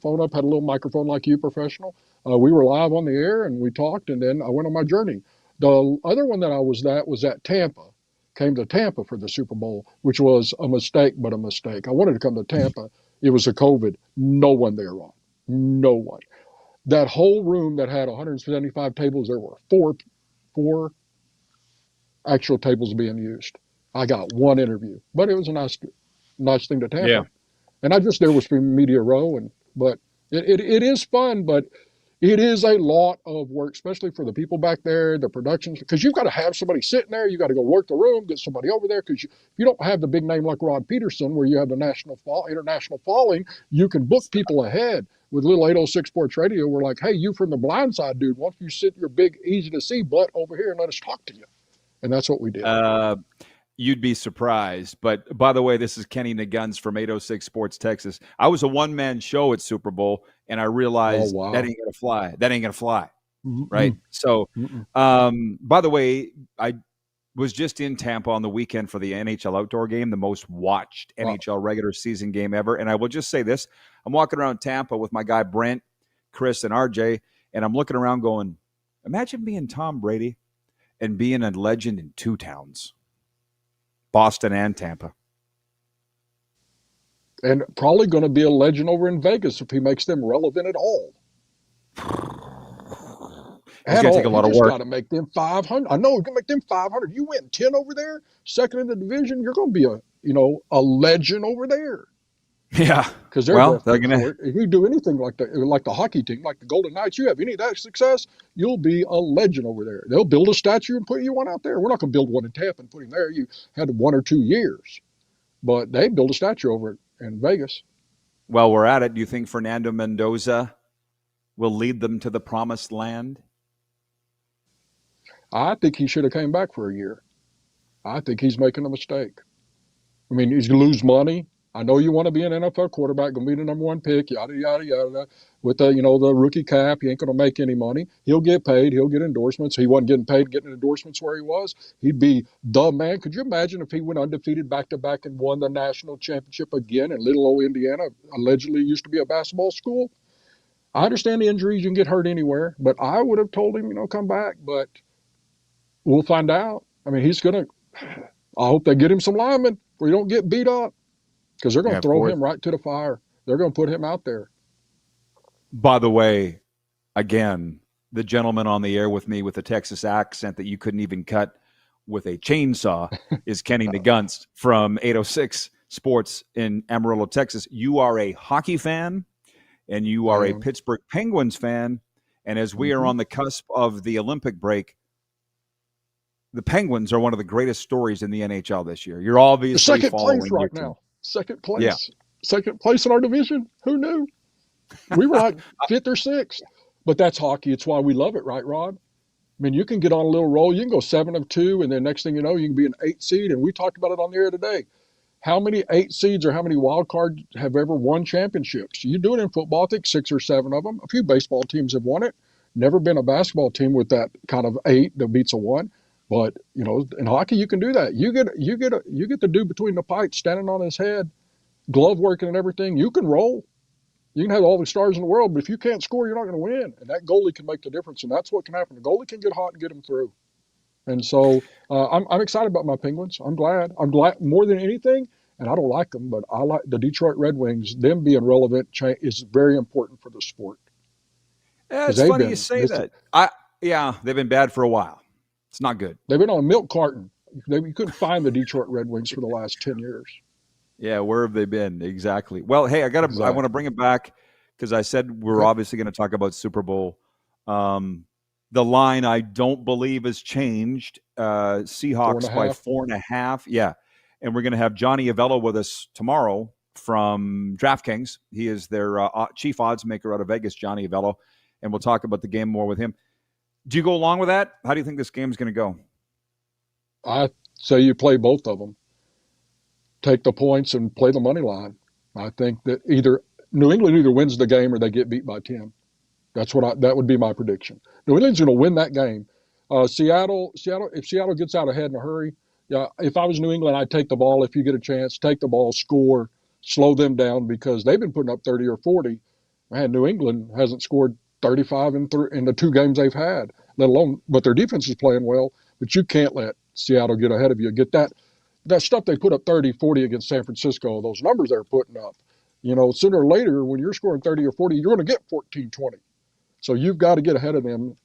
phone up, had a little microphone like you, professional. We were live on the air and we talked, and then I went on my journey. The other one that I was at Tampa. Came to Tampa for the Super Bowl, which was a mistake, but a mistake. I wanted to come to Tampa. It was a COVID. No one there, Ron. No one. That whole room that had 175 tables, there were four actual tables being used. I got one interview, but it was a nice thing to Tampa. Yeah. And I just there was media row, but it is fun, but it is a lot of work, especially for the people back there, the productions, because you've got to have somebody sitting there. You got to go work the room, get somebody over there, because if you don't have the big name like Rod Pedersen, where you have the international following, you can book people ahead. With little 806 Sports Radio, we're like, hey, you from the blind side, dude, why don't you sit your big, easy to see butt over here and let us talk to you? And that's what we did. You'd be surprised. But by the way, this is Kenny Nagunst from 806 Sports Texas. I was a one-man show at Super Bowl, and I realized that ain't going to fly. That ain't going to fly, right? So, by the way, I was just in Tampa on the weekend for the NHL outdoor game, the most watched NHL regular season game ever. And I will just say this. I'm walking around Tampa with my guy Brent, Chris, and RJ, and I'm looking around going, imagine being Tom Brady and being a legend in 2 towns. Boston and Tampa. And probably going to be a legend over in Vegas if he makes them relevant at all. It's going to take a lot of work. Got to make them 500. I know you can make them 500. You win 10 over there, second in the division. You're going to be a legend over there. Yeah, because they're going to. If you do anything like the hockey team, like the Golden Knights, you have any of that success, you'll be a legend over there. They'll build a statue and put you one out there. We're not going to build one in Tampa and put him there. You had 1 or 2 years, but they build a statue over in Vegas. Well, we're at it. Do you think Fernando Mendoza will lead them to the promised land? I think he should have came back for a year. I think he's making a mistake. I mean, he's going to lose money. I know you want to be an NFL quarterback, going to be the number 1 pick, yada, yada, yada. With the rookie cap, he ain't going to make any money. He'll get paid. He'll get endorsements. He wasn't getting paid, getting endorsements where he was. He'd be the man. Could you imagine if he went undefeated back-to-back and won the national championship again in little old Indiana, allegedly used to be a basketball school? I understand the injuries. You can get hurt anywhere. But I would have told him, come back. But we'll find out. I mean, he's going to – I hope they get him some linemen where he don't get beat up. Because they're going to throw him right to the fire. They're going to put him out there. By the way, again, the gentleman on the air with me with a Texas accent that you couldn't even cut with a chainsaw is Kenny Nagunst from 806 Sports in Amarillo, Texas. You are a hockey fan, and you are a Pittsburgh Penguins fan. And as we are on the cusp of the Olympic break, the Penguins are one of the greatest stories in the NHL this year. You're obviously second following place right now. Second place. Second place in our division. Who knew? We were like 5th or 6th. But that's hockey. It's why we love it, right, Rod? I mean, you can get on a little roll. You can go 7 of 2, and then next thing you know, you can be an 8 seed. And we talked about it on the air today. How many 8 seeds or how many wild cards have ever won championships? You do it in football, I think 6 or 7 of them. A few baseball teams have won it. Never been a basketball team with that kind of 8 that beats a 1. But, in hockey, you can do that. You get the dude between the pipes standing on his head, glove working and everything, you can roll. You can have all the stars in the world, but if you can't score, you're not going to win. And that goalie can make the difference, and that's what can happen. The goalie can get hot and get them through. And so I'm excited about my Penguins. I'm glad more than anything. And I don't like them, but I like the Detroit Red Wings. Them being relevant is very important for the sport. Yeah, it's funny you say that. They've been bad for a while. It's not good. They've been on a milk carton. You couldn't find the Detroit Red Wings for the last 10 years. Yeah, where have they been? Exactly. Well, hey, I want to bring it back because I said we're obviously going to talk about Super Bowl. The line I don't believe has changed. Seahawks by 4.5. Yeah. And we're going to have Johnny Avello with us tomorrow from DraftKings. He is their chief odds maker out of Vegas, Johnny Avello. And we'll talk about the game more with him. Do you go along with that? How do you think this game's going to go? I say you play both of them. Take the points and play the money line. I think that New England either wins the game or they get beat by 10. That would be my prediction. New England's going to win that game. Seattle, if Seattle gets out ahead in a hurry, if I was New England, I'd take the ball if you get a chance. Take the ball, score, slow them down because they've been putting up 30 or 40. Man, New England hasn't scored 35 in the 2 games they've had, let alone, but their defense is playing well. But you can't let Seattle get ahead of you. Get that stuff they put up 30, 40 against San Francisco, those numbers they're putting up. Sooner or later, when you're scoring 30 or 40, you're going to get 14, 20. So you've got to get ahead of them.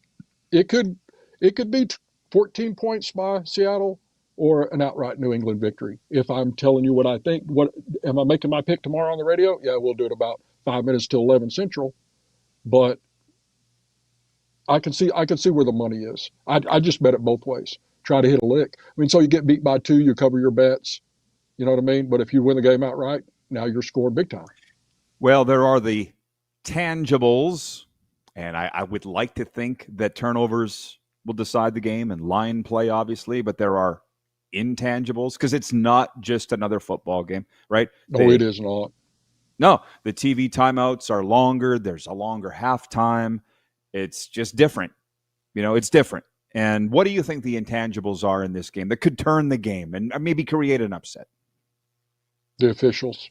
It could be 14 points by Seattle or an outright New England victory. If I'm telling you what I think, am I making my pick tomorrow on the radio? Yeah, we'll do it about 5 minutes till 11 Central. But I can see where the money is. I just bet it both ways. Try to hit a lick. So you get beat by 2, you cover your bets. You know what I mean? But if you win the game outright, now you're scoring big time. Well, there are the tangibles, and I would like to think that turnovers will decide the game and line play, obviously, but there are intangibles because it's not just another football game, right? No, it is not. No, the TV timeouts are longer. There's a longer halftime. It's just different. It's different. And what do you think the intangibles are in this game that could turn the game and maybe create an upset? The officials.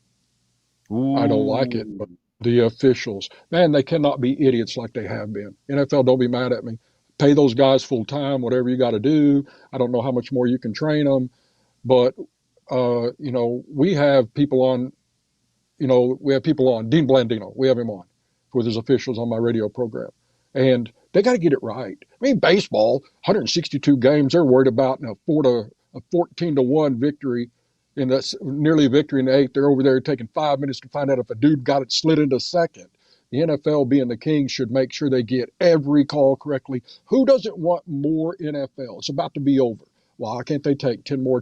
Ooh. I don't like it, but the officials, man, they cannot be idiots like they have been. NFL, don't be mad at me. Pay those guys full time, whatever you got to do. I don't know how much more you can train them, but we have people on. Dean Blandino. We have him on with his officials on my radio program, and they got to get it right. Baseball, 162 games. They're worried about a 14-1 victory. In that nearly a victory in the 8th, they're over there taking 5 minutes to find out if a dude got it slid into second. The NFL, being the king, should make sure they get every call correctly. Who doesn't want more NFL? It's about to be over. Why can't they take 10 more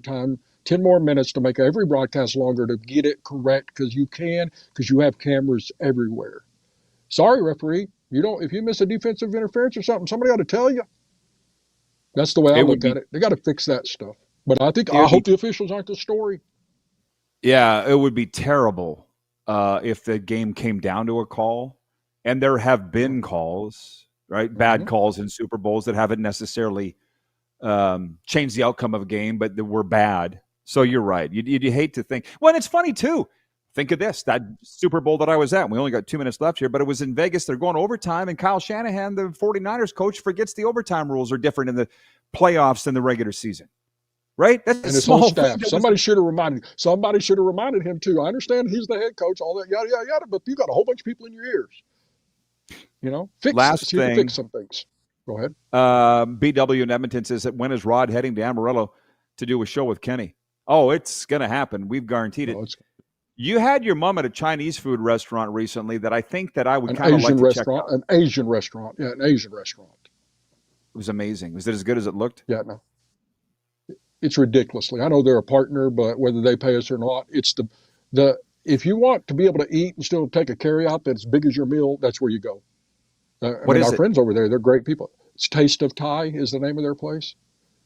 minutes to make every broadcast longer to get it correct? Because you have cameras everywhere. Sorry, referee. If you miss a defensive interference or something, somebody ought to tell you. That's the way I look at it. They got to fix that stuff. But I hope the officials aren't the story. Yeah, it would be terrible if the game came down to a call. And there have been calls, right? Bad calls in Super Bowls that haven't necessarily changed the outcome of a game, but that were bad. So you're right. You hate to think. Well, and it's funny, too. Think of this, that Super Bowl that I was at. We only got 2 minutes left here, but it was in Vegas. They're going overtime, and Kyle Shanahan, the 49ers coach, forgets the overtime rules are different in the playoffs than the regular season. Right? That's and his whole staff. Somebody should have reminded him too. I understand he's the head coach, all that yada yada yada, but you got a whole bunch of people in your ears. Fix some things. Go ahead. BW in Edmonton says that when is Rod heading to Amarillo to do a show with Kenny? Oh, it's gonna happen. We've guaranteed it. You had your mom at a Chinese food restaurant recently that I think that I would kind of like to check out. An Asian restaurant. Yeah, an Asian restaurant. It was amazing. Was it as good as it looked? Yeah, no. It's ridiculously. I know they're a partner, but whether they pay us or not, it's the if you want to be able to eat and still take a carryout that's big as your meal, that's where you go. Our friends over there, they're great people. It's Taste of Thai is the name of their place,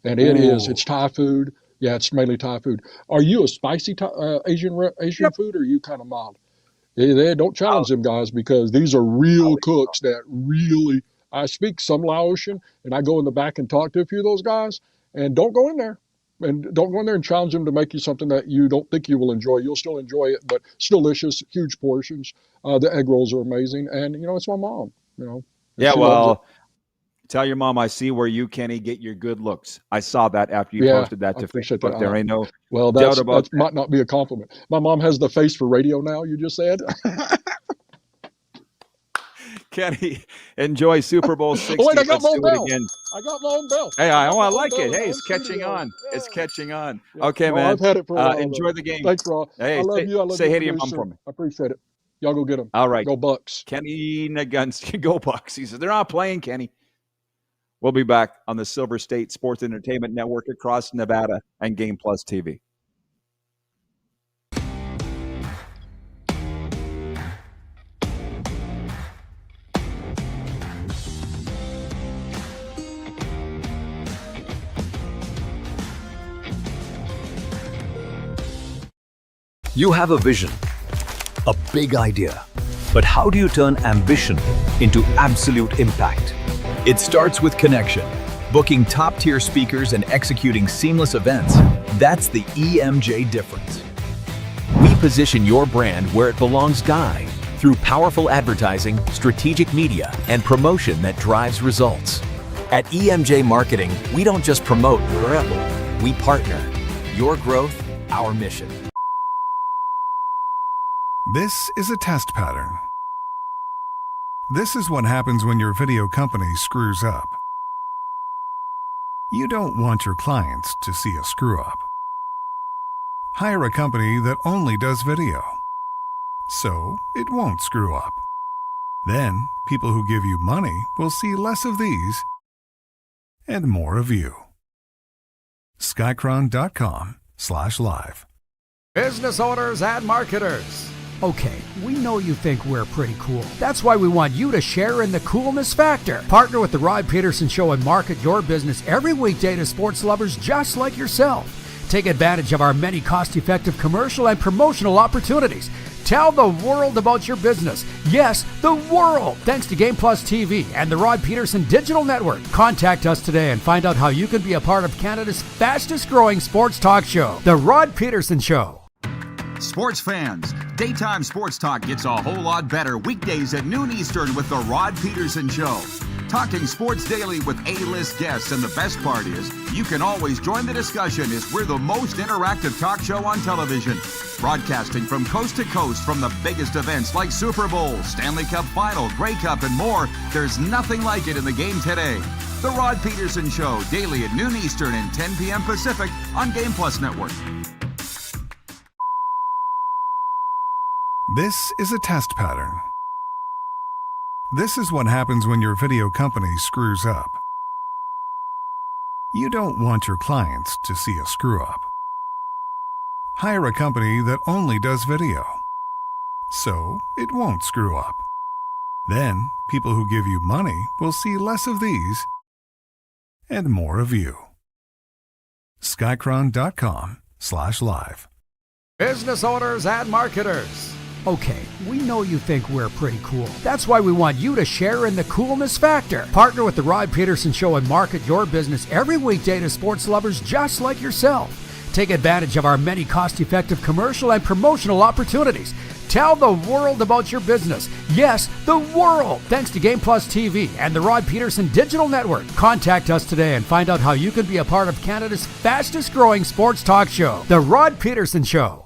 and it's Thai food. Yeah, it's mainly Thai food. Are you a spicy Asian food, or are you kind of mild? They don't challenge them guys because these are real cooks that really. I speak some Laotian, and I go in the back and talk to a few of those guys, and don't go in there. And don't go in there and challenge them to make you something that you don't think you will enjoy. You'll still enjoy it, but it's delicious, huge portions. The egg rolls are amazing. And, it's my mom, and Yeah, she loves it. tell your mom I see where you, Kenny, get your good looks. I saw that after you Yeah, posted that I to appreciate Facebook. that. There ain't no Well, doubt about that might not be a compliment. My mom has the face for radio now, you just said. Kenny, enjoy Super Bowl 60. Oh, wait, I got Let's my own do it bell. again. I got my own bell. Hey, I like bell it. in Hey, my it's own catching studio. on. Yeah. It's catching on. Yeah. Okay, No, man. I've had it for a while. Enjoy though. the game. Thanks, Rod. Hey, I love you. I love say you, hey to your mom producer. for me. I appreciate it. Y'all go get them. All right. Go Bucks. Kenny Nagunst. Go Bucks. He says, they're not playing, Kenny. We'll be back on the Silver State Sports Entertainment Network across Nevada and Game Plus TV. You have a vision, a big idea, but how do you turn ambition into absolute impact? It starts with connection. Booking top-tier speakers and executing seamless events, that's the EMJ difference. We position your brand where it belongs through powerful advertising, strategic media, and promotion that drives results. At EMJ Marketing, we don't just promote, we partner. Your growth, our mission. This is a test pattern. This is what happens when your video company screws up. You don't want your clients to see a screw up. Hire a company that only does video, so it won't screw up. Then, people who give you money will see less of these and more of you. Skycron.com/live. Business owners and marketers. Okay, we know you think we're pretty cool. That's why we want you to share in the coolness factor. Partner with the Rod Pedersen Show and market your business every weekday to sports lovers just like yourself. Take advantage of our many cost-effective commercial and promotional opportunities. Tell the world about your business. Yes, the world. Thanks to Game Plus TV and the Rod Pedersen Digital Network. Contact us today and find out how you can be a part of Canada's fastest growing sports talk show, The Rod Pedersen Show. Sports fans, daytime sports talk gets a whole lot better weekdays at noon Eastern with the Rod Pedersen Show. Talking sports daily with A-list guests, and the best part is you can always join the discussion as we're the most interactive talk show on television. Broadcasting from coast to coast from the biggest events like Super Bowl, Stanley Cup Final, Grey Cup, and more. There's nothing like it in the game today. The Rod Pedersen Show, daily at noon Eastern and 10 p.m. Pacific on Game Plus Network. This is a test pattern. This is what happens when your video company screws up. You don't want your clients to see a screw up. Hire a company that only does video, so it won't screw up. Then, people who give you money will see less of these and more of you. Skycron.com/live. Business owners and marketers. Okay, we know you think we're pretty cool. That's why we want you to share in the coolness factor. Partner with the Rod Pedersen Show and market your business every weekday to sports lovers just like yourself. Take advantage of our many cost-effective commercial and promotional opportunities. Tell the world about your business. Yes, the world. Thanks to Game Plus TV and the Rod Pedersen Digital Network. Contact us today and find out how you can be a part of Canada's fastest growing sports talk show, The Rod Pedersen Show.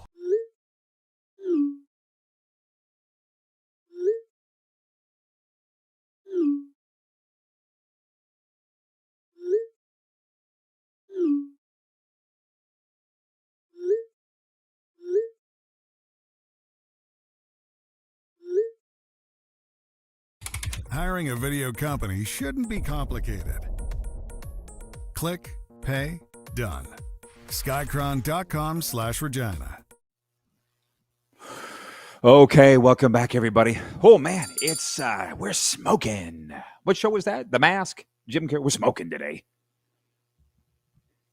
Hiring a video company shouldn't be complicated. Click, pay, done. Skycron.com/Regina. Okay, welcome back, everybody. Oh, man, it's, we're smoking. What show was that? The Mask? Jim Carrey, we're smoking today.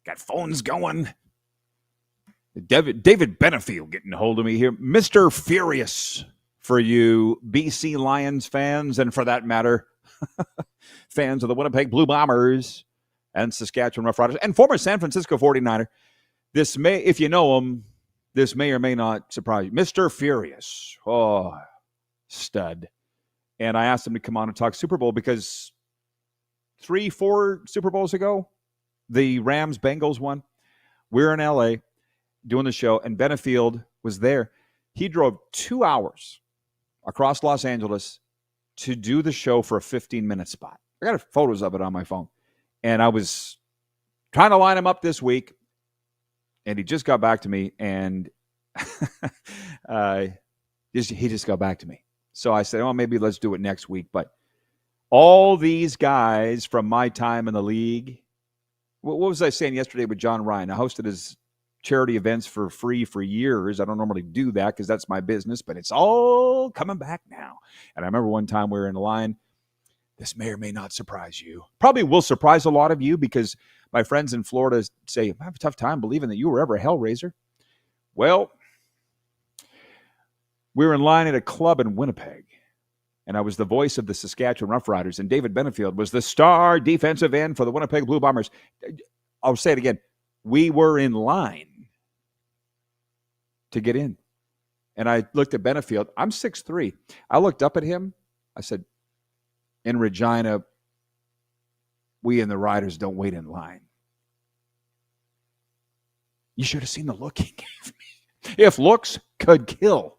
Got phones going. David Benefield getting a hold of me here. Mr. Furious for you BC Lions fans, and for that matter, fans of the Winnipeg Blue Bombers and Saskatchewan Roughriders, and former San Francisco 49er. This may, if you know him, this may or may not surprise you. Mr. Furious. Oh, stud. And I asked him to come on and talk Super Bowl because 3-4 Super Bowls ago, the Rams-Bengals won. We're in L.A. doing the show, and Benefield was there. He drove 2 hours across Los Angeles to do the show for a 15-minute spot. I got photos of it on my phone. And I was trying to line him up this week, and he just got back to me, and he just got back to me. So I said, maybe let's do it next week. But all these guys from my time in the league, what was I saying yesterday with John Ryan? I hosted his charity events for free for years. I don't normally do that because that's my business, but it's all coming back now. And I remember one time we were in a line. This may or may not surprise you. Probably will surprise a lot of you because my friends in Florida say, I have a tough time believing that you were ever a Hellraiser. Well, we were in line at a club in Winnipeg, and I was the voice of the Saskatchewan Roughriders, and David Benefield was the star defensive end for the Winnipeg Blue Bombers. I'll say it again. We were in line to get in. And I looked at Benefield. I'm 6'3". I looked up at him. I said, in Regina, we and the Riders don't wait in line. You should have seen the look he gave me. If looks could kill.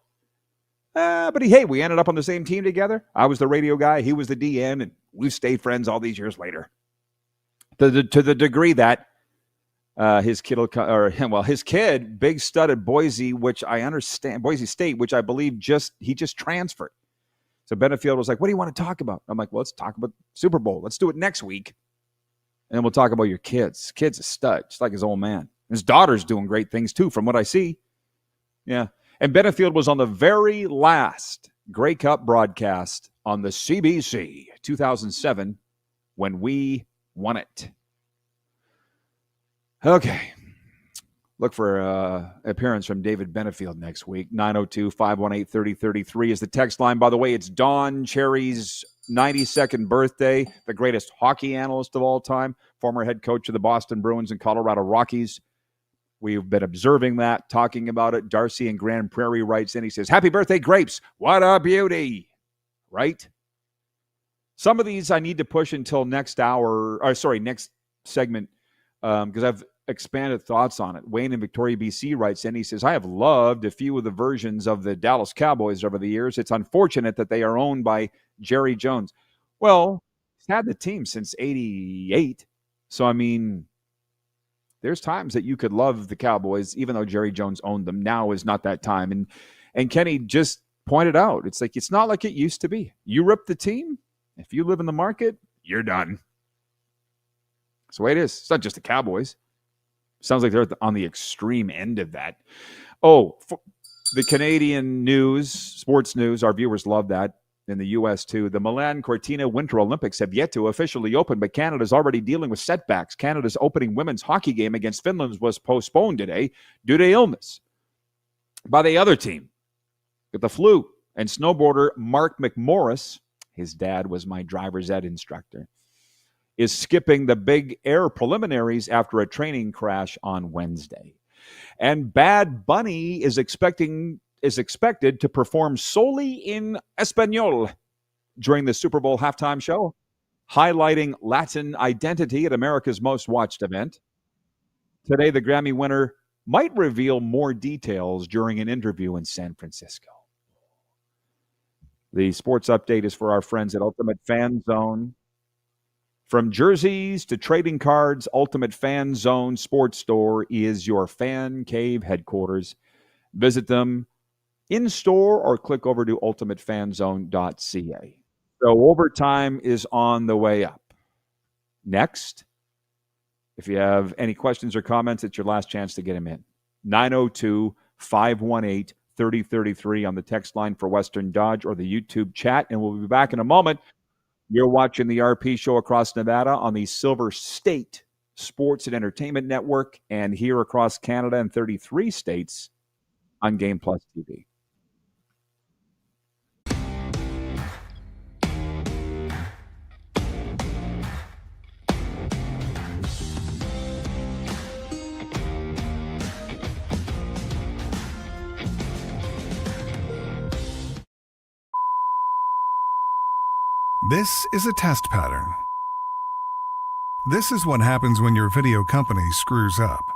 But hey, we ended up on the same team together. I was the radio guy. He was the DN, and we've stayed friends all these years later. To the degree that his kid, big stud at Boise, which I understand, Boise State, which I believe he just transferred. So Benefield was like, what do you want to talk about? I'm like, well, let's talk about Super Bowl. Let's do it next week. And then we'll talk about your kids. Kid's a stud, just like his old man. His daughter's doing great things, too, from what I see. Yeah. And Benefield was on the very last Grey Cup broadcast on the CBC 2007 when we won it. Okay. Look for appearance from David Benefield next week. 902-518-3033 is the text line. By the way, it's Don Cherry's 92nd birthday, the greatest hockey analyst of all time, former head coach of the Boston Bruins and Colorado Rockies. We've been observing that, talking about it. Darcy in Grand Prairie writes in. He says, happy birthday, Grapes. What a beauty. Right? Some of these I need to push until next segment because I've expanded thoughts on it. Wayne in Victoria, BC writes in. He says, I have loved a few of the versions of the Dallas Cowboys over the years. It's unfortunate that they are owned by Jerry Jones. Well, he's had the team since 88. So, I mean, there's times that you could love the Cowboys, even though Jerry Jones owned them. Now is not that time. And Kenny just pointed out, it's like, it's not like it used to be. You rip the team. If you live in the market, you're done. That's the way it is. It's not just the Cowboys. Sounds like they're on the extreme end of that. Oh, the Canadian news, sports news, our viewers love that. In the U.S., too. The Milan Cortina Winter Olympics have yet to officially open, but Canada's already dealing with setbacks. Canada's opening women's hockey game against Finland was postponed today due to illness by the other team with the flu. And snowboarder Mark McMorris, his dad was my driver's ed instructor, is skipping the big air preliminaries after a training crash on Wednesday. And Bad Bunny is expected to perform solely in Espanol during the Super Bowl halftime show, highlighting Latin identity at America's most watched event. Today, the Grammy winner might reveal more details during an interview in San Francisco. The sports update is for our friends at Ultimate Fan Zone. From jerseys to trading cards, Ultimate Fan Zone Sports Store is your fan cave headquarters. Visit them in-store or click over to ultimatefanzone.ca. So overtime is on the way up. Next, if you have any questions or comments, it's your last chance to get them in. 902-518-3033 on the text line for Western Dodge or the YouTube chat, and we'll be back in a moment. You're watching the RP Show across Nevada on the Silver State Sports and Entertainment Network and here across Canada and 33 states on Game Plus TV. This is a test pattern. This is what happens when your video company screws up.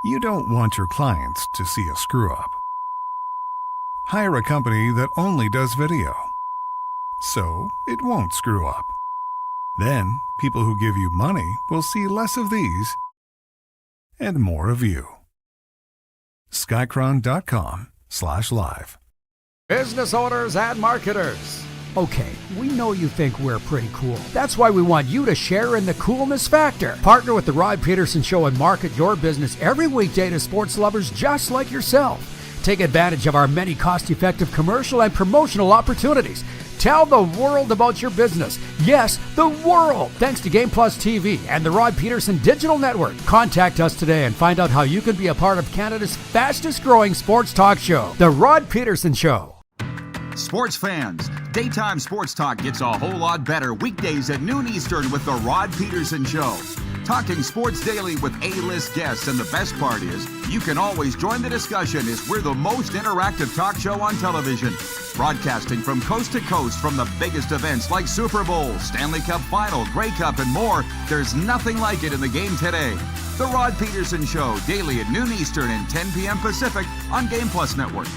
You don't want your clients to see a screw up. Hire a company that only does video, so it won't screw up. Then, people who give you money will see less of these and more of you. Skycron.com/live. Business owners and marketers. Okay, we know you think we're pretty cool. That's why we want you to share in the coolness factor. Partner with the Rod Pedersen Show and market your business every weekday to sports lovers just like yourself. Take advantage of our many cost-effective commercial and promotional opportunities. Tell the world about your business. Yes, the world. Thanks to Game Plus TV and the Rod Pedersen Digital Network. Contact us today and find out how you can be a part of Canada's fastest-growing sports talk show, The Rod Pedersen Show. Sports fans, daytime sports talk gets a whole lot better weekdays at noon Eastern with the Rod Pedersen Show. Talking sports daily with A-list guests, and the best part is, you can always join the discussion as we're the most interactive talk show on television. Broadcasting from coast to coast from the biggest events like Super Bowl, Stanley Cup Final, Grey Cup, and more. There's nothing like it in the game today. The Rod Pedersen Show, daily at noon Eastern and 10 p.m. Pacific on Game Plus Network.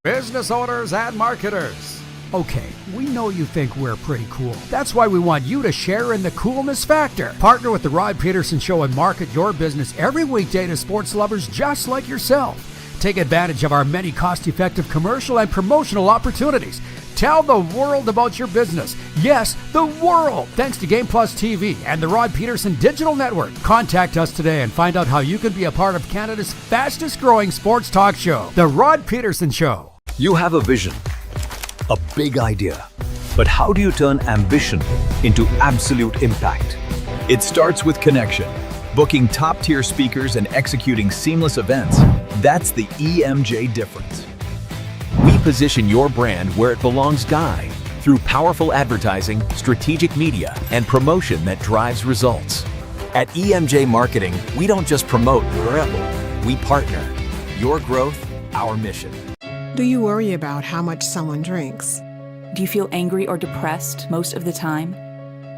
Business owners and marketers. Okay, we know you think we're pretty cool. That's why we want you to share in the coolness factor. Partner with the Rod Pedersen Show and market your business every weekday to sports lovers just like yourself. Take advantage of our many cost-effective commercial and promotional opportunities. Tell the world about your business. Yes, the world. Thanks to Game Plus TV and the Rod Pedersen Digital Network. Contact us today and find out how you can be a part of Canada's fastest-growing sports talk show, The Rod Pedersen Show. You have a vision, a big idea, but how do you turn ambition into absolute impact? It starts with connection. Booking top-tier speakers and executing seamless events. That's the EMJ difference. We position your brand where it belongs, Guy, through powerful advertising, strategic media, and promotion that drives results. At EMJ Marketing, we don't just promote, we partner. Your growth, our mission. Do you worry about how much someone drinks? Do you feel angry or depressed most of the time?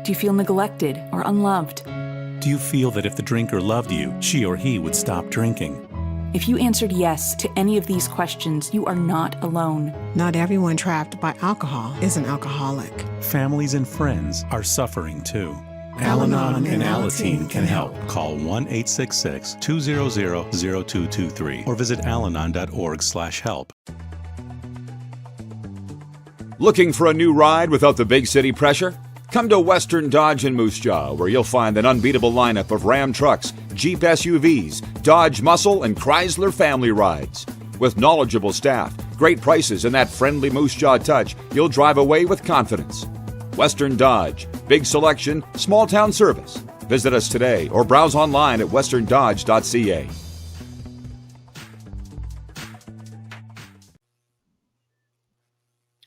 Do you feel neglected or unloved? Do you feel that if the drinker loved you, she or he would stop drinking? If you answered yes to any of these questions, you are not alone. Not everyone trapped by alcohol is an alcoholic. Families and friends are suffering too. Al-Anon and Alateen can help. Call 1-866-200-0223 or visit alanon.org/help. Looking for a new ride without the big city pressure? Come to Western Dodge in Moose Jaw, where you'll find an unbeatable lineup of Ram trucks, Jeep SUVs, Dodge Muscle, and Chrysler family rides. With knowledgeable staff, great prices, and that friendly Moose Jaw touch, you'll drive away with confidence. Western Dodge. Big selection, small town service. Visit us today or browse online at westerndodge.ca.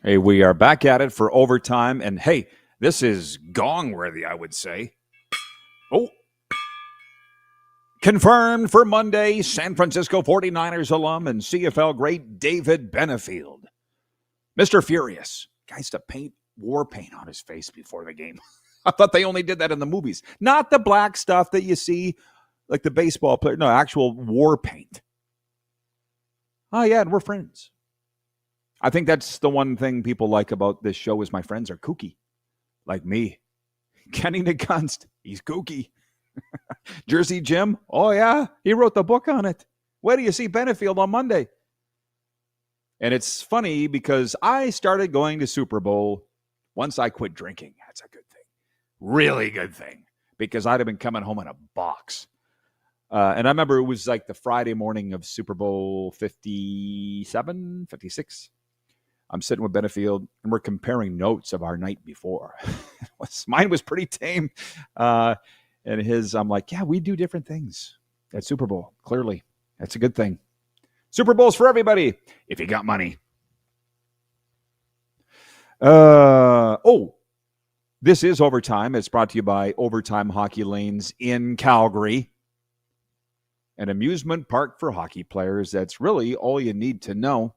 Hey, we are back at it for overtime, and hey, this is gong-worthy, I would say. Oh. Confirmed for Monday, San Francisco 49ers alum and CFL great David Benefield. Mr. Furious. Guys to paint war paint on his face before the game. I thought they only did that in the movies. Not the black stuff that you see, like the baseball player. No, actual war paint. Oh, yeah, and we're friends. I think that's the one thing people like about this show is my friends are kooky. Like me. Kenny Nagunst, he's kooky. Jersey Jim, oh yeah, he wrote the book on it. Where do you see Benefield on Monday? And it's funny because I started going to Super Bowl once I quit drinking. That's a good thing. Really good thing. Because I'd have been coming home in a box. And I remember it was like the Friday morning of Super Bowl 57, 56. I'm sitting with Benefield, and we're comparing notes of our night before. Mine was pretty tame. And his, I'm like, yeah, we do different things at Super Bowl. Clearly, that's a good thing. Super Bowl's for everybody, if you got money. This is Overtime. It's brought to you by Overtime Hockey Lanes in Calgary. An amusement park for hockey players. That's really all you need to know.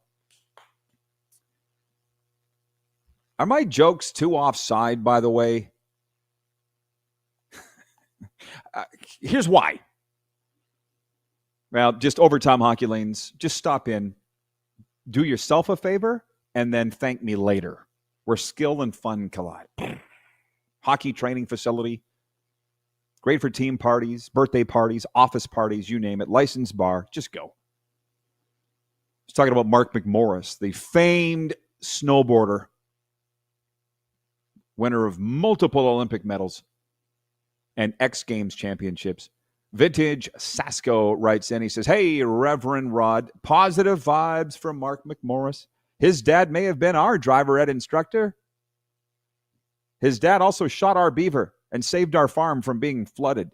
Are my jokes too offside, by the way? Here's why. Well, just overtime hockey lanes. Just stop in, do yourself a favor, and then thank me later. Where skill and fun collide. Hockey training facility. Great for team parties, birthday parties, office parties, you name it. Licensed bar. Just go. I was talking about Mark McMorris, the famed snowboarder, winner of multiple Olympic medals and X Games championships. Vintage Sasko writes in. He says, hey, Reverend Rod, positive vibes from Mark McMorris. His dad may have been our driver ed instructor. His dad also shot our beaver and saved our farm from being flooded.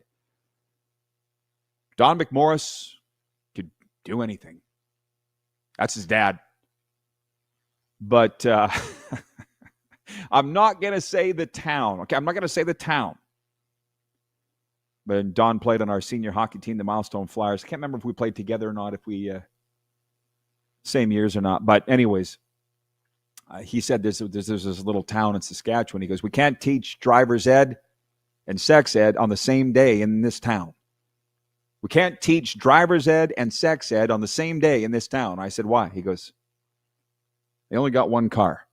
Don McMorris could do anything. That's his dad. But I'm not going to say the town. Okay, I'm not going to say the town. But Don played on our senior hockey team, the Milestone Flyers. I can't remember if we played together or not, if we same years or not. But anyways, he said there's this little town in Saskatchewan. He goes, we can't teach driver's ed and sex ed on the same day in this town. We can't teach driver's ed and sex ed on the same day in this town. I said, why? He goes, they only got one car.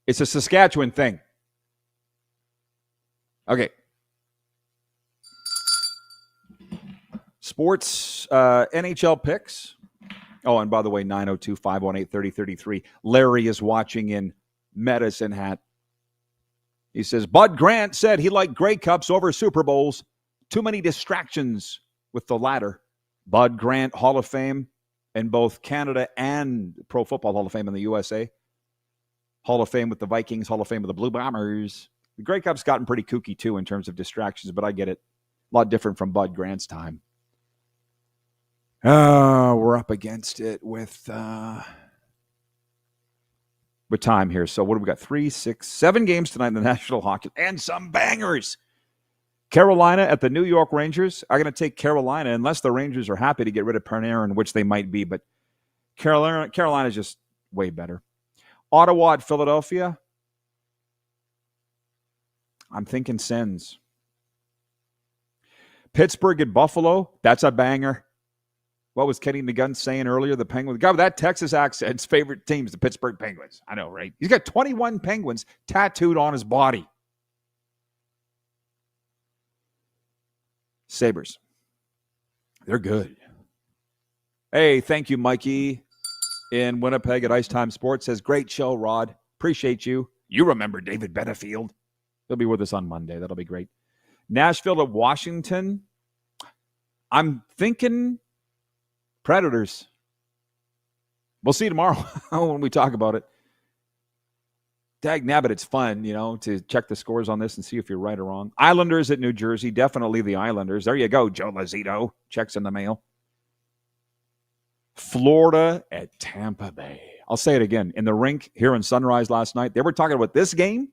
It's a Saskatchewan thing. Okay. Sports, NHL picks. Oh, and by the way, 902-518-3033. Larry is watching in Medicine Hat. He says, Bud Grant said he liked Grey Cups over Super Bowls. Too many distractions with the latter. Bud Grant, Hall of Fame in both Canada and Pro Football Hall of Fame in the USA. Hall of Fame with the Vikings, Hall of Fame with the Blue Bombers. The Grey Cup's gotten pretty kooky, too, in terms of distractions, but I get it. A lot different from Bud Grant's time. We're up against it with time here. So what do we got? 3, 6, 7 games tonight in the National Hockey and some bangers. Carolina at the New York Rangers. I'm going to take Carolina unless the Rangers are happy to get rid of Panarin, which they might be, but Carolina's just way better. Ottawa at Philadelphia. I'm thinking Sens. Pittsburgh at Buffalo. That's a banger. What was Kenny Nagunst saying earlier? The Penguins. The guy with that Texas accent's favorite team's the Pittsburgh Penguins. I know, right? He's got 21 Penguins tattooed on his body. Sabres. They're good. Hey, thank you, Mikey in Winnipeg at Ice Time Sports. Says, great show, Rod. Appreciate you. You remember David Benefield. He'll be with us on Monday. That'll be great. Nashville at Washington. I'm thinking Predators. We'll see tomorrow when we talk about it. Dag nabbit, it's fun, to check the scores on this and see if you're right or wrong. Islanders at New Jersey. Definitely the Islanders. There you go, Joe Lazito. Checks in the mail. Florida at Tampa Bay. I'll say it again. In the rink here in Sunrise last night, they were talking about this game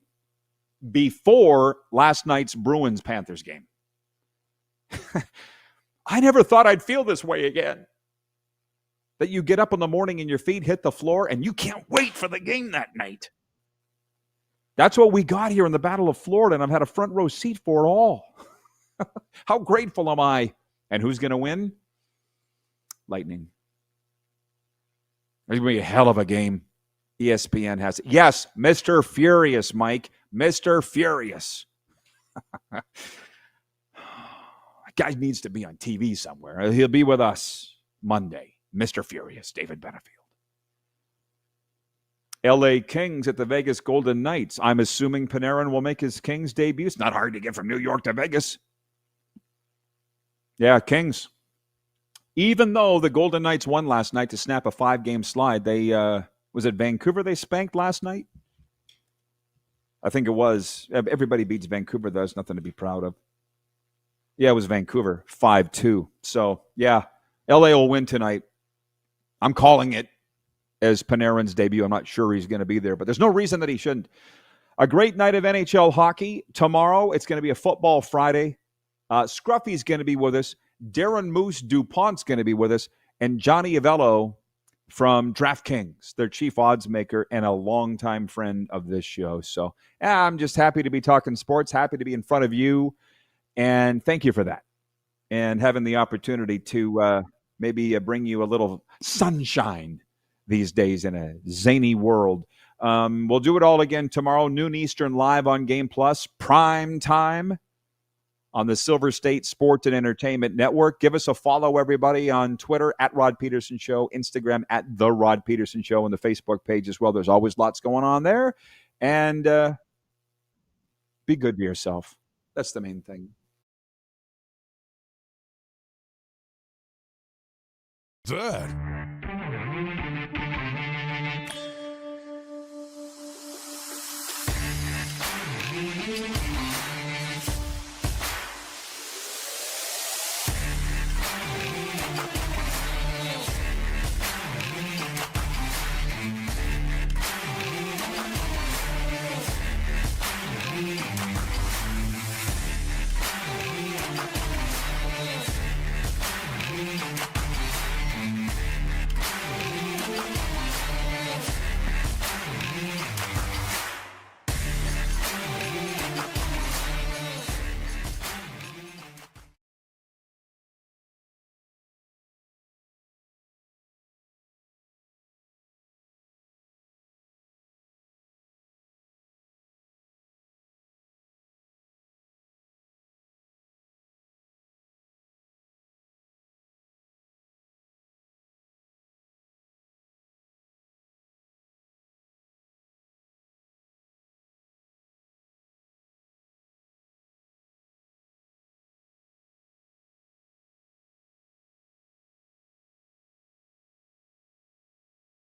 before last night's Bruins-Panthers game. I never thought I'd feel this way again. That you get up in the morning and your feet hit the floor and you can't wait for the game that night. That's what we got here in the Battle of Florida, and I've had a front row seat for it all. How grateful am I? And who's going to win? Lightning. It's going to be a hell of a game. ESPN has it. Yes, Mr. Furious, Mike. Mr. Furious. That guy needs to be on TV somewhere. He'll be with us Monday. Mr. Furious, David Benefield. LA Kings at the Vegas Golden Knights. I'm assuming Panarin will make his Kings debut. It's not hard to get from New York to Vegas. Yeah, Kings. Even though the Golden Knights won last night to snap a 5-game slide, they was it Vancouver they spanked last night? I think it was. Everybody beats Vancouver. There's nothing to be proud of. Yeah, it was Vancouver, 5-2. So, yeah, LA will win tonight. I'm calling it as Panarin's debut. I'm not sure he's going to be there, but there's no reason that he shouldn't. A great night of NHL hockey. Tomorrow, it's going to be a football Friday. Scruffy's going to be with us. Darren Moose DuPont's going to be with us. And Johnny Avello from DraftKings, their chief odds maker and a longtime friend of this show. So I'm just happy to be talking sports, happy to be in front of you, and thank you for that. And having the opportunity to maybe bring you a little sunshine these days in a zany world. We'll do it all again tomorrow, noon Eastern, live on Game Plus, prime time on the Silver State Sports and Entertainment Network. Give us a follow, everybody, on Twitter, at Rod Pedersen Show, Instagram, at The Rod Pedersen Show, and the Facebook page as well. There's always lots going on there. And be good to yourself. That's the main thing. That.